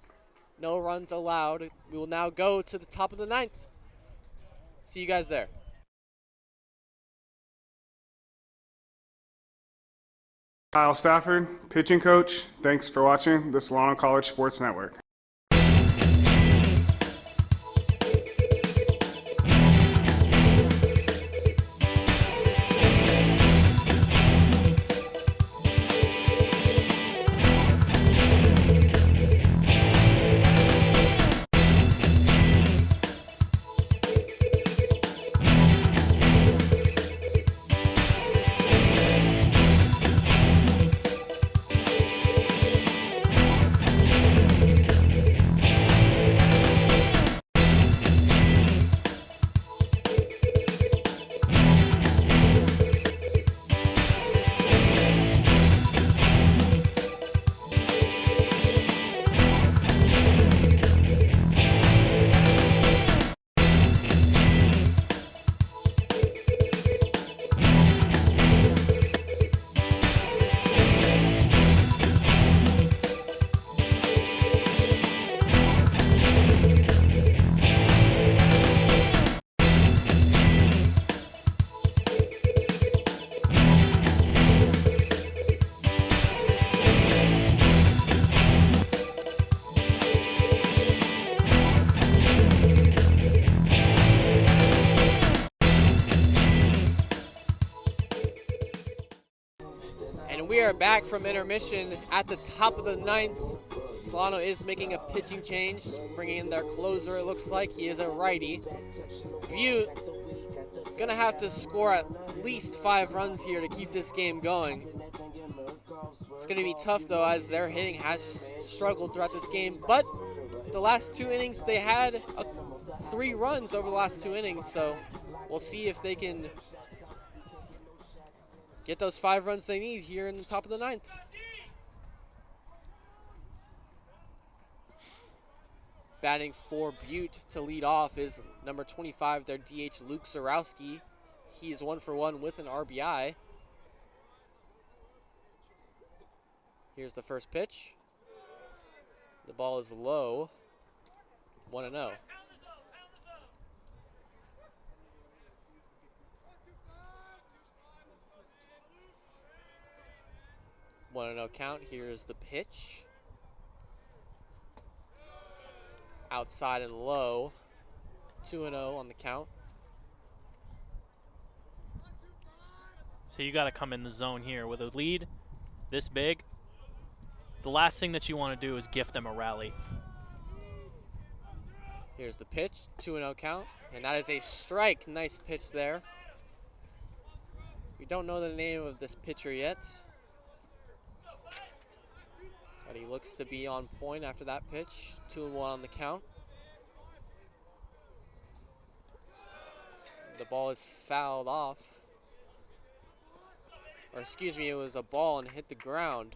No runs allowed. We will now go to the top of the 9th. See you guys there. Kyle Stafford, pitching coach. Thanks for watching the Solano College Sports Network. We are back from intermission at the top of the 9th. Solano is making a pitching change, bringing in their closer, it looks like. He is a righty. Butte gonna have to score at least 5 runs here to keep this game going. It's gonna be tough though, as their hitting has struggled throughout this game, but the last 2 innings they had 3 runs over the last 2 innings, so we'll see if they can get those 5 runs they need here in the top of the 9th. Batting for Butte to lead off is number 25, their DH, Luke Zarowski. He is 1 for 1 with an RBI. Here's the first pitch. The ball is low. 1-0. 1-0 count. Here's the pitch. Outside and low. 2-0 on the count. So you got to come in the zone here with a lead this big. The last thing that you want to do is gift them a rally. Here's the pitch. 2-0 count. And that is a strike. Nice pitch there. We don't know the name of this pitcher yet, but he looks to be on point after that pitch. 2-1 on the count. The ball is fouled off. Or excuse me, it was a ball and hit the ground.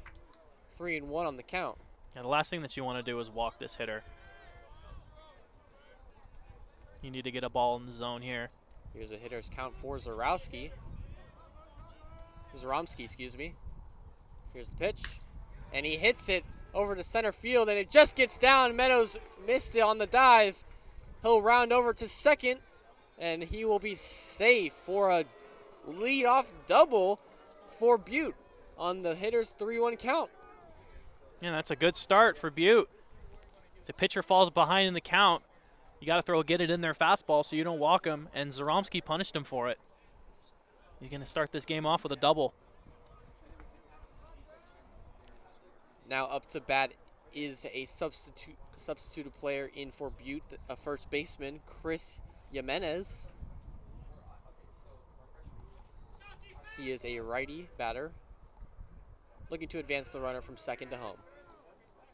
3-1 on the count. And the last thing that you want to do is walk this hitter. You need to get a ball in the zone here. Here's a hitter's count for Zarowski. Zaromski, excuse me. Here's the pitch. And he hits it over to center field, and it just gets down. Meadows missed it on the dive. He'll round over to second, and he will be safe for a leadoff double for Butte on the hitter's 3-1 count. Yeah, that's a good start for Butte. As the pitcher falls behind in the count, you got to get it in their fastball so you don't walk him, and Zaromski punished him for it. He's going to start this game off with a double. Now up to bat is a substituted player in for Butte, a first baseman, Chris Jimenez. He is a righty batter, looking to advance the runner from second to home.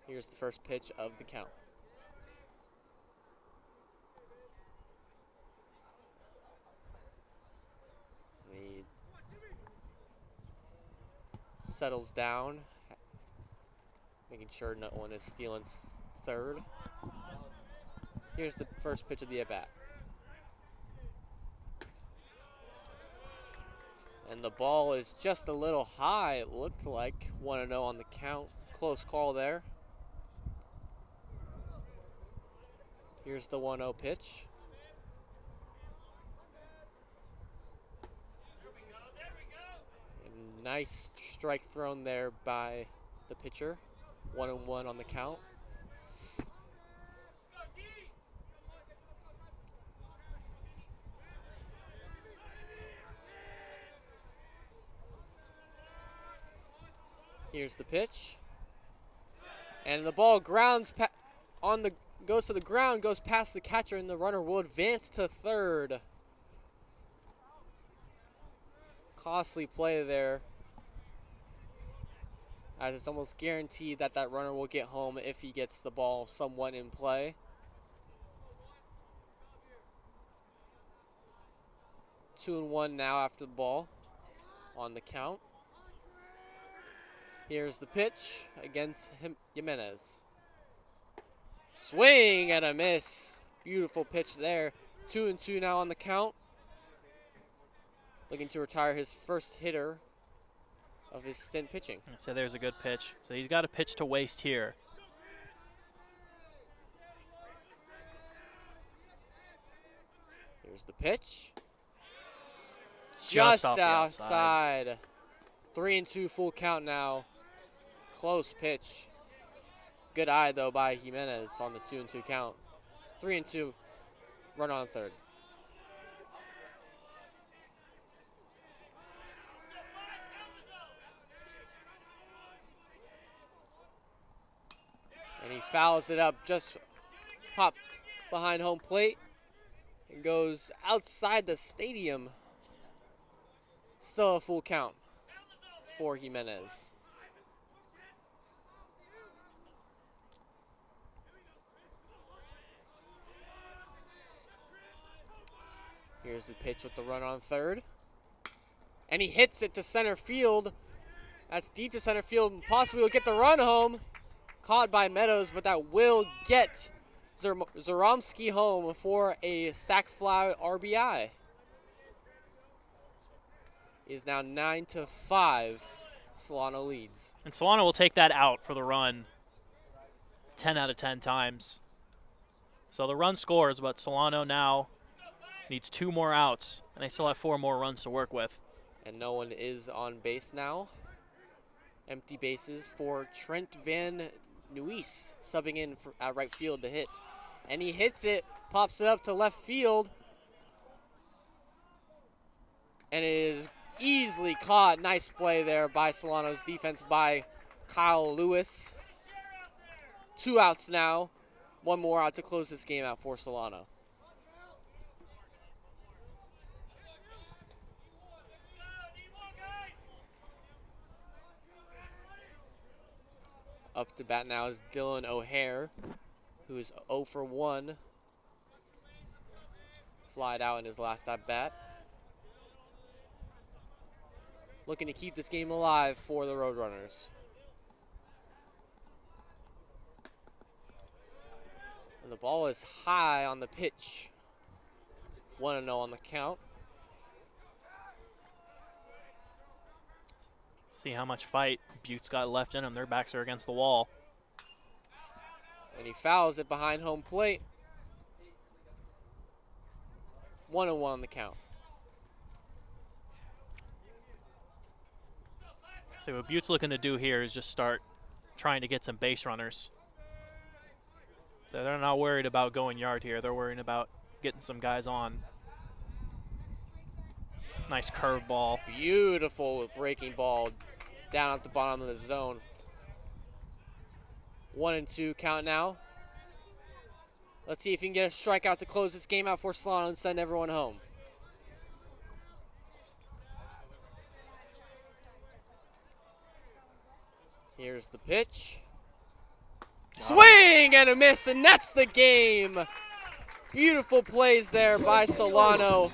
Here's the first pitch of the count. He settles down, making sure no one is stealing third. Here's the first pitch of the at-bat. And the ball is just a little high, it looked like. 1-0 on the count. Close call there. Here's the 1-0 pitch. And nice strike thrown there by the pitcher. 1-1 on the count. Here's the pitch. And the ball grounds goes to the ground, goes past the catcher, and the runner will advance to third. Costly play there, as it's almost guaranteed that that runner will get home if he gets the ball somewhat in play. 2-1 now after the ball on the count. Here's the pitch against Jimenez. Swing and a miss. Beautiful pitch there. 2-2 now on the count. Looking to retire his first hitter of his stint pitching. So there's a good pitch. So he's got a pitch to waste here. Here's the pitch. Just off the outside. 3-2 full count now. Close pitch. Good eye, though, by Jimenez on the 2-2 count. 3-2, run on third. And he fouls it up, just popped behind home plate. It goes outside the stadium. Still a full count for Jimenez. Here's the pitch with the run on third. And he hits it to center field. That's deep to center field. Possibly will get the run home. Caught by Meadows, but that will get Zaromsky home for a sac fly RBI. Is now 9-5. Solano leads. And Solano will take that out for the run 10 out of 10 times. So the run scores, but Solano now needs 2 more outs, and they still have 4 more runs to work with. And no one is on base now. Empty bases for Trent Van Nuys subbing in at right field to hit. And he hits it, pops it up to left field. And it is easily caught. Nice play there by Solano's defense by Kyle Lewis. 2 outs now. 1 more out to close this game out for Solano. Up to bat now is Dylan O'Hare, who is 0 for 1. Flied out in his last at bat. Looking to keep this game alive for the Roadrunners. And the ball is high on the pitch. 1-0 on the count. See how much fight Butte's got left in them. Their backs are against the wall. And he fouls it behind home plate. 1-1 on the count. So what Butte's looking to do here is just start trying to get some base runners. So they're not worried about going yard here. They're worried about getting some guys on. Nice curve ball. Beautiful breaking ball down at the bottom of the zone. 1-2 count now. Let's see if he can get a strikeout to close this game out for Solano and send everyone home. Here's the pitch. Swing and a miss, and that's the game. Beautiful plays there by Solano,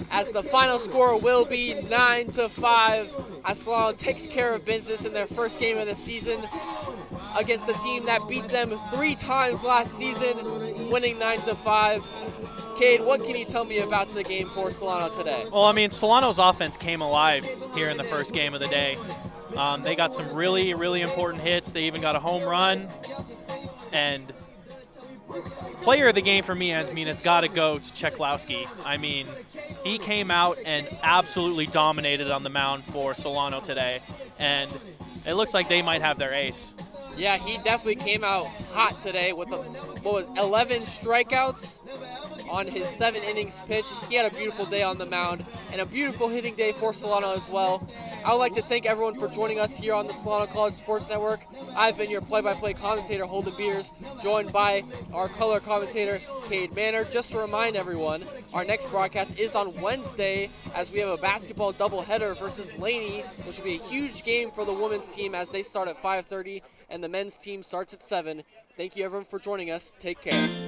as the final score will be 9-5, as Solano takes care of business in their first game of the season against a team that beat them 3 times last season, winning 9-5. Cade, what can you tell me about the game for Solano today? Well, I mean, Solano's offense came alive here in the first game of the day. They got some really, really important hits. They even got a home run. And player of the game for me has got to go to Czeklowski. I mean, he came out and absolutely dominated on the mound for Solano today. And it looks like they might have their ace. Yeah, he definitely came out hot today with 11 strikeouts on his 7 innings pitched. He had a beautiful day on the mound and a beautiful hitting day for Solano as well. I would like to thank everyone for joining us here on the Solano College Sports Network. I've been your play-by-play commentator, Holden Beers, joined by our color commentator, Cade Manor. Just to remind everyone, our next broadcast is on Wednesday, as we have a basketball doubleheader versus Laney, which will be a huge game for the women's team as they start at 5:30 and the men's team starts at 7. Thank you everyone for joining us. Take care.